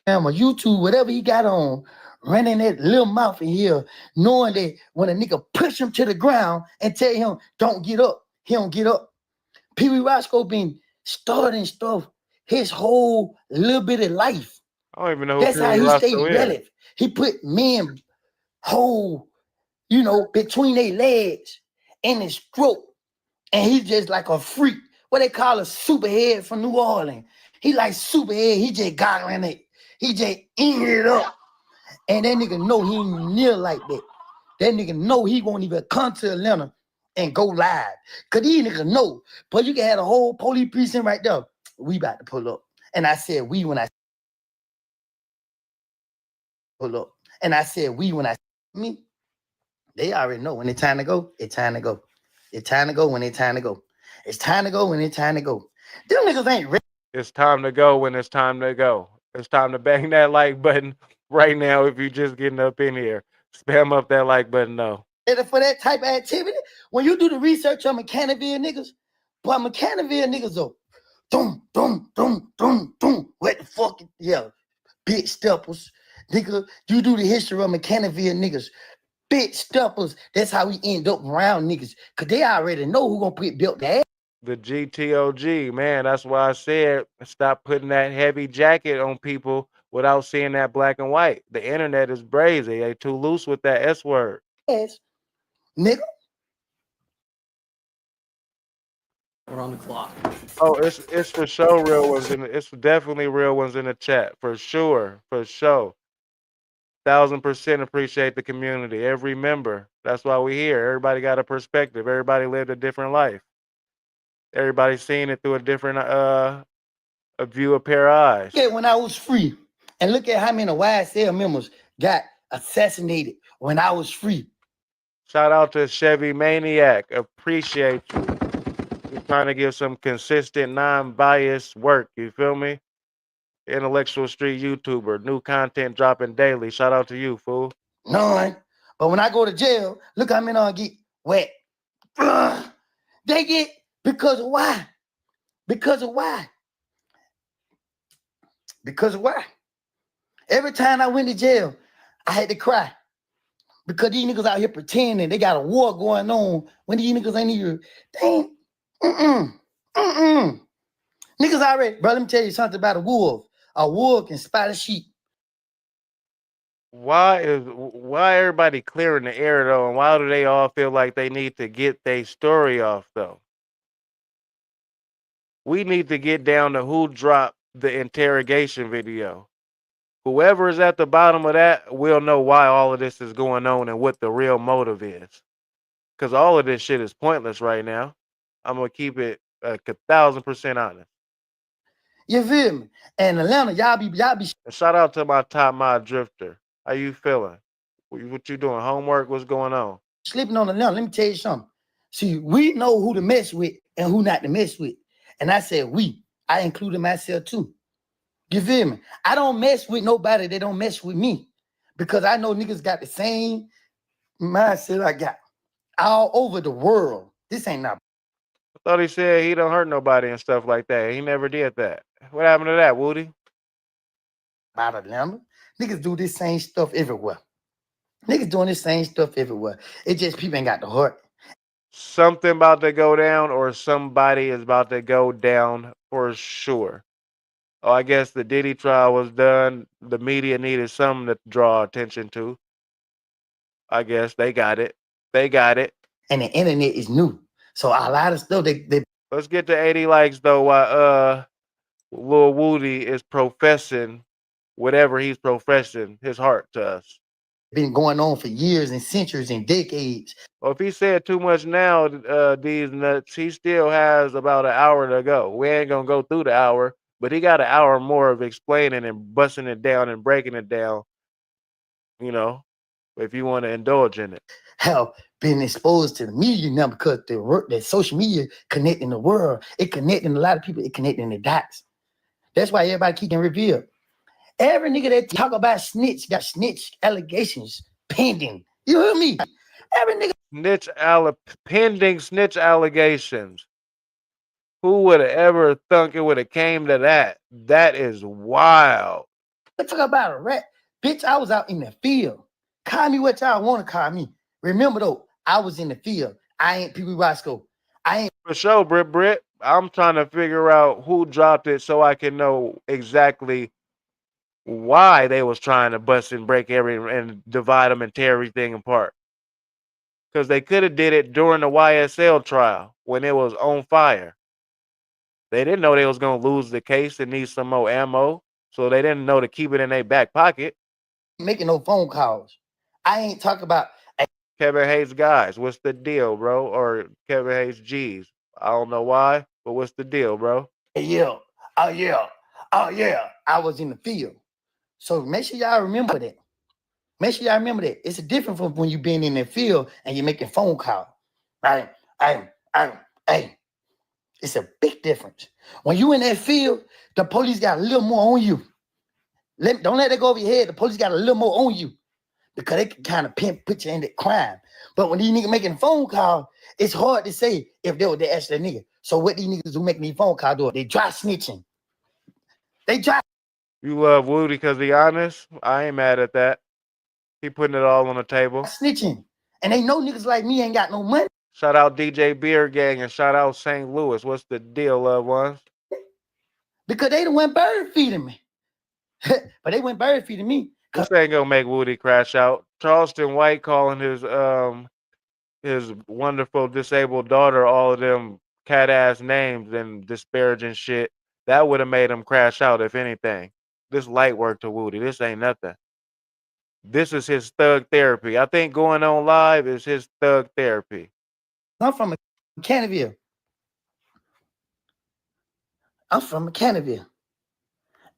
Or YouTube, whatever he got on, running that little mouth in here, knowing that when a nigga push him to the ground and tell him, don't get up, He don't get up. Pee Wee Roscoe been starting stuff his whole little bit of life. I don't even know who That's Pee how Wee he stayed Roscoe is. relevant. He put men whole, you know, between their legs and his throat. And he's just like a freak. What they call a superhead from New Orleans. He like superhead. He just got in it. He just eating it up. And that nigga know he ain't near like that. That nigga know he won't even come to Atlanta and go live. Cause these niggas know. But you can have a whole police precinct right there. We about to pull up. And I said we when I pull up. And I said we when I me. They already know when it's time to go, it's time to go. It's time to go when it's time to go. It's time to go when it's time to go. Them niggas ain't ready. It's time to go when it's time to go. It's time to bang that like button right now if you just getting up in here. Spam up that like button now. For that type of activity. When you do the research on Mechanicsville niggas, boy, Mechanicsville niggas are doom, doom, doom, doom, doom. What the fuck? Yeah, big steppers. Nigga, you do the history of Mechanicsville niggas. Big steppers. That's how we end up around niggas. Cause they already know who gonna put built their ass. The GTOG, man, that's why I said stop putting that heavy jacket on people without seeing that black and white. The internet is brazy. They too loose with that S word. Yes, nigga. We're on the clock. Oh, it's for sure real ones in it's definitely real ones in the chat. For sure. For sure. 1000% appreciate the community. Every member. That's why we here. Everybody got a perspective. Everybody lived a different life. Everybody's seeing it through a different a view, a pair of eyes. Look at when I was free. And look at how many YSL members got assassinated when I was free. Shout out to Chevy Maniac. Appreciate you. You're trying to give some consistent, non-biased work. You feel me? Intellectual street YouTuber. New content dropping daily. Shout out to you, fool. None. But when I go to jail, look how many I get wet. They get because of why? Because of why? Because of why? Every time I went to jail, I had to cry. Because these niggas out here pretending they got a war going on when these niggas ain't even, they ain't, Niggas already, bro, let me tell you something about a wolf. A wolf can spot a sheep. Why everybody clearing the air though, and why do they all feel like they need to get their story off though? We need to get down to who dropped the interrogation video. Whoever is at the bottom of that will know why all of this is going on and what the real motive is. Because all of this shit is pointless right now. I'm gonna keep it 1000% honest. You feel me? And Atlanta, y'all be. And shout out to my top mod drifter. How you feeling? What you doing? Homework? What's going on? Sleeping on Atlanta. Let me tell you something. See, we know who to mess with and who not to mess with. And I said we. I included myself too. You feel me? I don't mess with nobody that don't mess with me. Because I know niggas got the same mindset I got all over the world. This ain't not. I thought he said he don't hurt nobody and stuff like that. He never did that. What happened to that, Woody? About Atlanta. Niggas do this same stuff everywhere. Niggas doing this same stuff everywhere. It just people ain't got the heart. Something about to go down or somebody is about to go down for sure. Oh, I guess the Diddy trial was done. The media needed something to draw attention to. I guess they got it. They got it. And the internet is new. So a lot of stuff they Let's get to 80 likes though while Lil Woody is professing whatever he's professing his heart to us. Been going on for years and centuries and decades. Well, if he said too much now, these nuts, he still has about an hour to go. We ain't gonna go through the hour, but he got an hour more of explaining and busting it down and breaking it down, you know, if you want to indulge in it. Have been exposed to the media now because the social media connecting the world. It connecting a lot of people. It connecting the dots. That's why everybody keep getting revealed. Every nigga that talk about snitch got snitch allegations pending. You hear me? Every nigga pending snitch allegations. Who would have ever thunk it would have came to that? That is wild. Let's talk about a rat. Bitch, I was out in the field. Call me what y'all want to call me. Remember though, I was in the field. I ain't Pee Wee Roscoe. I ain't For sure, Brit. I'm trying to figure out who dropped it so I can know exactly why they was trying to bust and break and divide them and tear everything apart. Because they could have did it during the YSL trial when it was on fire. They didn't know they was gonna lose the case and need some more ammo, so they didn't know to keep it in their back pocket. making no phone calls. I ain't talking about Kevin Hayes guys, what's the deal, bro? Or Kevin Hayes G's. I don't know why, but what's the deal, bro? yeah, oh yeah, oh yeah. I was in the field. So make sure y'all remember that. Make sure y'all remember that. It's a difference from when you been in the field and you're making phone calls. Right? Hey. It's a big difference. When you in that field, the police got a little more on you. Don't let that go over your head. The police got a little more on you because they can kind of put you in the crime. But when these niggas making a phone call, it's hard to say if they were the actual nigga. So what these niggas who making these phone calls do? They dry snitching. They dry. You love Woody because he honest? I ain't mad at that. He putting it all on the table. Snitching. And they know niggas like me ain't got no money. Shout out DJ Beer Gang and shout out St. Louis. What's the deal, loved ones? Because they the one bird feeding me. But they went bird feeding me. This ain't gonna make Woody crash out. Charleston White calling his wonderful disabled daughter all of them cat ass names and disparaging shit. That would have made him crash out if anything. This light work to Woody. This ain't nothing. This is his thug therapy. I think going on live is his thug therapy. I'm from Canterville.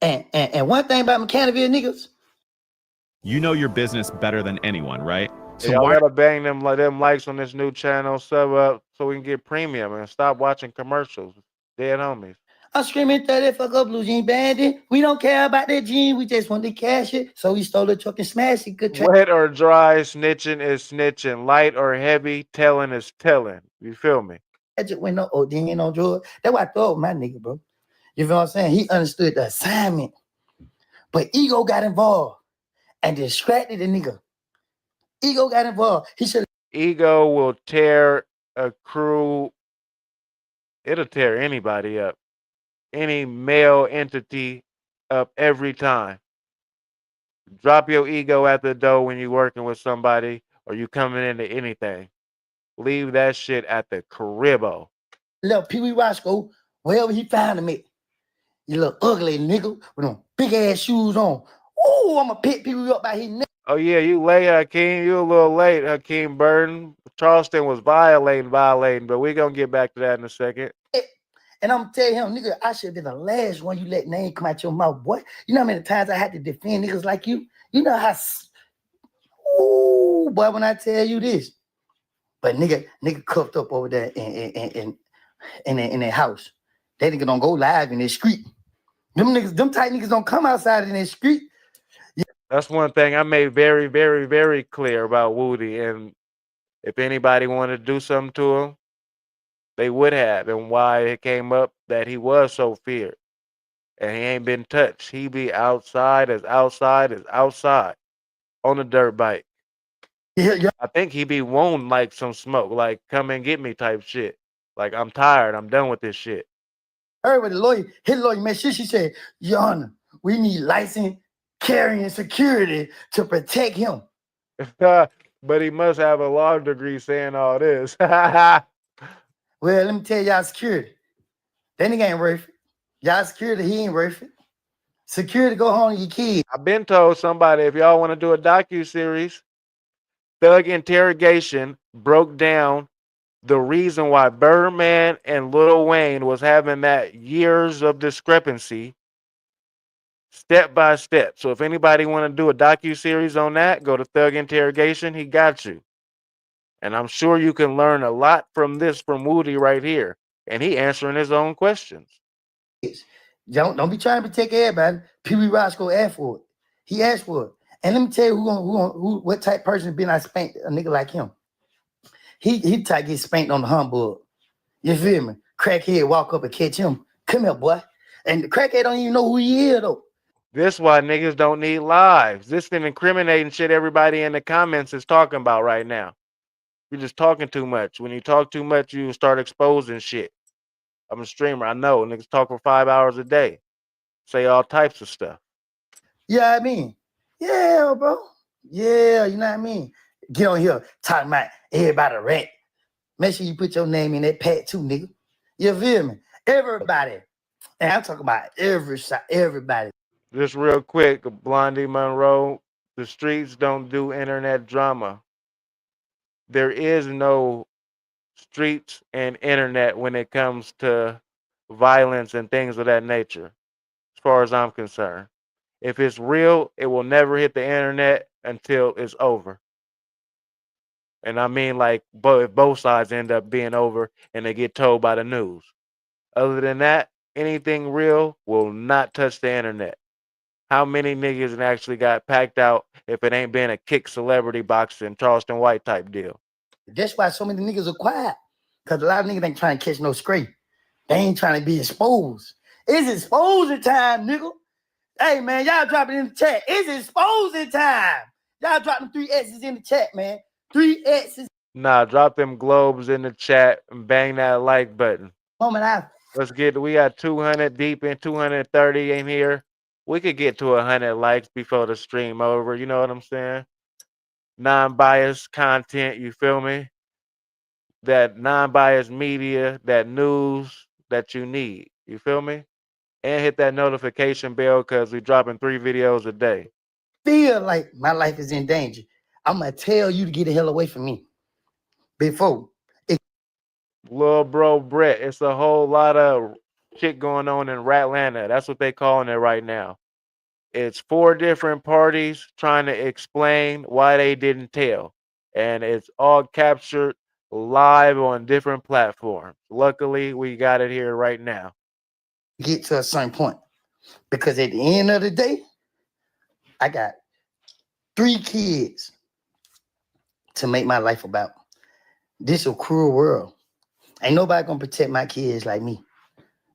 And one thing about Canterville niggas, You know your business better than anyone, right? So Y'all why gotta bang them likes on this new channel, sub up so we can get premium and stop watching commercials. Dead homies. I'm screaming 30 fuck up blue jean bandit. We don't care about that jean. We just want to cash it. So we stole the truck and smashed it. Good track. Wet or dry, snitching is snitching. Light or heavy, telling is telling. You feel me? I just went no OD on drugs. That's why I thought my nigga, bro. You feel what I'm saying? He understood the assignment. But ego got involved and distracted the nigga. Ego got involved. He should. Ego will tear a crew. It'll tear anybody up. Any male entity up every time. Drop your ego at the door when you're working with somebody or you coming into anything. Leave that shit at the cribbo. Little Pee Wee Roscoe, wherever he found him at. You little ugly nigga with them big ass shoes on. Ooh, I'ma pick Pee Wee up by his neck. Oh yeah, you late, Hakeem. You a little late, Hakeem Burton. Charleston was violating, but we gonna get back to that in a second. And I'm telling him, nigga, I should have been the last one you let name come out your mouth, boy. You know how many times I had to defend niggas like you? You know how, ooh, boy, when I tell you this. But nigga cuffed up over there in that house. That nigga don't go live in the street. Them tight niggas don't come outside in the street. Yeah. That's one thing I made very, very, very clear about Woody. And if anybody wanted to do something to him, they would have, and why it came up that he was so feared. And he ain't been touched. He be outside on a dirt bike. Yeah. I think he be wanting like some smoke, like come and get me type shit. Like I'm tired, I'm done with this shit. Heard with his lawyer, man, she said, Your Honor, we need license, carrying security to protect him. But he must have a law degree saying all this. Well, let me tell y'all security. That nigga ain't worth it. Y'all security, he ain't worth it. Security, go home to your kids. I've been told somebody, if y'all want to do a docu-series, Thug Interrogation broke down the reason why Birdman and Lil Wayne was having that years of discrepancy step by step. So if anybody want to do a docu-series on that, go to Thug Interrogation. He got you. And I'm sure you can learn a lot from Woody right here. And he answering his own questions. Don't be trying to protect everybody. Pee Wee Roscoe asked for it. He asked for it. And let me tell you what type person been I spanked a nigga like him. He type get spanked on the humbug. You feel me? Crackhead walk up and catch him. Come here, boy. And the crackhead don't even know who he is though. This why niggas don't need lives. This is incriminating shit everybody in the comments is talking about right now. You're just talking too much. When you talk too much, you start exposing shit. I'm a streamer. I know niggas talk for 5 hours a day, say all types of stuff. Yeah, I mean, yeah, bro. Yeah, you know what I mean. Get on here talking about everybody rat. Make sure you put your name in that pack too, nigga. You feel me? Everybody. And I'm talking about everybody. Just real quick, Blondie Monroe, the streets don't do internet drama. There is no streets and internet when it comes to violence and things of that nature, as far as I'm concerned. If it's real, it will never hit the internet until it's over. And I mean, like, if both sides end up being over and they get told by the news. Other than that, anything real will not touch the internet. How many niggas actually got packed out if it ain't been a kick celebrity boxing Charleston White type deal? That's why so many niggas are quiet. Because a lot of niggas ain't trying to catch no scrape. They ain't trying to be exposed. It's exposure time, nigga. Hey, man, y'all drop it in the chat. It's exposure time. Y'all drop them 3 X's in the chat, man. 3 X's. Nah, drop them globes in the chat and bang that like button. Moment out. We got 200 deep in 230 in here. We could get to 100 likes before the stream over. You know what I'm saying? Non-biased content, you feel me? That non-biased media, that news that you need. You feel me? And hit that notification bell because we're dropping 3 videos a day. Feel like my life is in danger. I'm going to tell you to get the hell away from me. Before. Little bro Brett, it's a whole lot of shit going on in Rat-Lanta. That's what they calling it right now. It's 4 different parties trying to explain why they didn't tell. And it's all captured live on different platforms. Luckily, we got it here right now. Get to a certain point. Because at the end of the day, I got 3 kids to make my life about. This is a cruel world. Ain't nobody gonna protect my kids like me.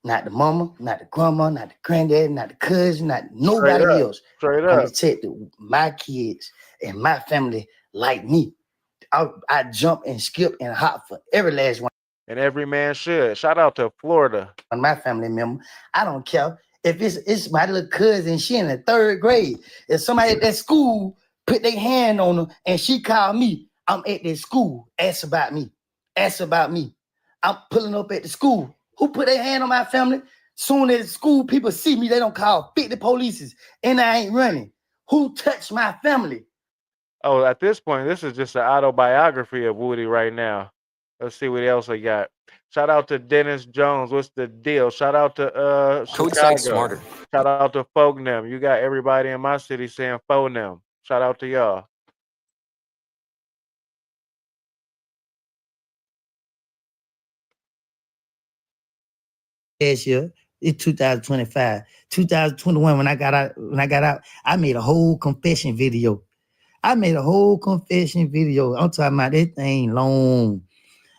Not the mama, not the grandma, not the granddad, not the cousin, not nobody else. Straight Gonna up. protect my kids and my family like me. I jump and skip and hop for every last one. And every man should. Shout out to Florida. On my family member. I don't care. If it's my little cousin, she in the 3rd grade. If somebody at that school put their hand on her and she called me, I'm at that school. Ask about me. Ask about me. I'm pulling up at the school. Who put their hand on my family? Soon as school people see me, they don't call 50 polices and I ain't running. Who touched my family? Oh, at this point, this is just an autobiography of Woody right now. Let's see what else I got. Shout out to Dennis Jones. What's the deal? Shout out to Chicago. Smarter. Shout out to Fognum. You got everybody in my city saying Fognum. Shout out to y'all. Last year, it's 2025. 2021, when I got out, I made a whole confession video. I'm talking about this thing long.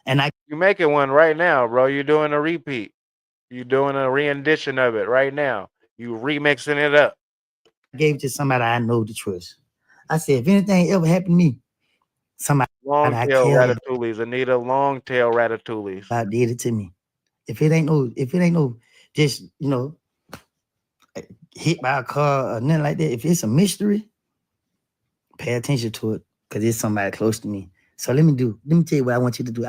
And you making one right now, bro. You're doing a repeat. You're doing a rendition of it right now. You remixing it up. Gave it to somebody I know to trust. I said, if anything ever happened to me, somebody Long I tail care ratatouilles. Anita, long tail ratatouilles. about did it to me. If it ain't no, just, hit by a car or nothing like that, if it's a mystery, pay attention to it because it's somebody close to me. So let me tell you what I want you to do.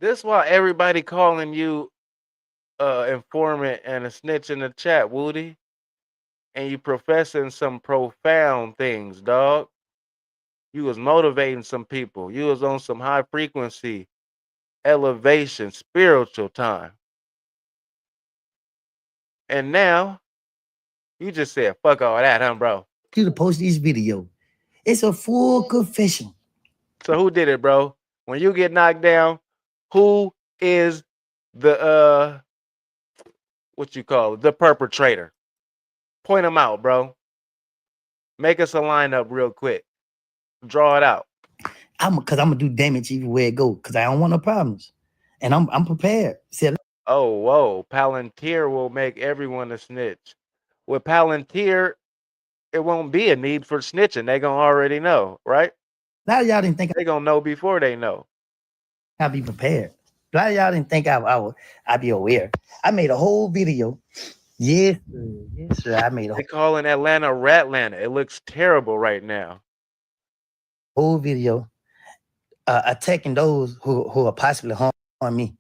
This is why everybody calling you informant and a snitch in the chat, Woody. And you professing some profound things, dog. You was motivating some people. You was on some high frequency, elevation, spiritual time. And now, you just said, fuck all that, huh, bro? You to post this video. It's a full confession. So who did it, bro? When you get knocked down, who is the what you call it, the perpetrator? Point them out, bro. Make us a lineup real quick. Draw it out. Because I'm gonna do damage even where it go. Because I don't want no problems, and I'm prepared. See, oh, whoa! Palantir will make everyone a snitch. With Palantir, it won't be a need for snitching. They gonna already know, right? A lot of y'all didn't think They gonna know before they know. I'd be prepared. A lot of y'all didn't think I'd be aware. I made a whole video. Yes, sir. Yes, sir. I made a They calling Atlanta Rat-Lanta. It looks terrible right now. whole video attacking those who are possibly harm me.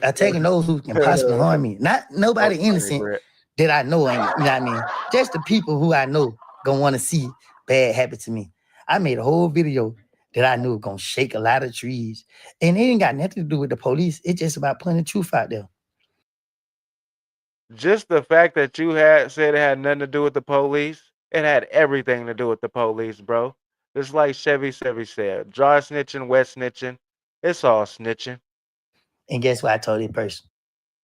Attacking those who can possibly harm me. Not nobody innocent that I know ain't, you know what I mean? Just the people who I know gonna want to see bad happen to me. I made a whole video that I knew gonna shake a lot of trees. And it ain't got nothing to do with the police. It's just about putting the truth out there. Just the fact that you had said it had nothing to do with the police, it had everything to do with the police, bro. Just like Chevy said, dry snitching, wet snitching, it's all snitching. And guess what I told that person?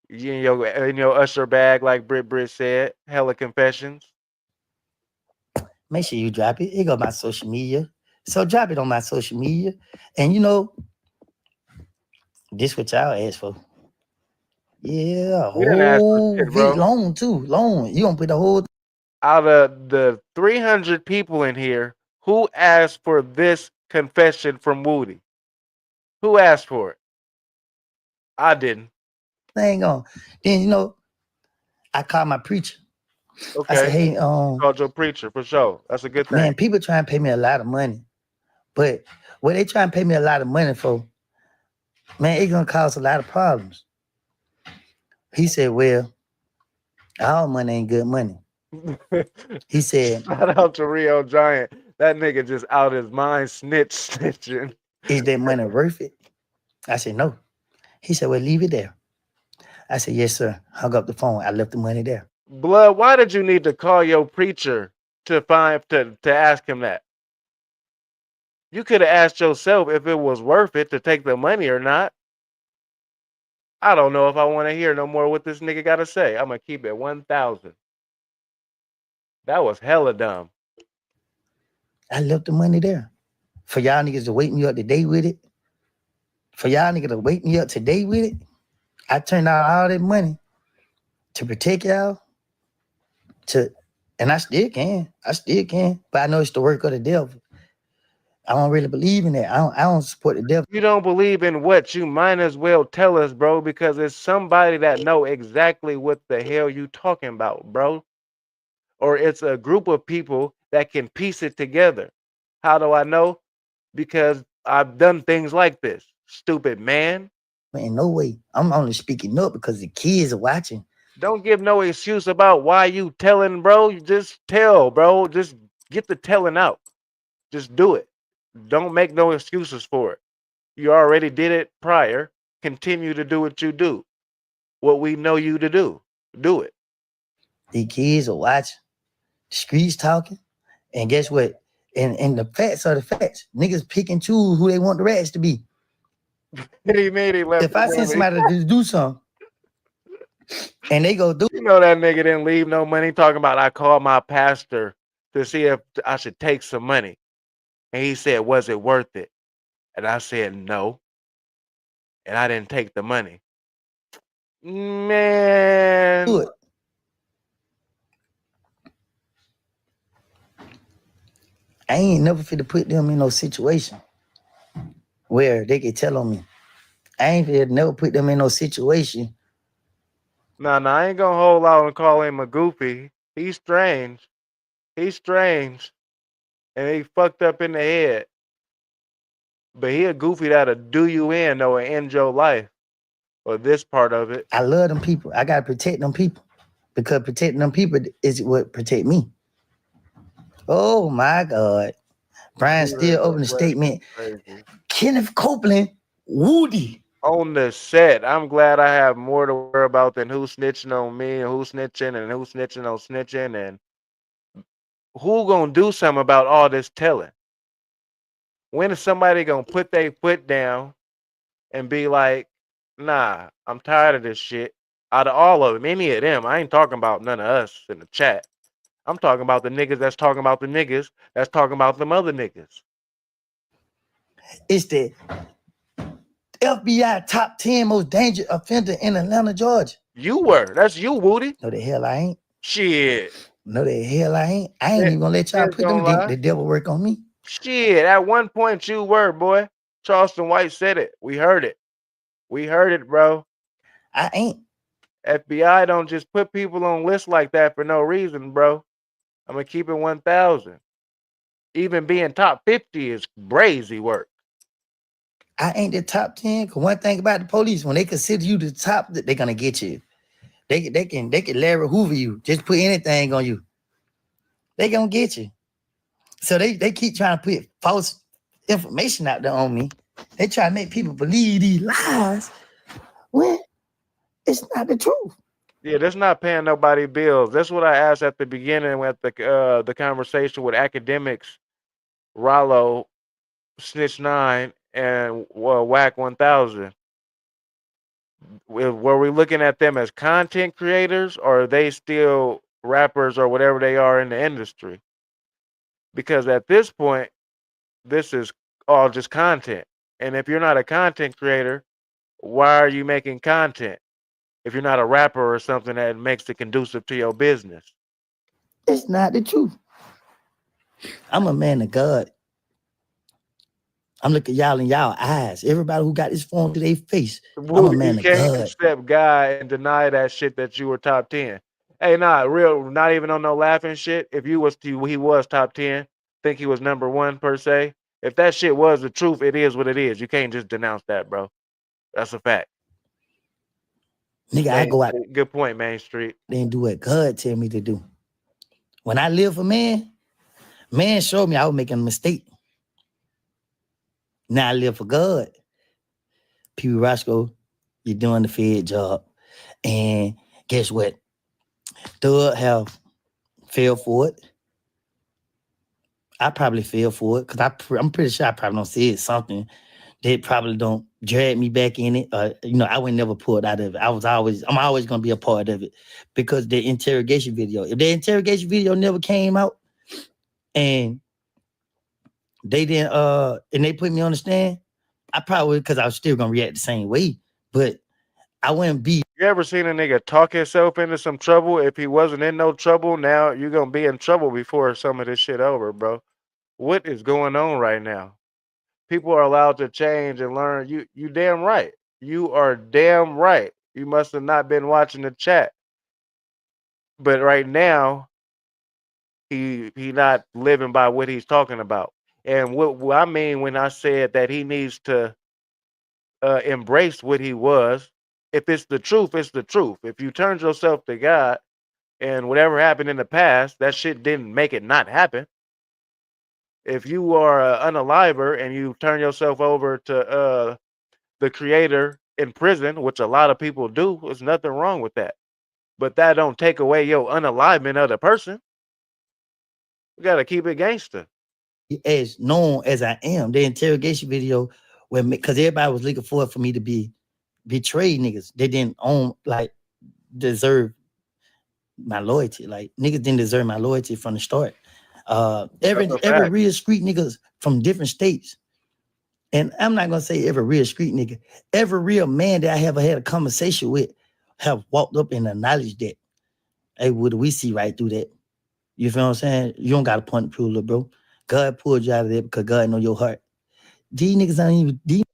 You in your usher bag, like Brit said, hella confessions. Make sure you drop it. It go my social media. So drop it on my social media. And you know, this what y'all asked for. Yeah, We didn't ask for whole shit, bro. long too. Long. You gonna put the whole Out of the 300 people in here, who asked for this confession from Woody? Who asked for it? I didn't. thing on. Then you know, I called my preacher. Okay. I said, hey, Called your preacher for sure. That's a good thing. man, people try and pay me a lot of money. But what they try and pay me a lot of money for, man, it's gonna cause a lot of problems. He said, well, all money ain't good money. He said, shout out to Rio Giant. That nigga just out his mind snitching. is that money worth it? I said, no. He said, well, leave it there. I said, yes, sir. Hung up the phone. I left the money there. Blood, why did you need to call your preacher to ask him that? You could have asked yourself if it was worth it to take the money or not. I don't know if I want to hear no more what this nigga got to say. I'm going to keep it 1,000. That was hella dumb. I left the money there. For y'all niggas to wake me up today with it. For y'all niggas to wake me up today with it. I turned out all that money to protect y'all. And I still can. But I know it's the work of the devil. I don't really believe in that. I don't support the devil. You don't believe in what? You might as well tell us, bro, because it's somebody that know exactly what the hell you talking about, bro. Or it's a group of people that can piece it together. How do I know? Because I've done things like this. Stupid man. In no way. I'm only speaking up because the kids are watching. Don't give no excuse about why you telling, bro. You just tell, bro. Just get the telling out. Just do it. Don't make no excuses for it. You already did it prior. Continue to do what you do. What we know you to do. Do it. The kids are watching. The streets talking. And guess what? And the facts are the facts. Niggas pick and choose who they want the rats to be. If I send somebody to do something, and they go do, you know that nigga didn't leave no money talking about I called my pastor to see if I should take some money. And he said, was it worth it? And I said, no. And I didn't take the money. Man. Do it. I ain't never fit to put them in no situation where they can tell on me. I ain't fit to never put them in no situation. No, I ain't gonna hold out and call him a goofy. He's strange. He's strange. And he fucked up in the head. But he a goofy that'll do you in or end your life. Or this part of it. I love them people. I gotta protect them people. Because protecting them people is what protect me. Oh my God. Brian still opened a statement. Crazy. Kenneth Copeland, Woody. On the set. I'm glad I have more to worry about than who's snitching on me and who's snitching and who's snitching on snitching and who gonna do something about all this telling? When is somebody gonna put their foot down and be like, nah, I'm tired of this shit. Out of all of them, any of them, I ain't talking about none of us in the chat. I'm talking about the niggas that's talking about the niggas that's talking about them other niggas. It's the FBI top 10 most dangerous offender in Atlanta, Georgia. You were. That's you, Woody. No, the hell I ain't. Shit. No, the hell I ain't. I ain't even gonna let y'all put them the devil work on me. Shit, at one point you were, boy. Charleston White said it. We heard it. We heard it, bro. I ain't. FBI don't just put people on lists like that for no reason, bro. I'm gonna keep it 1,000. Even being top 50 is brazy work. I ain't the top 10. Cause one thing about the police, when they consider you the top, they're gonna get you. They can Larry Hoover you. Just put anything on you. They gonna get you. So they keep trying to put false information out there on me. They try to make people believe these lies when it's not the truth. Yeah, that's not paying nobody bills. That's what I asked at the beginning with the conversation with academics, Ralo, Snitch 9, and Wack100. Were we looking at them as content creators, or are they still rappers or whatever they are in the industry? Because at this point, this is all just content. And if you're not a content creator, why are you making content? If you're not a rapper or something that makes it conducive to your business. It's not the truth. I'm a man of God. I'm looking y'all in y'all eyes. Everybody who got this phone to their face. I'm a man You of can't God. accept God and deny that shit that you were top 10. Hey, not even on no laughing shit. If he was top 10, think he was number 1 per se. If that shit was the truth, it is what it is. You can't just denounce that, bro. That's a fact. Nigga, I go out. Good point, Main Street. Then do what God tell me to do. When I live for man showed me I was making a mistake. Now I live for God. Pee Wee Roscoe, you're doing the Fed job. And guess what? Thug have fell for it. I probably fell for it because I'm pretty sure I probably don't say something that probably don't drag me back in it. I would never pull it out of it. I'm always gonna be a part of it because the interrogation video. If the interrogation video never came out and they didn't and they put me on the stand, I probably because I was still gonna react the same way, but I wouldn't be. You ever seen a nigga talk himself into some trouble? If he wasn't in no trouble, now you're gonna be in trouble before some of this shit over, bro. What is going on right now? People are allowed to change and learn. You damn right. You are damn right. You must have not been watching the chat. But right now, he not living by what he's talking about. And what I mean when I said that he needs to embrace what he was. If it's the truth, it's the truth. If you turned yourself to God and whatever happened in the past, that shit didn't make it not happen. If you are an unaliver and you turn yourself over to the creator in prison, which a lot of people do, there's nothing wrong with that. But that don't take away your unalivement of the person. You gotta keep it gangster. As known as I am, the interrogation video, because everybody was looking for it for me to be betrayed niggas. They didn't deserve my loyalty. Like niggas didn't deserve my loyalty from the start. Every real street niggas from different states. And I'm not gonna say every real street nigga, every real man that I ever had a conversation with have walked up and acknowledged that. Hey, what do we see right through that? You feel what I'm saying? You don't got to point and prove, little bro. God pulled you out of there because God know your heart. These niggas ain't even deep.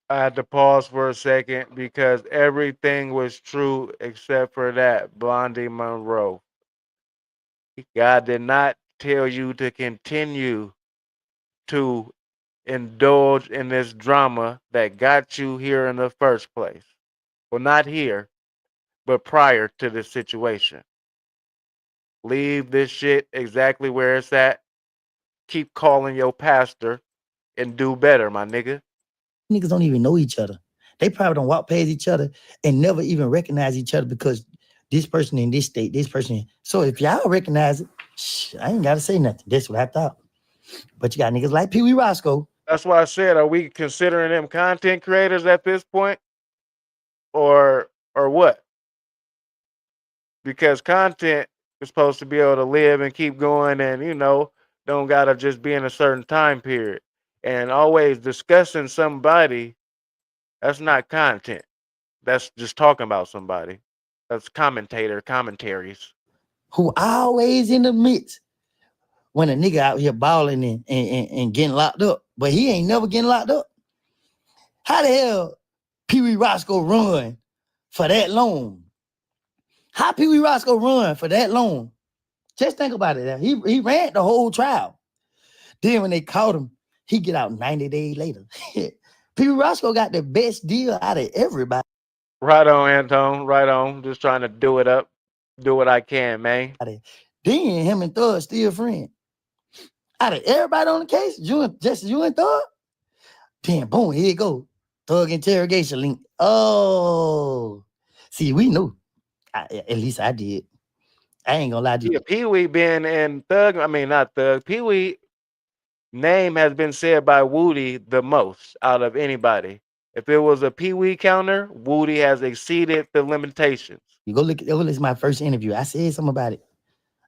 I had to pause for a second because everything was true except for that Blondie Monroe. God did not tell you to continue to indulge in this drama that got you here in the first place. Well, not here, but prior to this situation. Leave this shit exactly where it's at. Keep calling your pastor and do better, my nigga. Niggas don't even know each other. They probably don't walk past each other and never even recognize each other because this person in this state, this person. So if y'all recognize it, I ain't got to say nothing. That's what I thought. But you got niggas like Pee Wee Roscoe. That's why I said, are we considering them content creators at this point? Or what? Because content is supposed to be able to live and keep going and, don't got to just be in a certain time period. And always discussing somebody, that's not content. That's just talking about somebody. That's commentaries. Who always in the midst when a nigga out here balling and getting locked up. But he ain't never getting locked up. How the hell Pee Wee Roscoe run for that long? How Pee Wee Roscoe run for that long? Just think about it. He ran the whole trial. Then when they caught him, he get out 90 days later. Pee Wee Roscoe got the best deal out of everybody. Right on, Anton. Right on. Just trying to do it up. Do what I can, man. Then him and Thug still friends. Out of everybody on the case, just you and Thug. Then boom, here you go. Thug interrogation link. Oh, see, we knew. At least I did. I ain't gonna lie to you. Yeah, Pee Wee been in Thug. I mean, not Thug. Pee Wee name has been said by Woody the most out of anybody. If it was a Pee Wee counter, Woody has exceeded the limitations. You go look. This is my first interview. I said something about it.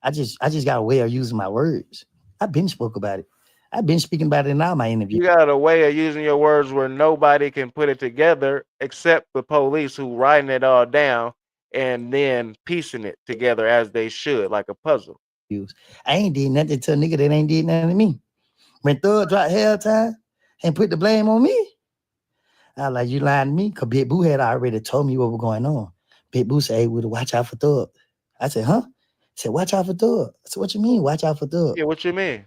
I just got a way of using my words. I've been spoke about it. I've been speaking about it in all my interviews. You got a way of using your words where nobody can put it together except the police who writing it all down and then piecing it together as they should, like a puzzle. I ain't did nothing to a nigga that ain't did nothing to me. When Thug dropped Hell Time and put the blame on me, I was like, you lying to me? Because Big Boo had already told me what was going on. Big Boo said, hey, would watch out for Thug. I said, huh? He said, watch out for Thug. I said, what you mean, watch out for Thug? Yeah, what you mean?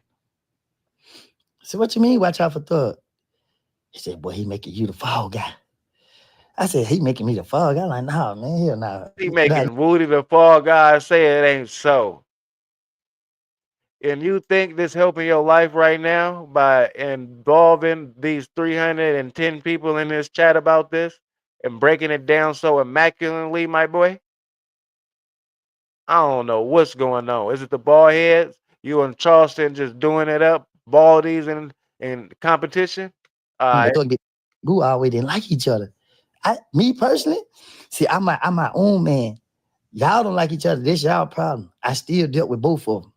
I said, what you mean, watch out for Thug? He said, boy, he making you the fall guy. I said, he making me the fall guy? I'm like, nah, man, hell nah. He making Woody the fall guy say it ain't so. And you think this helping your life right now by involving these 310 people in this chat about this and breaking it down so immaculately, my boy? I don't know what's going on. Is it the bald heads? You and Charleston just doing it up, baldies and competition? Boo always didn't like each other. Me personally, see, I'm my own man. Y'all don't like each other. This y'all problem. I still dealt with both of them.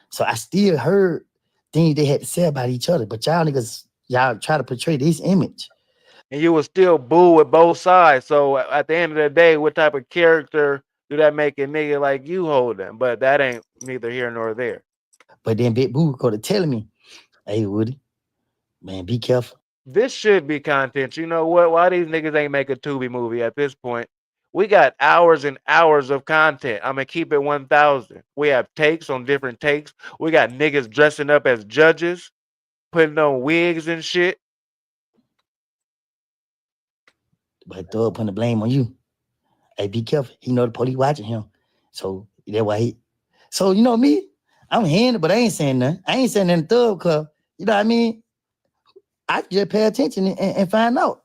So I still heard things they had to say about each other. But y'all niggas, y'all try to portray this image. And you will still boo with both sides. So at the end of the day, what type of character do that make a nigga like you holding? But that ain't neither here nor there. But then Big Boo go to telling me, hey, Woody, man, be careful. This should be content. You know what? Why these niggas ain't make a Tubi movie at this point? We got hours and hours of content. I'm gonna keep it 1,000. We have takes on different takes. We got niggas dressing up as judges, putting on wigs and shit. But Thug putting the blame on you. Hey, be careful. He know the police watching him. So that's why he. So you know me, I'm hearing it, but I ain't saying nothing. I ain't saying nothing to Thug because, you know what I mean? I just pay attention and find out.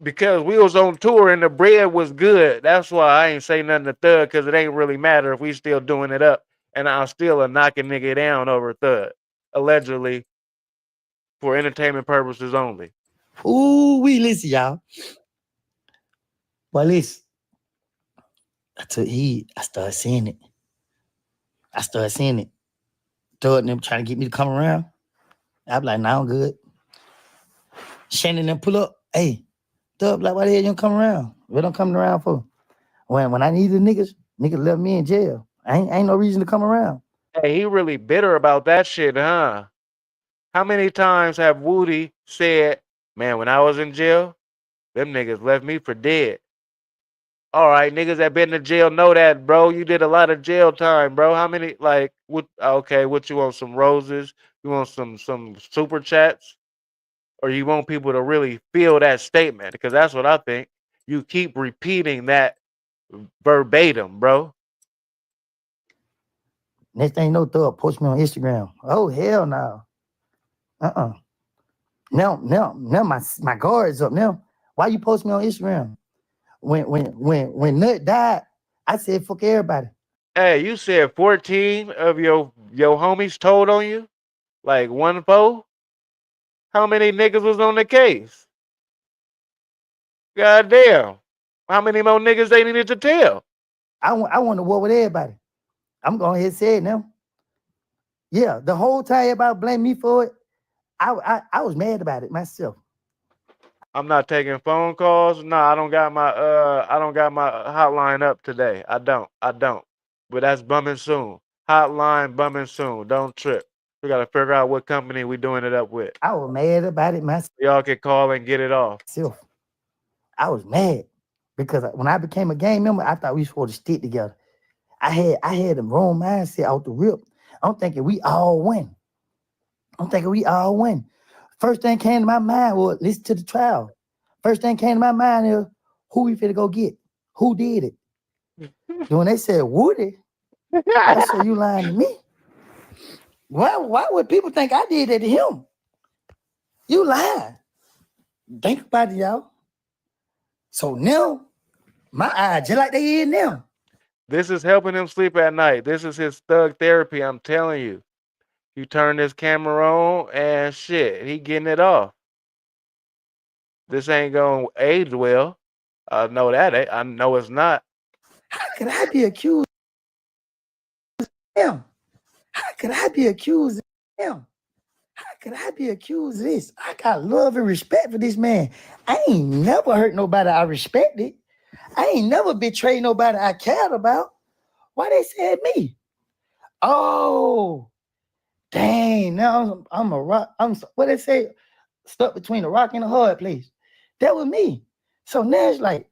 Because we was on tour and the bread was good. That's why I ain't say nothing to Thug, because it ain't really matter if we still doing it up. And I'll still a knocking nigga down over Thug. Allegedly for entertainment purposes only. Ooh, listen, y'all. Well, listen. I started seeing it. Thug and them trying to get me to come around. I be like, nah, I'm good. Shannon them pull up. Hey, Thug, like, why the hell you don't come around? What I'm coming around for? When I needed niggas left me in jail. I ain't no reason to come around. Hey, he really bitter about that shit, huh? How many times have Woody said, man, when I was in jail, them niggas left me for dead. All right, niggas that been to jail know that, bro. You did a lot of jail time, bro. How many, like, what you want, some roses? You want some super chats? Or you want people to really feel that statement? Because that's what I think. You keep repeating that verbatim, bro. Next thing you know, Thug post me on Instagram. Oh, hell no. Now my guard is up now. Why you post me on Instagram? When Nut died, I said fuck everybody. Hey, you said 14 of your homies told on you? Like 1-4? How many niggas was on the case? God damn. How many more niggas they needed to tell? I want to war with everybody. I'm going ahead and say it now. Yeah, the whole time everybody blame me for it, I was mad about it myself. I'm not taking phone calls. No, I don't got my hotline up today. I don't. But that's bumming soon. Hotline bumming soon. Don't trip. We gotta figure out what company we doing it up with. I was mad about it myself. Y'all can call and get it off. I was mad because when I became a gang member, I thought we were supposed to stick together. I had the wrong mindset out the rip. I'm thinking we all win. First thing came to my mind was listen to the trial. First thing came to my mind is who we finna go get? Who did it? Then when they said Woody, I said, you lying to me? Why would people think I did that to him? You lying. Think about it, y'all. So now, my eyes just like they is now. This is helping him sleep at night. This is his thug therapy, I'm telling you. You turn this camera on and shit, he getting it off. This ain't gonna age well. I know that. I know it's not. How could I be accused of him? How could I be accused of him? How could I be accused of this? I got love and respect for this man. I ain't never hurt nobody I respected. I ain't never betrayed nobody I cared about. Why they said me? Oh, dang. Now I'm a rock. What they say? Stuck between a rock and a hard place. That was me. So now it's like,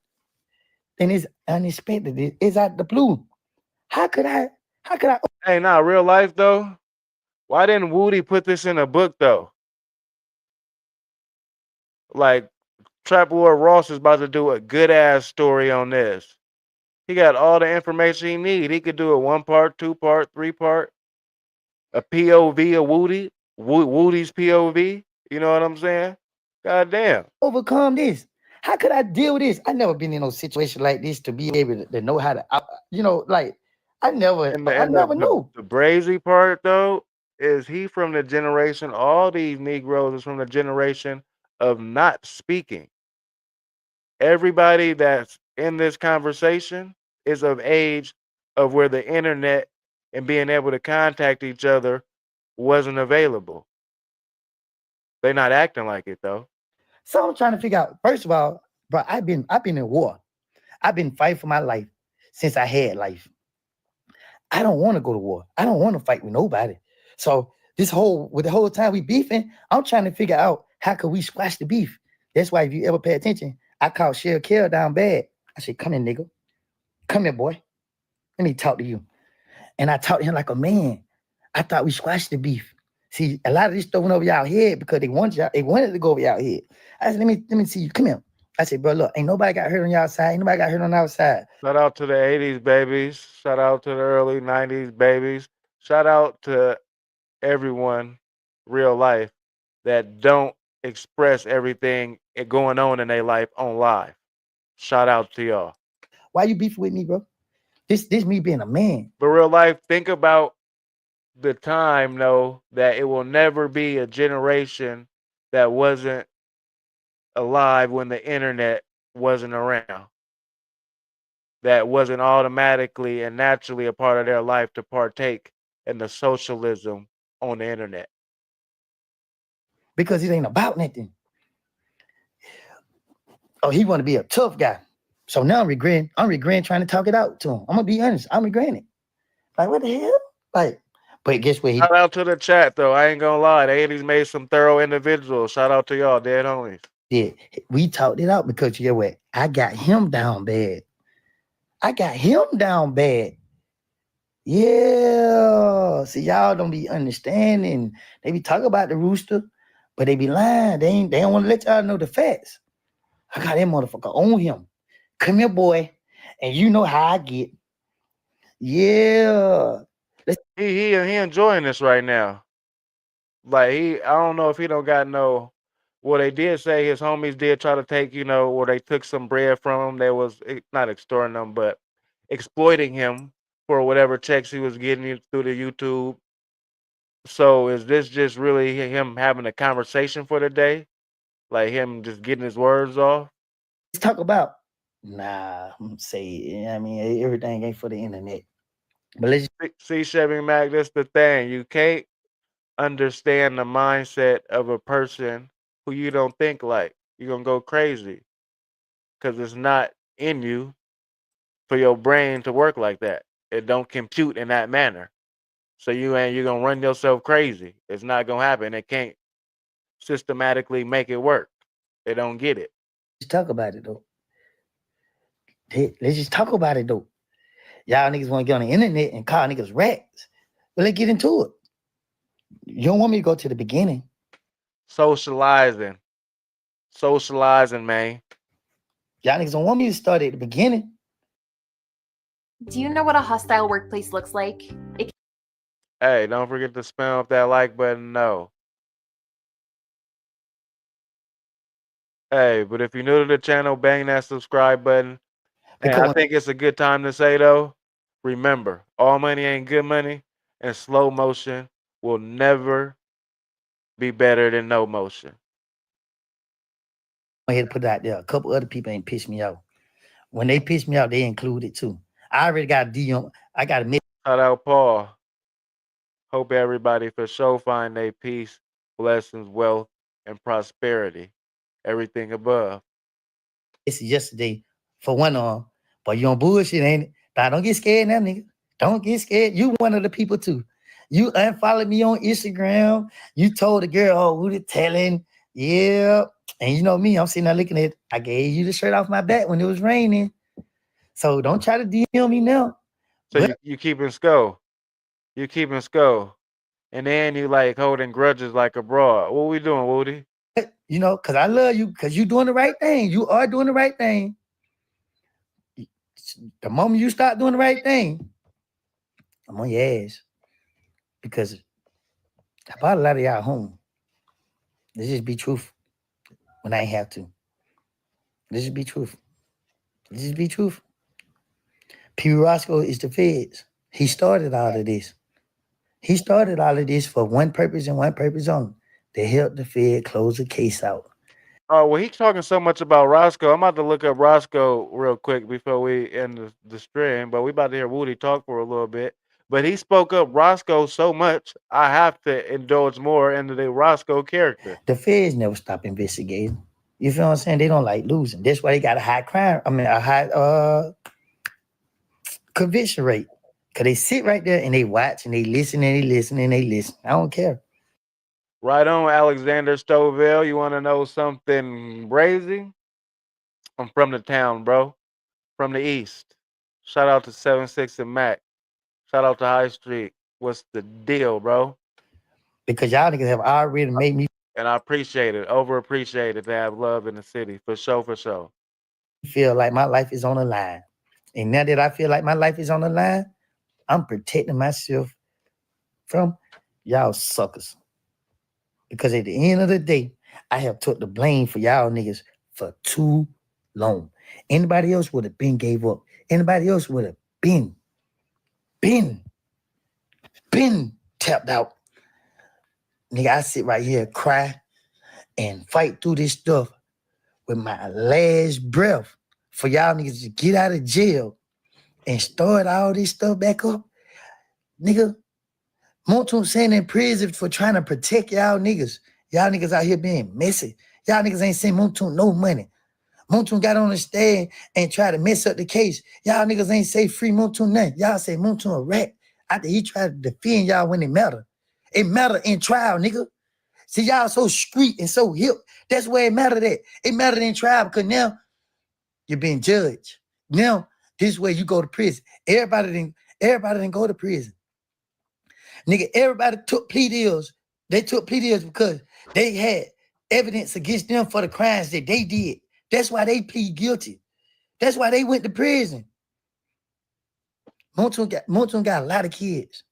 then it's unexpected. It's out the blue. How could I? Hey, nah, real life though. Why didn't Woody put this in a book though? Like, Trap Lord Ross is about to do a good ass story on this. He got all the information he need. He could do a 1 part, 2 part, 3 part, a POV of Woody, Woody's POV. You know what I'm saying? God damn. Overcome this? How could I deal with this? I never been in no situation like this to be able to know how to, like I never knew. The Brazy part though is he from the generation. All these Negroes is from the generation of not speaking. Everybody that's in this conversation is of age of where the internet and being able to contact each other wasn't available. They're not acting like it though. So I'm trying to figure out. First of all, bro, I've been in war. I've been fighting for my life since I had life. I don't want to go to war. I don't want to fight with nobody. So the whole time we beefing, I'm trying to figure out how could we squash the beef. That's why if you ever pay attention, I called Shell Kill down bad. I said, come here, nigga. Come here, boy. Let me talk to you. And I talked to him like a man. I thought we squashed the beef. See, a lot of this stuff went over y'all head because they wanted to go over y'all head. I said, let me see you. Come here. I said, bro, look, ain't nobody got hurt on y'all side. Ain't nobody got hurt on our side. Shout out to the 80s babies. Shout out to the early 90s babies. Shout out to everyone, real life, that don't express everything going on in their life on live. Shout out to y'all. Why you beefing with me, bro? This me being a man. But real life, think about the time, though, that it will never be a generation that wasn't alive when the internet wasn't around. That wasn't automatically and naturally a part of their life to partake in the socialism on the internet. Because it ain't about nothing. Oh, he want to be a tough guy. So now I'm regretting trying to talk it out to him. I'm gonna be honest. I'm regretting it. Like, what the hell? Like, but guess what? Shout out to the chat though. I ain't gonna lie. The 80s made some thorough individuals. Shout out to y'all, dead homies. Yeah, we talked it out because you know what? I got him down bad. Yeah. See, y'all don't be understanding. They be talking about the rooster, but they be lying. They don't want to let y'all know the facts. I got that motherfucker on him. Come here, boy. And you know how I get. Yeah. He enjoying this right now. Like I don't know if he don't got no. Well, they did say his homies did try to take, or they took some bread from him. They was not extorting them, but exploiting him for whatever checks he was getting through the YouTube. So is this just really him having a conversation for the day? Like him just getting his words off? Let's talk about, I'm saying, I mean, everything ain't for the internet. But let's see, Chevy Mac, that's the thing. You can't understand the mindset of a person who you don't think like. You're going to go crazy because it's not in you for your brain to work like that. It don't compute in that manner. So you're gonna run yourself crazy. It's not gonna happen. They can't systematically make it work. They don't get it. Let's talk about it though. Let's just talk about it though. Y'all niggas want to get on the internet and call niggas rats. Well, let's get into it. You don't want me to go to the beginning. Socializing, man. Y'all niggas don't want me to start at the beginning. Do you know what a hostile workplace looks like? Hey, don't forget to spam up that like button. No. Hey, but if you're new to the channel, bang that subscribe button. And I think it's a good time to say though, remember, all money ain't good money, and slow motion will never be better than no motion. I had to put it out there. A couple other people ain't pissed me off. When they piss me off, they include it too. I already got a DM. I got a message. Shout out Paul. Hope everybody for sure find their peace, blessings, wealth, and prosperity. Everything above. It's yesterday for one on, but you on bullshit, ain't it? Now don't get scared now, nigga. Don't get scared. You one of the people too. You unfollowed me on Instagram. You told the girl, oh, who the telling? Yeah. And you know me, I'm sitting there looking at it. I gave you the shirt off my back when it was raining. So don't try to DM me now. So you keeping score. You keeping score. And then you like holding grudges like a broad. What we doing, Woody? You know, because I love you, because you doing the right thing. You are doing the right thing. The moment you start doing the right thing, I'm on your ass. Because I brought a lot of y'all home. Let's just be truthful when I ain't have to. Let's just be truthful. Let's just be truthful. P. Roscoe is the feds. He started all of this. He started all of this for one purpose and one purpose only. To help the Fed close the case out. Oh, well, he's talking so much about Roscoe. I'm about to look up Roscoe real quick before we end the stream, but we about to hear Woody talk for a little bit. But he spoke up Roscoe so much, I have to indulge more into the Roscoe character. The feds never stop investigating. You feel what I'm saying? They don't like losing. That's why they got a high crime. I mean, a high conviction rate. Because they sit right there and they watch and they listen and they listen and they listen. I don't care. Right on, Alexander Stovell. You want to know something Brazy? I'm from the town, bro. From the east. Shout out to 76 and Mac. Shout out to High Street. What's the deal, bro? Because y'all niggas have already made me. And I appreciate it. Over appreciate it to have love in the city. For sure, for sure. Feel like my life is on the line. And now that I feel like my life is on the line, I'm protecting myself from y'all suckers. Because at the end of the day, I have took the blame for y'all niggas for too long. Anybody else would have been gave up. Anybody else would have been tapped out. Nigga, I sit right here, cry, and fight through this stuff with my last breath for y'all niggas to get out of jail and start all this stuff back up. Nigga, Montoon saying in prison for trying to protect y'all niggas. Y'all niggas out here being messy. Y'all niggas ain't sent Montoon no money. Montoon got on the stand and tried to mess up the case. Y'all niggas ain't say free Montoon nothing. Y'all say Montoon a rat after he tried to defend y'all when it mattered. It mattered in trial, nigga. See, y'all so street and so hip. That's where it mattered at. It mattered in trial because now you're being judged. Now, this is where you go to prison. Everybody didn't go to prison. Nigga, everybody took plea deals. They took plea deals because they had evidence against them for the crimes that they did. That's why they plead guilty. That's why they went to prison. Montoon got a lot of kids.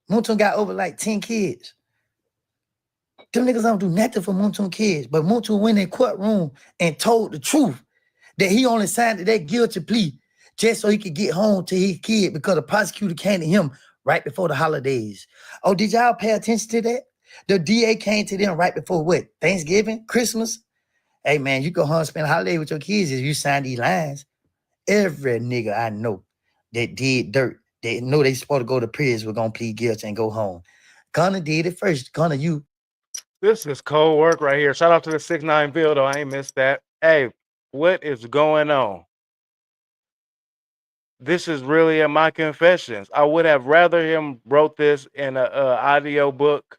Montoon got over like 10 kids. Them niggas don't do nothing for Montoon kids, but Montoon went in the courtroom and told the truth that he only signed that guilty plea just so he could get home to his kid because the prosecutor came to him right before the holidays. Oh, did y'all pay attention to that? The DA came to them right before what? Thanksgiving? Christmas? Hey, man, you go home and spend a holiday with your kids if you sign these lines. Every nigga I know that did dirt, they know they supposed to go to prison, we're going to plead guilty and go home. Gunna did it first. Gunna, you. This is cold work right here. Shout out to the 6'9" Bill, though. I ain't missed that. Hey, what is going on? This is really in my confessions. I would have rather him wrote this in a audio book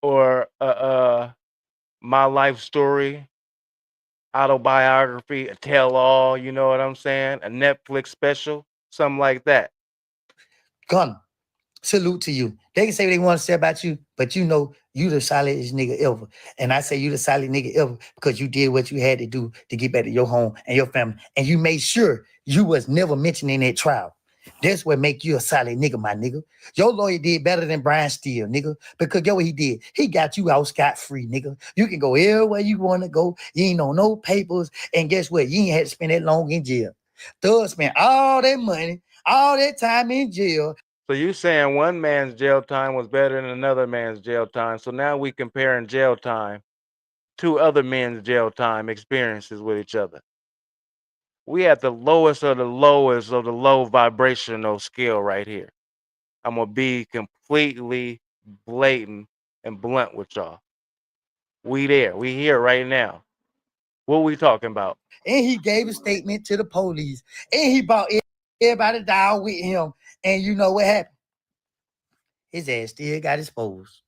or my life story, autobiography, a tell-all. You know what I'm saying? A Netflix special, something like that. Gun, salute to you. They can say what they want to say about you, but you know you the solidest nigga ever. And I say you the solid nigga ever because you did what you had to do to get back to your home and your family. And you made sure you was never mentioned in that trial. That's what make you a solid nigga, my nigga. Your lawyer did better than Brian Steele, nigga. Because get what he did? He got you out scot-free, nigga. You can go everywhere you want to go. You ain't on no papers. And guess what? You ain't had to spend that long in jail. Thug spent all that money, all that time in jail. So you saying one man's jail time was better than another man's jail time. So now we comparing jail time to other men's jail time experiences with each other. We at the lowest of the lowest of the low vibrational scale right here. I'm gonna be completely blatant and blunt with y'all. We there. We here right now. What we talking about? And he gave a statement to the police. And he brought everybody down with him. And you know what happened? His ass still got exposed.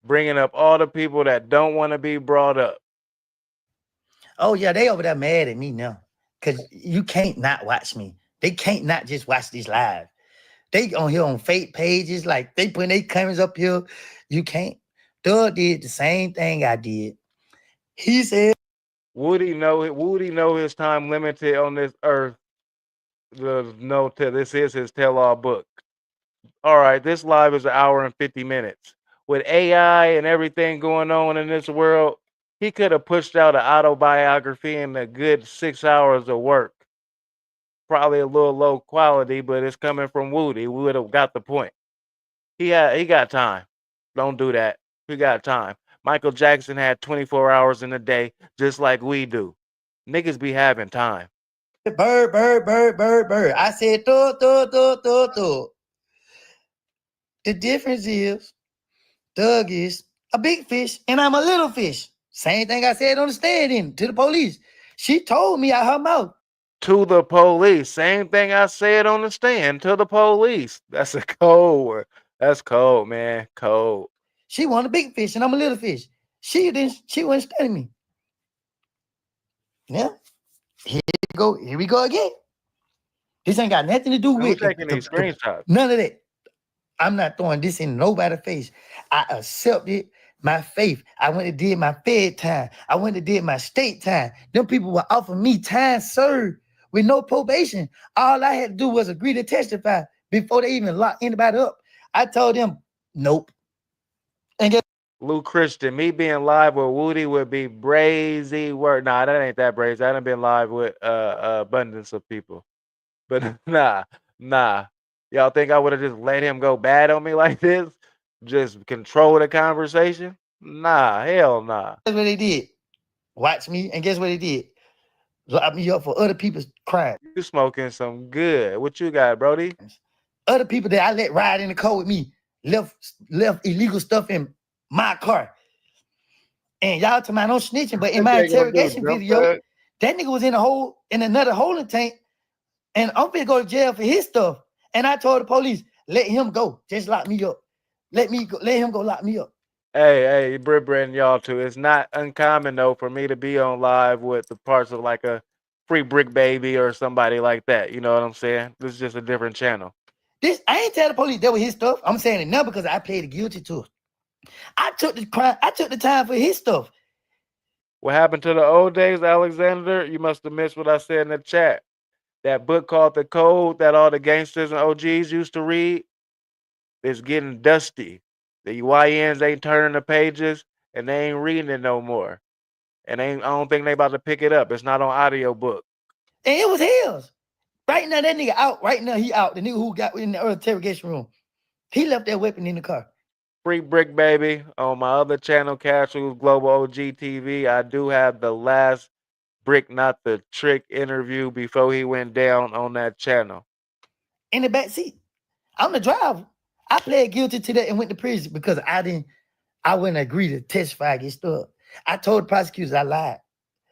Bringing up all the people that don't want to be brought up. Oh, yeah, they over there mad at me now. Because you can't not watch me. They can't not just watch this live. They on here on fake pages, like they putting their comments up here. You can't. Doug did the same thing I did. He said, Would he know his time limited on this earth? This is his tell-all book. All right, this live is 1 hour and 50 minutes. With AI and everything going on in this world, he could have pushed out an autobiography in a good 6 hours of work. Probably a little low quality, but it's coming from Woody. We would have got the point. He got time. Don't do that. He got time. Michael Jackson had 24 hours in a day, just like we do. Niggas be having time. bird, bird, bird, bird, bird. I said, thug. The difference is, Doug is a big fish and I'm a little fish. Same thing I said on the stand to the police. She told me out her mouth. To the police. Same thing I said on the stand to the police. That's a cold word. That's cold, man. Cold. She want a big fish and I'm a little fish. She wasn't studying me. Yeah. Here we go again. This ain't got nothing to do Who's with taking these screenshots? none of that. I'm not throwing this in nobody's face. I accepted my faith. I went and did my Fed time. I went and did my state time. Them people were offering me time served with no probation. All I had to do was agree to testify before they even locked anybody up. I told them, nope. And guess Lou Christian, me being live with Woody would be Brazy word. Nah, that ain't that Brazy. I done been live with abundance of people. But nah. Y'all think I would have just let him go bad on me like this? Just control the conversation? Nah, hell nah. what they did. Watch me, and guess what they did? Lock me up for other people's crimes. You smoking some good. What you got, Brody? Other people that I let ride in the car with me left illegal stuff in my car. And y'all talking about no snitching, but in my interrogation video, that nigga was in another holding tank, and I'm finna go to jail for his stuff. And I told the police, let him go. Just lock me up. Let him go lock me up. Hey, Brit and y'all too. It's not uncommon though for me to be on live with the parts of like a Free Brick Baby or somebody like that. You know what I'm saying? This is just a different channel. I ain't tell the police that was his stuff. I'm saying it now because I pleaded guilty to it. I took the time for his stuff. What happened to the old days, Alexander? You must have missed what I said in the chat. That book called The Code that all the gangsters and OGs used to read is getting dusty. The YNs ain't turning the pages and they ain't reading it no more. And I don't think they about to pick it up. It's not on audio book. And it was his. Right now, that nigga out. Right now, he out. The nigga who got in the interrogation room. He left that weapon in the car. Free Brick Baby on my other channel, Casuals Global OG TV. I do have the last Brick Not the Trick interview before he went down on that channel. In the back seat. I'm the driver. I pled guilty to that and went to prison because I wouldn't agree to testify against stuff. I told the prosecutors I lied.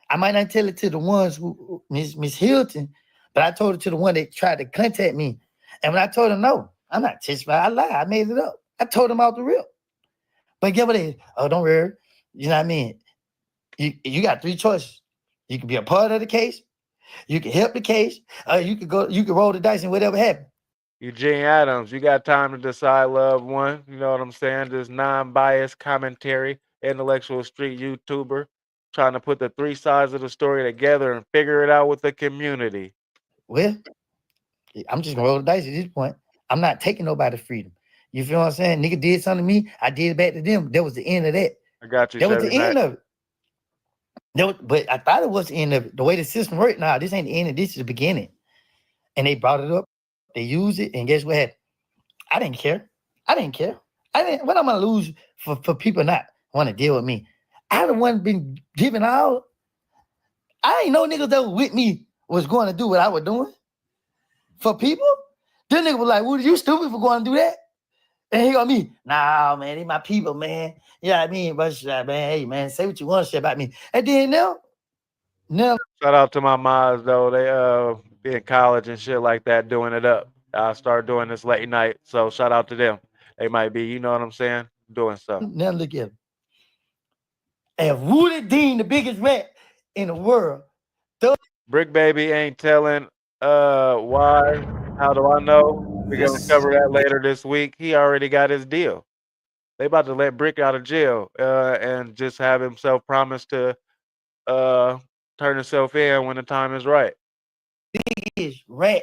I might not tell it to the ones who Miss Hilton, But I told it to the one that tried to contact me. And when I told him, no, I'm not testifying. I lied. I made it up. I told him out the real. But get what it is. Oh, don't worry. You know what I mean? You got 3 choices. You can be a part of the case. You can help the case. You can roll the dice and whatever happens. Eugene Adams, you got time to decide, loved one. You know what I'm saying? This non-biased commentary, intellectual street YouTuber, trying to put the 3 sides of the story together and figure it out with the community. Well, I'm just gonna roll the dice at this point. I'm not taking nobody's freedom. You feel what I'm saying? Nigga did something to me. I did it back to them. That was the end of that. I got you, That was Chevy the end Mac. of it. But I thought it was the end of it. The way the system worked, nah, this ain't the end of this is the beginning. And they brought it up. They used it, and guess what happened? I didn't care. What I'm gonna lose for people not want to deal with me? I the one been giving out. I ain't no niggas that was with me was going to do what I was doing for people. This nigga was like, "What are you stupid for going to do that?" And he got me, nah, man, they my people, man. You know what I mean? But man, hey, man, say what you want to say about me. And then now. Shout out to my moms though. They be in college and shit like that, doing it up. I started doing this late night, so shout out to them. They might be, you know what I'm saying, doing stuff. Now look at him. And Woody Dean, the biggest rat in the world. Brick Baby ain't telling why. How do I know? We're gonna cover that later this week. He already got his deal. They about to let Brick out of jail and just have himself promise to turn himself in when the time is right. Biggest rat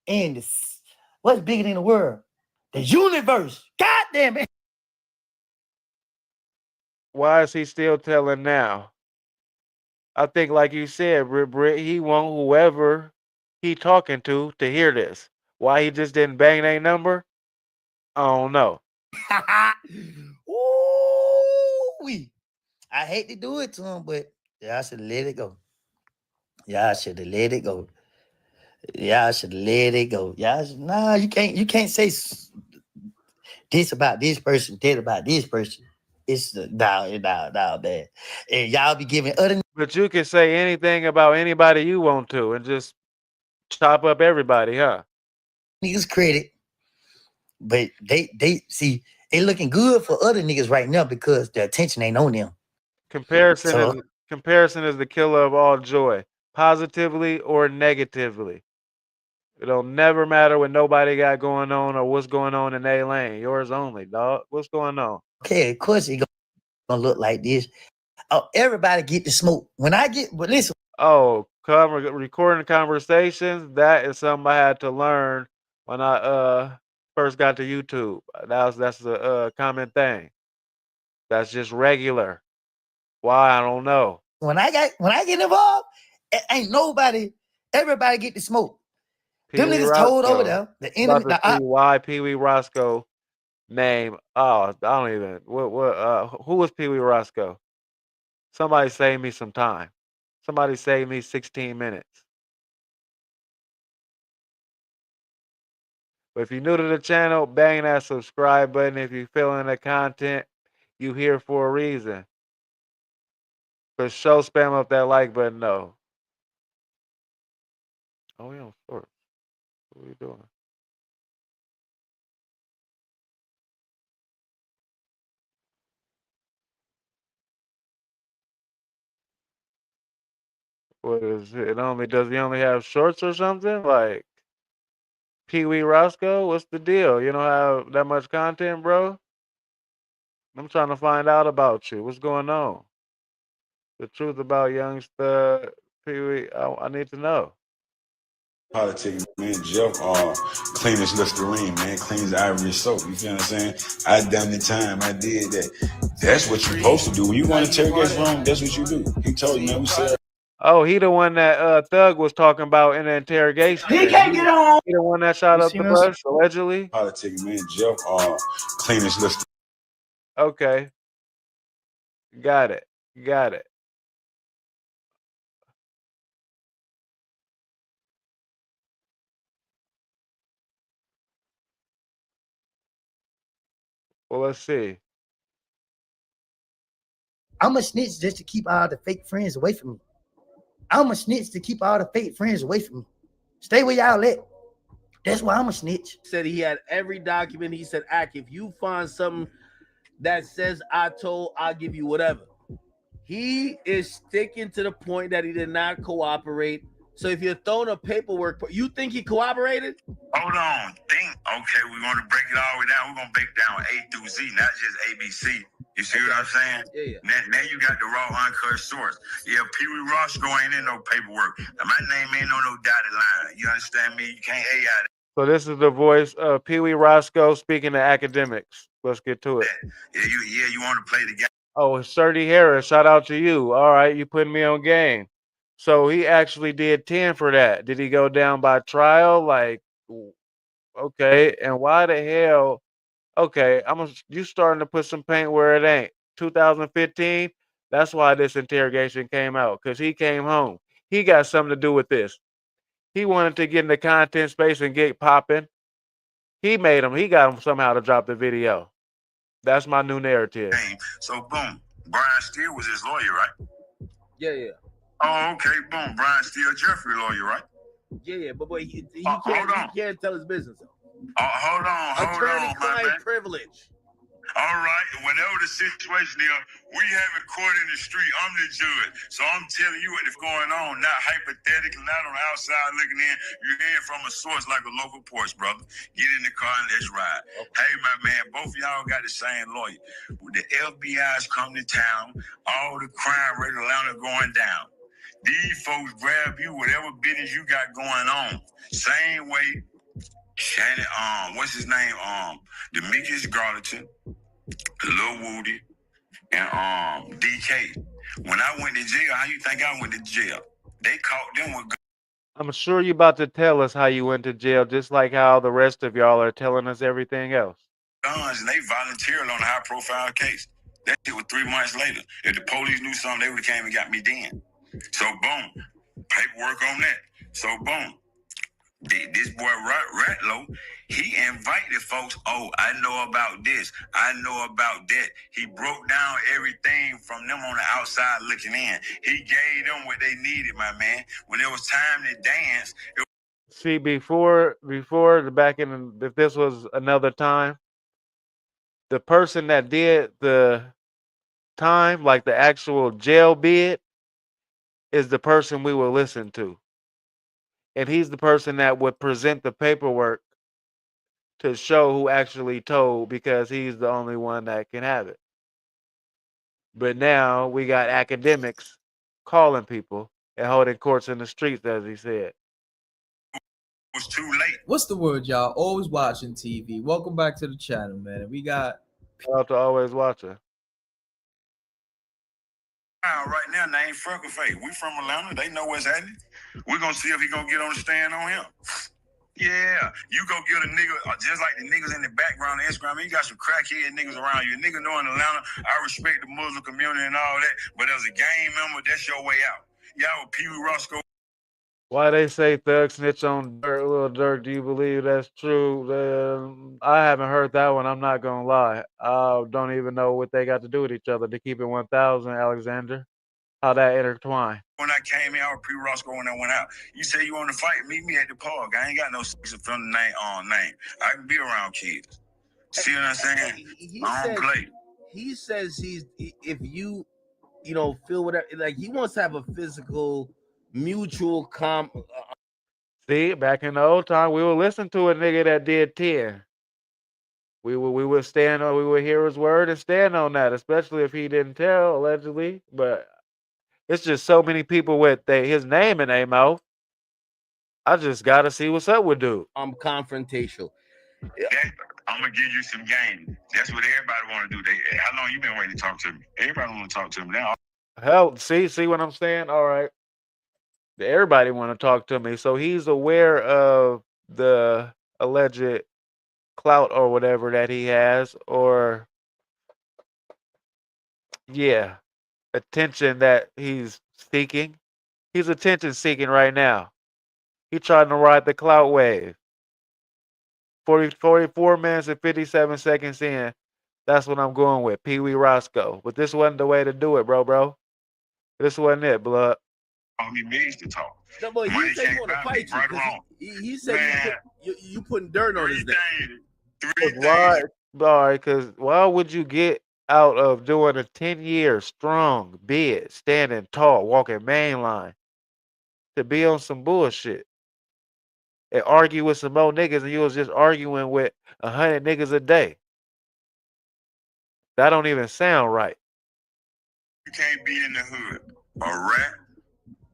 in this. What's bigger than the world? The universe. God damn it. Why is he still telling now? I think, like you said, Britt, he want whoever he talking to hear this. Why he just didn't bang their number? I don't know. Ooh-wee. I hate to do it to him, but y'all should let it go. Y'all should have let it go. Y'all should let it go. Nah, you can't say this about this person, that about this person. It's down, man. And y'all be giving other. But you can say anything about anybody you want to and just chop up everybody, huh? Niggas credit, but they see they looking good for other niggas right now because the attention ain't on them. Comparison is the killer of all joy, positively or negatively. It'll never matter what nobody got going on or what's going on in their lane. Yours only, dog. What's going on? Okay, of course it gonna look like this. Oh, everybody get the smoke. But listen. Oh, recording conversations. That is something I had to learn when I first got to YouTube. That's a common thing. That's just regular. Why? I don't know. When I get involved, ain't nobody. Everybody get the smoke. Them niggas told over there the enemy. Why Pee Wee Roscoe name? Oh, I don't even. Who was Pee Wee Roscoe? Somebody save me some time. Somebody save me 16 minutes. But if you're new to the channel, bang that subscribe button. If you're feeling the content, you here for a reason. For sure, spam up that like button, though. Oh, we on short. What are we doing? What is it? Does he only have shorts or something? Like Pee Wee Roscoe? What's the deal? You don't have that much content, bro? I'm trying to find out about you. What's going on? The truth about young stud Pee Wee. I need to know. Politics, man. Jeff clean as Listerine, man. Clean as ivory soap. You feel what I'm saying? I done the time. I did that. That's what you're supposed to do. When you want to interrogate wrong, that's what you do. He told you, man. We said. Oh, he the one that Thug was talking about in the interrogation. He can't get on. He the one that shot up the bus, allegedly. Politics, man. Jeff clean as Listerine. Okay. Got it. Well, let's see. I'm a snitch just to keep all the fake friends away from me. I'm a snitch to keep all the fake friends away from me. Stay where y'all at. That's why I'm a snitch. Said he had every document. He said, "Ack, if you find something that says I told, I'll give you whatever." He is sticking to the point that he did not cooperate. So if you're throwing a paperwork, you think he cooperated? Hold on. Okay, we're going to break it all the way down. We're going to break down A through Z, not just ABC. You see what I'm saying? Yeah. Now you got the raw, uncut source. Yeah, Pee Wee Roscoe ain't in no paperwork. Now, my name ain't on no dotted line. You understand me? You can't AI that. So this is the voice of Pee Wee Roscoe speaking to academics. Let's get to it. Yeah, you want to play the game. Oh, Sturdy Harris, shout out to you. All right, you putting me on game. So he actually did 10 for that. Did he go down by trial? Like, okay, and why the hell? Okay, you starting to put some paint where it ain't. 2015, that's why this interrogation came out, because he came home. He got something to do with this. He wanted to get in the content space and get popping. He got him somehow to drop the video. That's my new narrative. So boom, Brian Steele was his lawyer, right? Yeah. Oh, okay, boom. Brian Steele, Jeffrey lawyer, right? Yeah, but he hold on. can't tell his business. Hold on, Attorney-client privilege. All right, whatever the situation is, we have a court in the street. I'm the judge. So I'm telling you what is going on, not hypothetically, not on the outside looking in. You're hearing from a source like a local porch, brother. Get in the car and let's ride. Okay. Hey, my man, both of y'all got the same lawyer. The FBI's come to town, all the crime rate in Atlanta going down. These folks grab you, whatever business you got going on. Same way, Shannon, what's his name? Demetrius Garlington, Lil Woody, and DK. When I went to jail, how you think I went to jail? They caught them with. I'm sure you about to tell us how you went to jail, just like how the rest of y'all are telling us everything else. Guns, and they volunteered on a high-profile case. That shit was 3 months later. If the police knew something, they would have came and got me then. So boom, paperwork on that. So boom. This boy Rat-Lanta, he invited folks. Oh, I know about this. I know about that. He broke down everything from them on the outside looking in. He gave them what they needed, my man. When it was time to dance. See, before the back in, if this was another time, the person that did the time, like the actual jail bid, is the person we will listen to. And he's the person that would present the paperwork to show who actually told, because he's the only one that can have it. But now we got academics calling people and holding courts in the streets, as he said. Was too late. What's the word, y'all? Always watching TV. Welcome back to the channel, man. We got Shout out to Always Watcher. Right now, name Freckleface. We from Atlanta. They know what's happening. We're going to see if he going to get on the stand on him. Yeah, you go get a nigga, just like the niggas in the background of Instagram. You got some crackhead niggas around you. A nigga know in Atlanta, I respect the Muslim community and all that, but as a gang member, that's your way out. Y'all with Pee Wee Roscoe. Why they say thug snitch on dirt, Lil Durk? Do you believe that's true? I haven't heard that one. I'm not gonna lie. I don't even know what they got to do with each other. To keep it 1,000, Alexander, how that intertwine? When I came in, I was Pee Wee Roscoe when I went out. You say you want to fight? Meet me at the park. I ain't got no sex offender name. I can be around kids. See what I'm saying? I don't play. He says if you feel whatever, like he wants to have a physical mutual See, back in the old time, we would listen to a nigga that did 10. We would stand on, we would hear his word and stand on that, especially if he didn't tell, allegedly. But it's just so many people with his name in their mouth. I just gotta see what's up with dude. I'm confrontational. I'm gonna give you some game. That's what everybody want to do. How long you been waiting to talk to me? Everybody want to talk to me now. Hell, see what I'm saying? All right. Everybody want to talk to me. So he's aware of the alleged clout or whatever that he has, or attention that he's seeking. He's attention seeking right now. He's trying to ride the clout wave. 44 minutes and 57 seconds in. That's what I'm going with. Pee Wee Roscoe. But this wasn't the way to do it, bro. This wasn't it, blood. Me begs to talk. No, but Money he said he can't want to buy me, fight you. right or 'cause wrong. He said Man, you putting dirt on his neck. Three Why? things. Because why would you get out of doing a 10-year strong bid, standing tall, walking mainline, to be on some bullshit and argue with some more niggas, and you was just arguing with 100 niggas a day? That don't even sound right. You can't be in the hood. A rat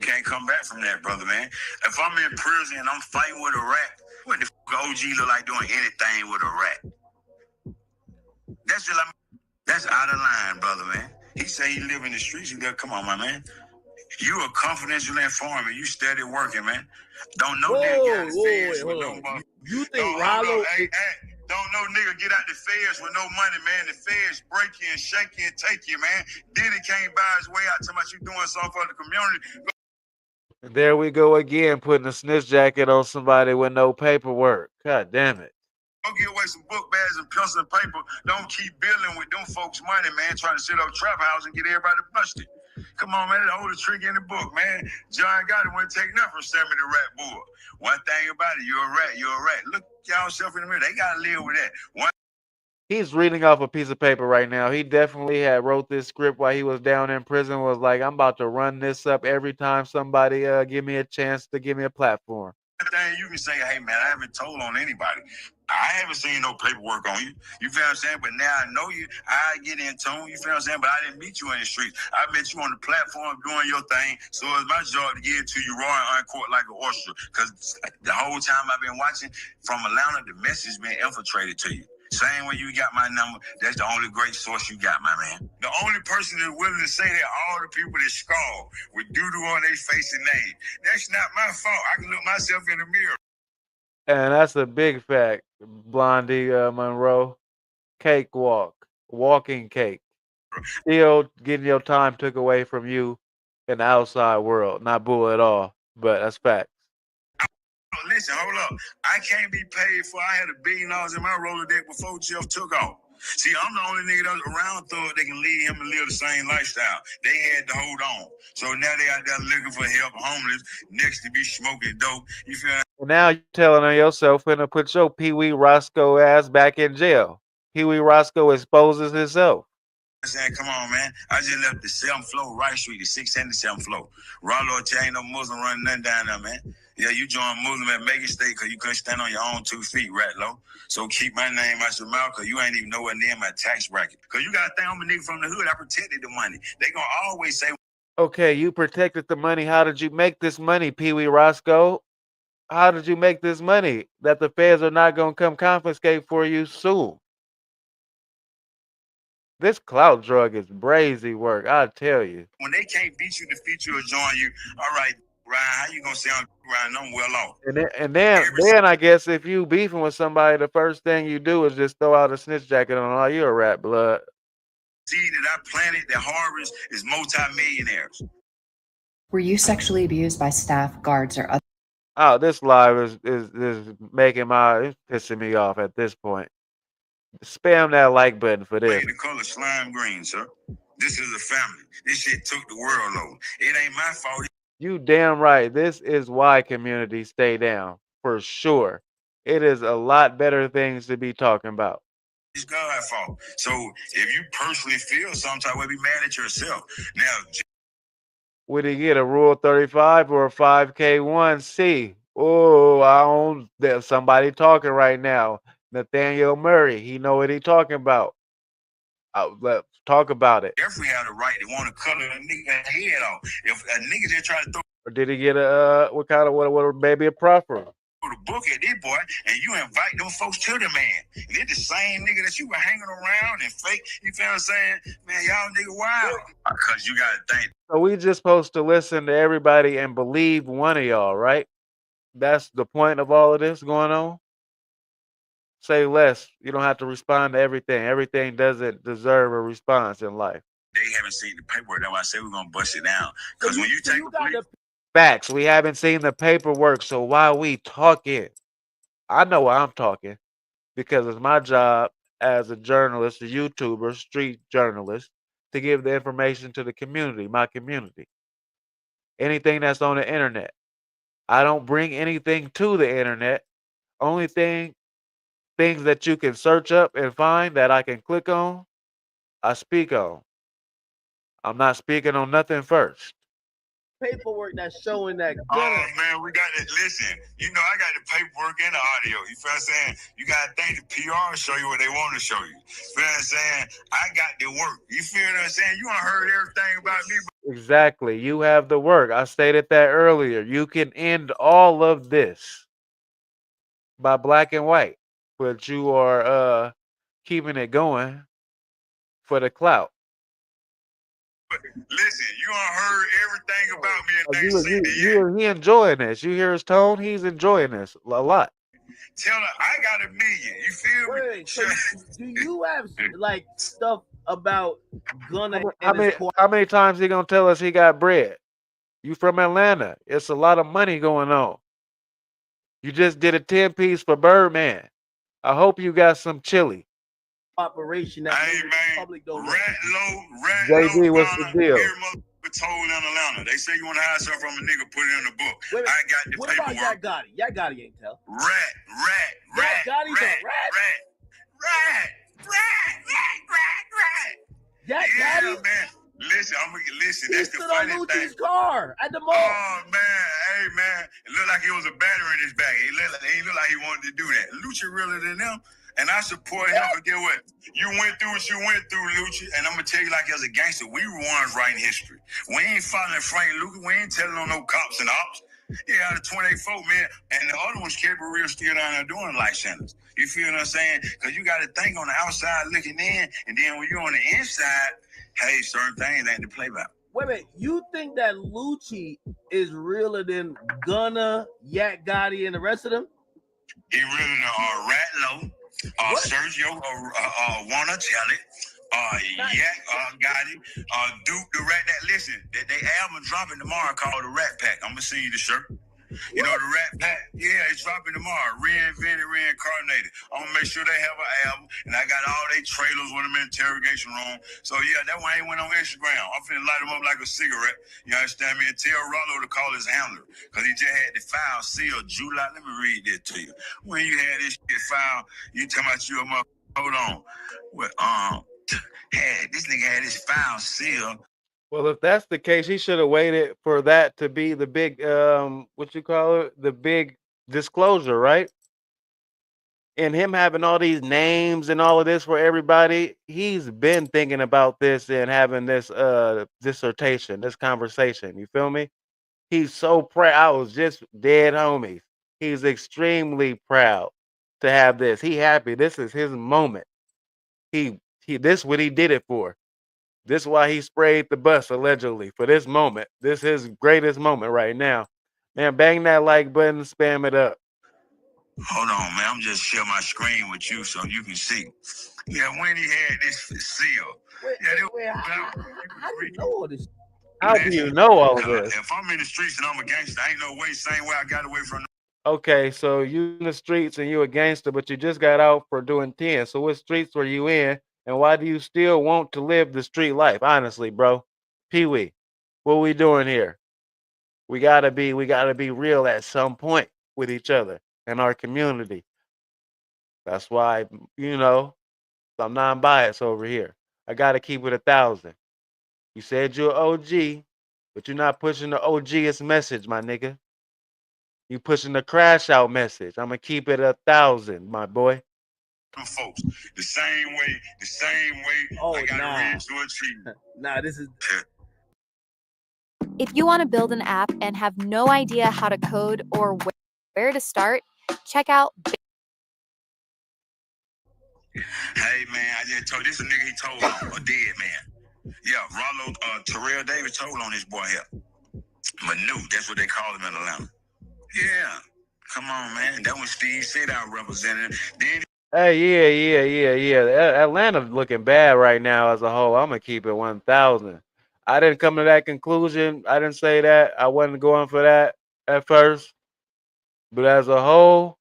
can't come back from that, brother, man. If I'm in prison and I'm fighting with a rat, what the fuck OG look like doing anything with a rat? That's out of line, brother, man. He say he live in the streets. Come on, my man. You a confidential informant. You steady working, man. Don't know nigga get out the feds with no money. You think Ralo? Don't know nigga get out the feds with no money, man. The feds break you and shake you and take you, man. Then he can't buy his way out. Too much you doing something for the community. And there we go again, putting a snitch jacket on somebody with no paperwork. God damn it. Go get away some book bags and pencil and paper. Don't keep building with them folks' money, man. Trying to set up trap house and get everybody busted. Come on, man. The oldest trick in the book, man. John got it. Wouldn't take nothing from Sammy the Rat Boy. One thing about it, you're a rat. You're a rat. Look y'all self in the mirror. They gotta live with that. He's reading off a piece of paper right now. He definitely had wrote this script while he was down in prison. Was like, I'm about to run this up every time somebody give me a chance to give me a platform. Thing you can say, hey man, I haven't told on anybody. I haven't seen no paperwork on you. You feel what I'm saying? But now I know you. I get in tune. You feel what I'm saying? But I didn't meet you in the streets. I met you on the platform doing your thing. So it's my job to get it to you raw and uncorked like an oyster. Because the whole time I've been watching from Atlanta, the message been infiltrated to you. Same way you got my number, that's the only great source you got, my man. The only person that's willing to say that all the people that scar with doo-doo on their face and name. That's not my fault. I can look myself in the mirror. And that's a big fact, Blondie Monroe. Cakewalk, walking cake. Still getting your time took away from you in the outside world. Not bull at all, but that's facts. Listen, hold up. I can't be paid for. I had $1 billion in my Rolodex before Jeff took off. See, I'm the only nigga that's around Thug that can lead him and live the same lifestyle. They had to hold on. So now they out there looking for help, homeless, next to be smoking dope. You feel me? Now you're telling on yourself finna put your Pee Wee Roscoe ass back in jail. Pee Wee Roscoe exposes himself. I said, come on, man. I just left the 7th floor, Rice Street, the 677th floor. Ralo, tell ain't no Muslim running nothing down there, man. Yeah, you joined Muslim at Megan State because you couldn't stand on your own 2 feet, Rat-Low. So keep my name out your mouth because you ain't even nowhere near my tax bracket. Because you got to think I'm a nigga from the hood. I protected the money. They going to always say. Okay, you protected the money. How did you make this money, Pee Wee Roscoe? How did you make this money that the feds are not going to come confiscate for you soon? This clout drug is brazy work, I tell you. When they can't beat you, defeat you, or join you, all right, Ryan, how you gonna say Ryan, I'm well off? And then I guess if you beefing with somebody, the first thing you do is just throw out a snitch jacket on all you a rat blood. See that I planted that harvest is multi-millionaires. Were you sexually abused by staff, guards, or other? Oh, this live is making it's pissing me off at this point. Spam that like button for this. The color slime green, sir. This is a family. This shit took the world over. It ain't my fault. You damn right. This is why community stay down for sure. It is a lot better things to be talking about. It's God's fault. So if you personally feel some type of way, be mad at yourself. Now, would he get a Rule 35 or a 5K1C? Oh, I don't. There's somebody talking right now. Nathaniel Murray. He know what he talking about. Let's talk about it. Definitely have the right to want to cut a nigga head off. If a nigga just try to throw Or did he get a what maybe a proffer? the book at this boy, and you invite them folks to the man. And they're the same nigga that you were hanging around and fake. You feel what I'm saying? Man, y'all nigga wild. Because you gotta think. So we just supposed to listen to everybody and believe one of y'all, right? That's the point of all of this going on. Say less. You don't have to respond to everything. Everything doesn't deserve a response in life. They haven't seen the paperwork. That's why I say we're gonna bust it down. Because when you take Facts. We haven't seen the paperwork, so why are we talking? I know why I'm talking because it's my job as a journalist, a YouTuber, street journalist, to give the information to the community, my community. anything that's on the internet. I don't bring anything to the internet. Only things that you can search up and find that I can click on, I speak on. I'm not speaking on nothing first. Paperwork that's showing that gunner. Oh man, we got it. Listen, you know I got the paperwork and the audio. You feel what I'm saying? You gotta think the PR show you what they want to show you. Feel what I'm saying? I got the work. You feel what I'm saying? You done heard everything about me. Exactly. You have the work. I stated that earlier. You can end all of this by black and white, but you are keeping it going for the clout. Listen, you done heard everything about me and He enjoying this. You hear his tone? He's enjoying this a lot. Tell her I got $1 million. You feel me? Wait, so do you have like stuff about Gunna and How many times he gonna tell us he got bread? You from Atlanta? It's a lot of money going on. You just did a 10-piece for Birdman. I hope you got some chili. operation that public don't know? JD, what's the deal? Told in Atlanta. They say you want to hide something from a nigga, put it in the book. Wait, I got the what paperwork. about Yak Gotti? Yak Gotti ain't tell. Rat. Yak Gotti's a rat. Yak Gotti? Man. Listen, that's the stood funny on thing. Lucci's car at the mall. Oh man, hey man, it looked like it was a battery in his bag. He looked like he wanted to do that. Lucci realer than them. And I support him, but get what? You went through what you went through, Lucci. And I'm going to tell you like as a gangster, we were ones writing history. We ain't following Frank Lucas. We ain't telling on no cops and ops. Yeah, out of 24, man. And the other ones kept it real still down there doing life sentence. You feel what I'm saying? Because you got to think on the outside looking in, and then when you're on the inside, hey, certain things ain't to play by. Wait a minute, you think that Lucci is realer than Gunna, Yak Gotti, and the rest of them? He realer than Rat-Lanta. Sergio wanna tell it. Gotti, Duke the Rat. That listen, they album dropping tomorrow called the Rat Pack. I'm gonna send you the shirt. You know the Rat Pack? Yeah, it's dropping tomorrow. Reinvented, reincarnated. I'm gonna make sure they have an album, and I got all their trailers when I'm in interrogation room. So yeah, that one ain't went on Instagram. I'm finna light them up like a cigarette. You understand me? And tell Ralo to call his handler, cause he just had the file sealed July. Let me read this to you. When you had this shit filed, you talking about you a motherfucker. Hold on. Well, this nigga had his file sealed. Well, if that's the case, he should have waited for that to be the big, what you call it, the big disclosure, right? And him having all these names and all of this for everybody, he's been thinking about this and having this dissertation, this conversation. You feel me? He's so proud. I was just dead homies. He's extremely proud to have this. He happy. This is his moment. This what he did it for. This is why he sprayed the bus allegedly for this moment. This is his greatest moment right now. Man, bang that like button, spam it up. Hold on, man. I'm just sharing my screen with you so you can see. Yeah, when he had this seal. How do you know all this? How do you know all of this? If I'm in the streets and I'm a gangster, ain't no way, same way I got away from. Okay, so you in the streets and you a gangster, but you just got out for doing 10. So what streets were you in? And why do you still want to live the street life? Honestly, bro. Pee-wee, what we doing here? We gotta be real at some point with each other and our community. That's why, I'm non-biased over here. I gotta keep it 1,000. You said you're OG, but you're not pushing the OGest message, my nigga. You pushing the crash out message. I'm gonna keep it 1,000, my boy. Folks, the same way. Oh, I gotta read to a tree. Nah, this is. If you want to build an app and have no idea how to code or where to start, check out. Hey man, I just told this a nigga he told on, a dead man. Yeah, Ralo, Terrell Davis told on this boy here. Manu, that's what they call him in Atlanta. Yeah, come on, man. That was Steve said I represented. Then. Hey, yeah. Atlanta's looking bad right now as a whole. I'm gonna keep it 1,000. I didn't come to that conclusion. I didn't say that. I wasn't going for that at first. But as a whole,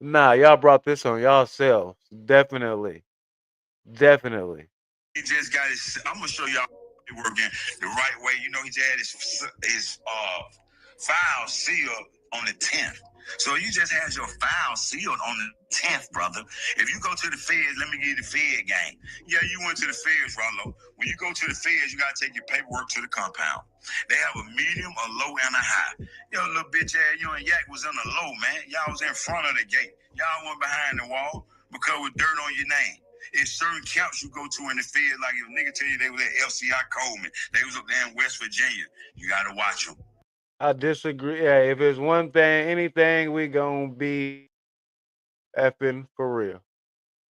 nah, y'all brought this on y'allselves. Definitely. He just got his. I'm gonna show y'all working the right way. You know, he just had his file sealed on the 10th. So you just had your file sealed on the 10th, brother. If you go to the feds, let me give you the Fed game. Yeah, you went to the feds, Ralo. When you go to the feds, you got to take your paperwork to the compound. They have a medium, a low, and a high. Yo, little bitch ass, you and Yak was on the low, man. Y'all was in front of the gate. Y'all went behind the wall because with dirt on your name. It's certain camps you go to in the field, like if a nigga tell you they was at FCI Coleman, they was up there in West Virginia. You got to watch them. I disagree. Yeah, if it's one thing, anything, we gonna be effing for real.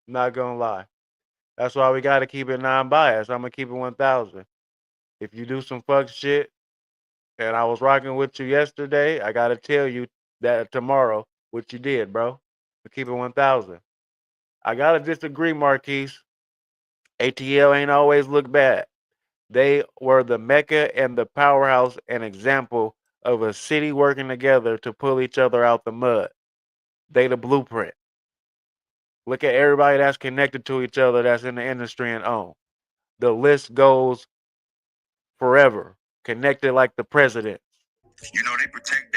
Not gonna lie. That's why we gotta keep it non-biased. I'm gonna keep it 1,000. If you do some fuck shit, and I was rocking with you yesterday, I gotta tell you that tomorrow what you did, bro. But keep it 1,000. I gotta disagree, Marquise. ATL ain't always look bad. They were the mecca and the powerhouse and example of a city working together to pull each other out the mud. They the blueprint. Look at everybody that's connected to each other that's in the industry and own. The list goes forever. Connected like the president. You know, they protect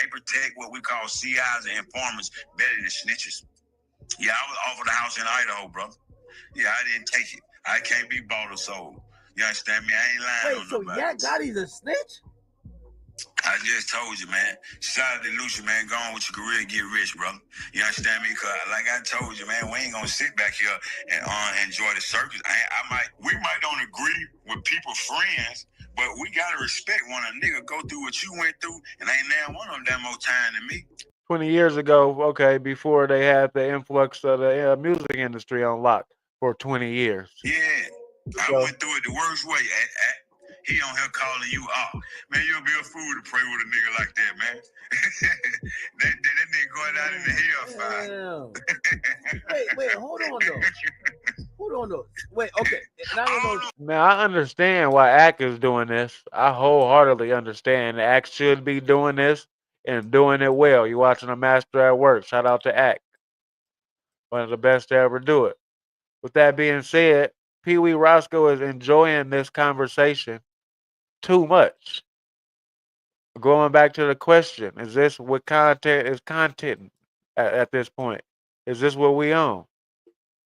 what we call CIs and informants better than snitches. Yeah, I was offered a house in Idaho, brother. Yeah, I didn't take it. I can't be bought or sold. You understand me? I ain't lying on nobody. Yak Gotti's a snitch? I just told you, man. Shout out to Lucia, man. Go on with your career, get rich, brother. You understand me? Cause like I told you, man, we ain't gonna sit back here and enjoy the circus. We might don't agree with people, friends, but we gotta respect when a nigga go through what you went through, and ain't now one of them that more time than me. 20 years ago, okay, before they had the influx of the music industry on lock for 20 years. Yeah, I went through it the worst way. He on here calling you out. Man, you'll be a fool to pray with a nigga like that, man. that nigga going down in the hellfire. Wait, hold on though. Hold on though. Wait, okay. Now, I understand why Ack is doing this. I wholeheartedly understand. Ack should be doing this and doing it well. You're watching a master at work. Shout out to Ack. One of the best to ever do it. With that being said, Pee Wee Roscoe is enjoying this conversation too much. Going back to the question, is this what content is content at this point? Is this what we own?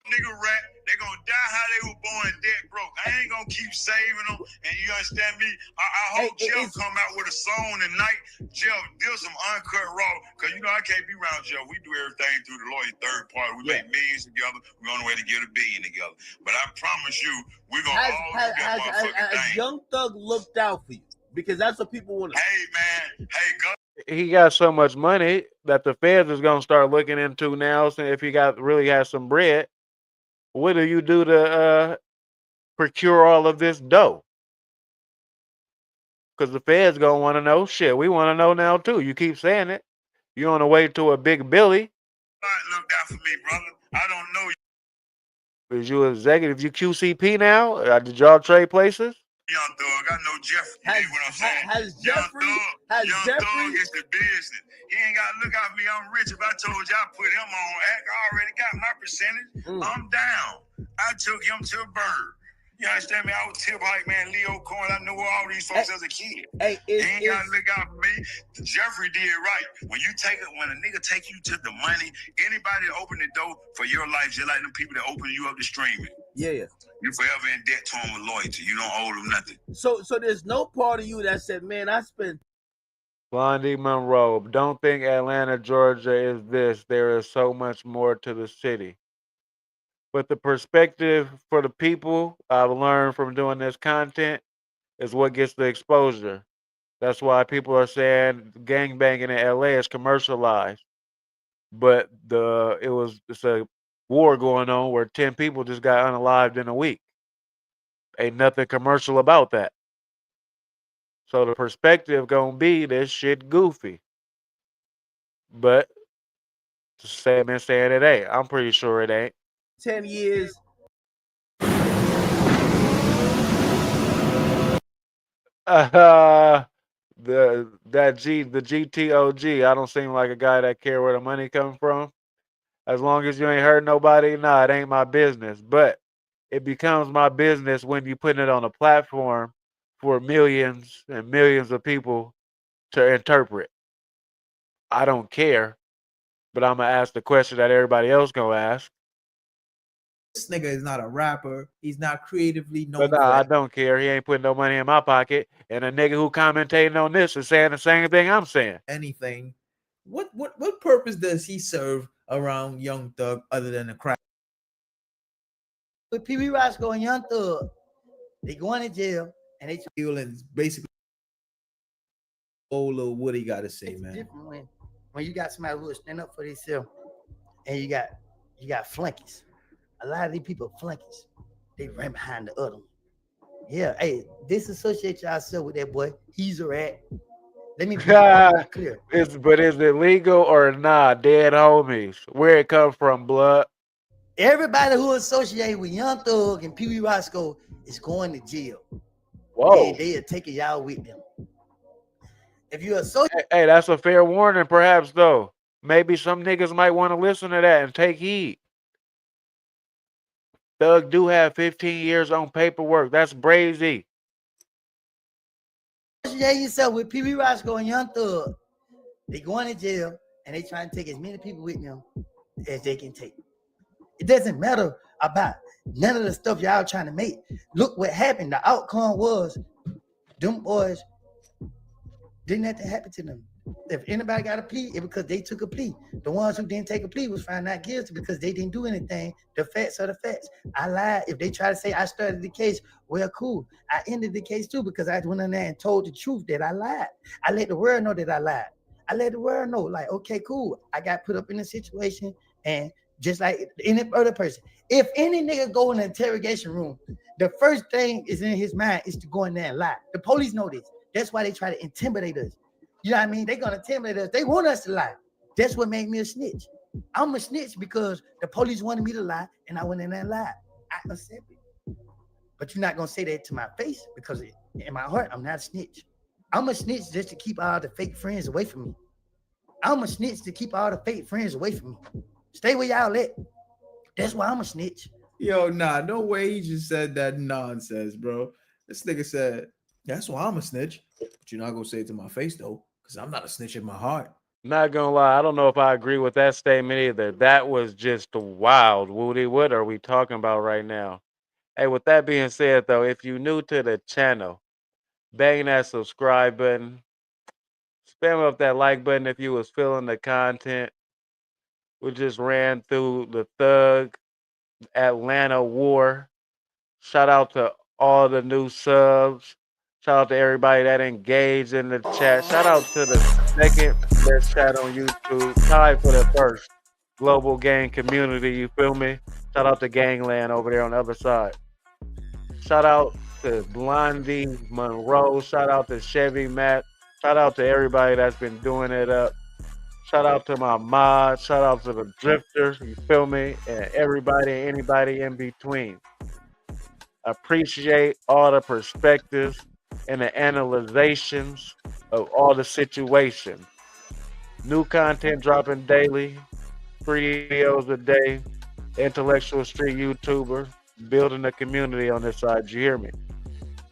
Nigga rap, they gonna die how they were born dead broke. I ain't gonna keep saving them, and you understand me? I hope Jeff come out with a song tonight. Jeff, do some uncut raw, cause you know I can't be around Jeff. We do everything through the lawyer third party. We make millions together. We're on the way to get $1 billion together. But I promise you, we're gonna all do that motherfucking thing. Young Thug looked out for you because that's what people want to. Hey man, He got so much money that the feds is gonna start looking into now. So if he really has some bread, what do you do to procure all of this dough? Because the feds gonna want to know. Shit, we want to know now too. You keep saying it. You on the way to a big Billy? Look out for me, brother. I don't know you. Is you executive? You QCP now? Did y'all trade places? Young Thug, I know Jeffrey. You know what I'm saying? Young Thug is the business. He ain't got to look out for me. I'm rich. If I told you I put him on act, I already got my percentage. I'm down. I took him to a bird. You understand me? I was tip hype man, Leo Cohen. I knew all these folks as a kid. He ain't got to look out for me. Jeffrey did right. When a nigga take you to the money, anybody that open the door for your life, just like them people that open you up to streaming. Yeah. You're forever in debt to them with loyalty. You don't owe them nothing. So there's no part of you that said, man, I spent. Blondie Monroe, don't think Atlanta, Georgia is this. There is so much more to the city. But the perspective for the people I've learned from doing this content is what gets the exposure. That's why people are saying gangbanging in LA is commercialized. But it's a war going on where 10 people just got unalived in a week. Ain't nothing commercial about that. So the perspective gonna be this shit goofy. But the same as saying it ain't. I'm pretty sure it ain't. 10 years. The GTOG. I don't seem like a guy that care where the money come from. As long as you ain't hurt nobody, nah, it ain't my business. But it becomes my business when you put it on a platform for millions and millions of people to interpret. I don't care, but I'm gonna ask the question that everybody else gonna ask. This nigga is not a rapper. He's not creatively known But for nah, I anything. don't care. He ain't putting no money in my pocket. And a nigga who commentating on this is saying the same thing I'm saying. What purpose does he serve around Young Thug other than the crap? With Pee Wee Roscoe and Young Thug, they going to jail and they feeling basically all of what he got to say, man. Different when you got somebody who will stand up for themselves, and you got flunkies. A lot of these people are flunkies. They ran behind the other one. Yeah, hey, disassociate yourself with that boy. He's a rat. Let me be clear. But is it legal or not? Dead homies. Where it come from, blood? Everybody who associated with Young Thug and Pee Wee Roscoe is going to jail. Whoa. They are taking y'all with them. If you associate, hey, that's a fair warning, perhaps, though. Maybe some niggas might want to listen to that and take heed. Thug do have 15 years on paperwork. That's Brazy. associate yourself with Pee Wee Roscoe and Young Thug, they going to jail and they trying to take as many people with them as they can take. It doesn't matter about none of the stuff y'all trying to make. Look what happened. The outcome was them boys didn't have to happen to them. If anybody got a plea, it because they took a plea. The ones who didn't take a plea was found not guilty because they didn't do anything. The facts are the facts. I lied. If they try to say I started the case, well, cool. I ended the case too because I went in there and told the truth that I lied. I let the world know that I lied. I let the world know, like, okay, cool. I got put up in a situation, and just like any other person, if any nigga go in an interrogation room, the first thing is in his mind is to go in there and lie. The police know this. That's why they try to intimidate us. You know what I mean? They're gonna intimidate us. They want us to lie. That's what made me a snitch. I'm a snitch because the police wanted me to lie, and I went in there and lied. I accept it. But you're not gonna say that to my face because in my heart, I'm not a snitch. I'm a snitch just to keep all the fake friends away from me. I'm a snitch to keep all the fake friends away from me. Stay where y'all at. That's why I'm a snitch. Yo, nah, no way he just said that nonsense, bro. This nigga said, that's why I'm a snitch. But you're not gonna say it to my face though, because I'm not a snitch in my heart. Not gonna lie, I don't know if I agree with that statement either. That was just wild, Woody. What are we talking about right now? Hey, with that being said, though, if you're new to the channel, bang that subscribe button. Spam up that like button if you was feeling the content. We just ran through the Thug Atlanta war. Shout out to all the new subs. Shout out to everybody that engaged in the chat. Shout out to the second best chat on YouTube. Tied for the first global gang community, you feel me? Shout out to Gangland over there on the other side. Shout out to Blondie Monroe. Shout out to Chevy Matt. Shout out to everybody that's been doing it up. Shout out to my mod. Shout out to the drifters, you feel me? And everybody, anybody in between. Appreciate all the perspectives and the analyzations of all the situations. New content dropping daily, 3 videos a day, intellectual street YouTuber, building a community on this side, you hear me?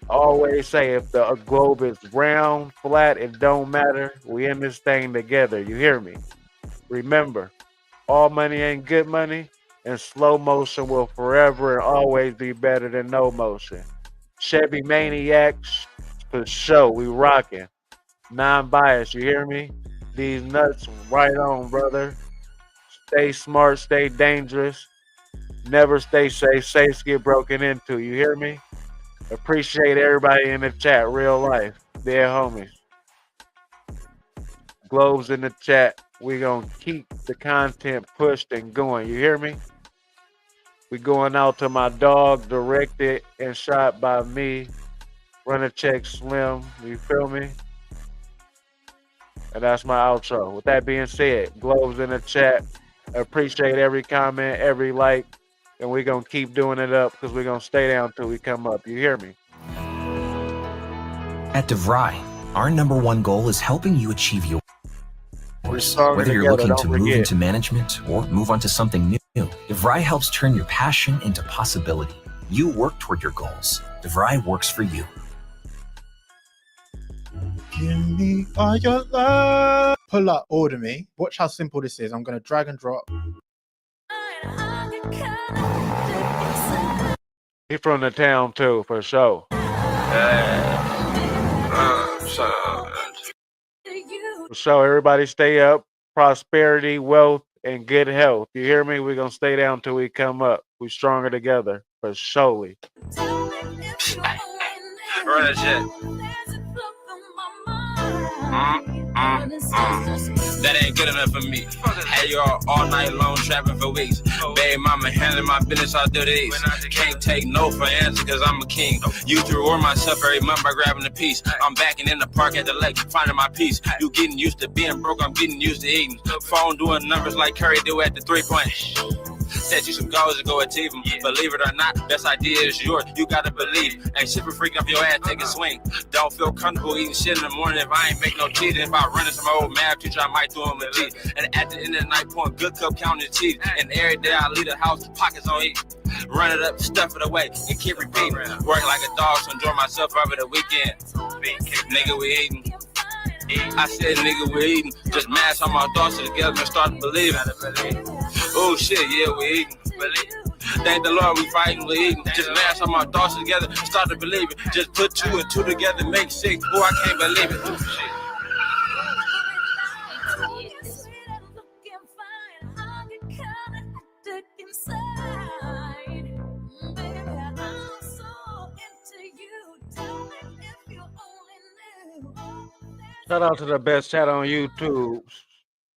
Always say if the globe is round, flat, it don't matter. We in this thing together, you hear me? Remember, all money ain't good money, and slow motion will forever and always be better than no motion. Chevy Maniacs, for sure, we rocking. Non-biased, you hear me? These nuts, right on, brother. Stay smart, stay dangerous. Never stay safe. Safes get broken into, you hear me? Appreciate everybody in the chat, real life. Dear homies. Globes in the chat. We gonna keep the content pushed and going, you hear me? We going out to my dog, directed and shot by me. Run a check Slim, you feel me? And that's my outro. With that being said, globes in the chat. Appreciate every comment, every like, and we're going to keep doing it up because we're going to stay down till we come up. You hear me? At DeVry, our #1 goal is helping you achieve yours. Whether you're looking to move into management or move on to something new, DeVry helps turn your passion into possibility. You work toward your goals. DeVry works for you. Give me all your love. Pull up, order me. Watch how simple this is. I'm gonna drag and drop. He from the town too, for sure. For sure, everybody stay up. Prosperity, wealth, and good health. You hear me? We're gonna stay down till we come up. We stronger together, for surely. Run that shit. That ain't good enough for me. Had you all night long trapping for weeks. Baby mama handling my business all through these. Can't take no for answer cause I'm a king. Used to reward myself every month by grabbing a piece. I'm backing in the park at the lake, finding my peace. You getting used to being broke, I'm getting used to eating. Phone doing numbers like Curry do at the 3-point. Set you some goals and go achieve them. Believe it or not, best idea is yours. You gotta believe. Ain't shit for freaking off your ass, take a swing. Don't feel comfortable eating shit in the morning if I ain't make no cheese. If I run into my old math teacher, I might throw him a G. And at the end of the night, pouring good cup counting cheese. And every day I leave the house, pockets on E. Run it up, stuff it away, and keep repeating. Work like a dog, so enjoy myself over the weekend. Nigga, we eating. I said, nigga, we eating. Just mash all my thoughts together and start to believe. Oh shit, yeah, we eating. Thank the Lord, we fighting, we eating. Just mash all my thoughts together and start to believe it. Just put 2 and 2 together, make 6. Boy, I can't believe it. Shout out to the best chat on YouTube.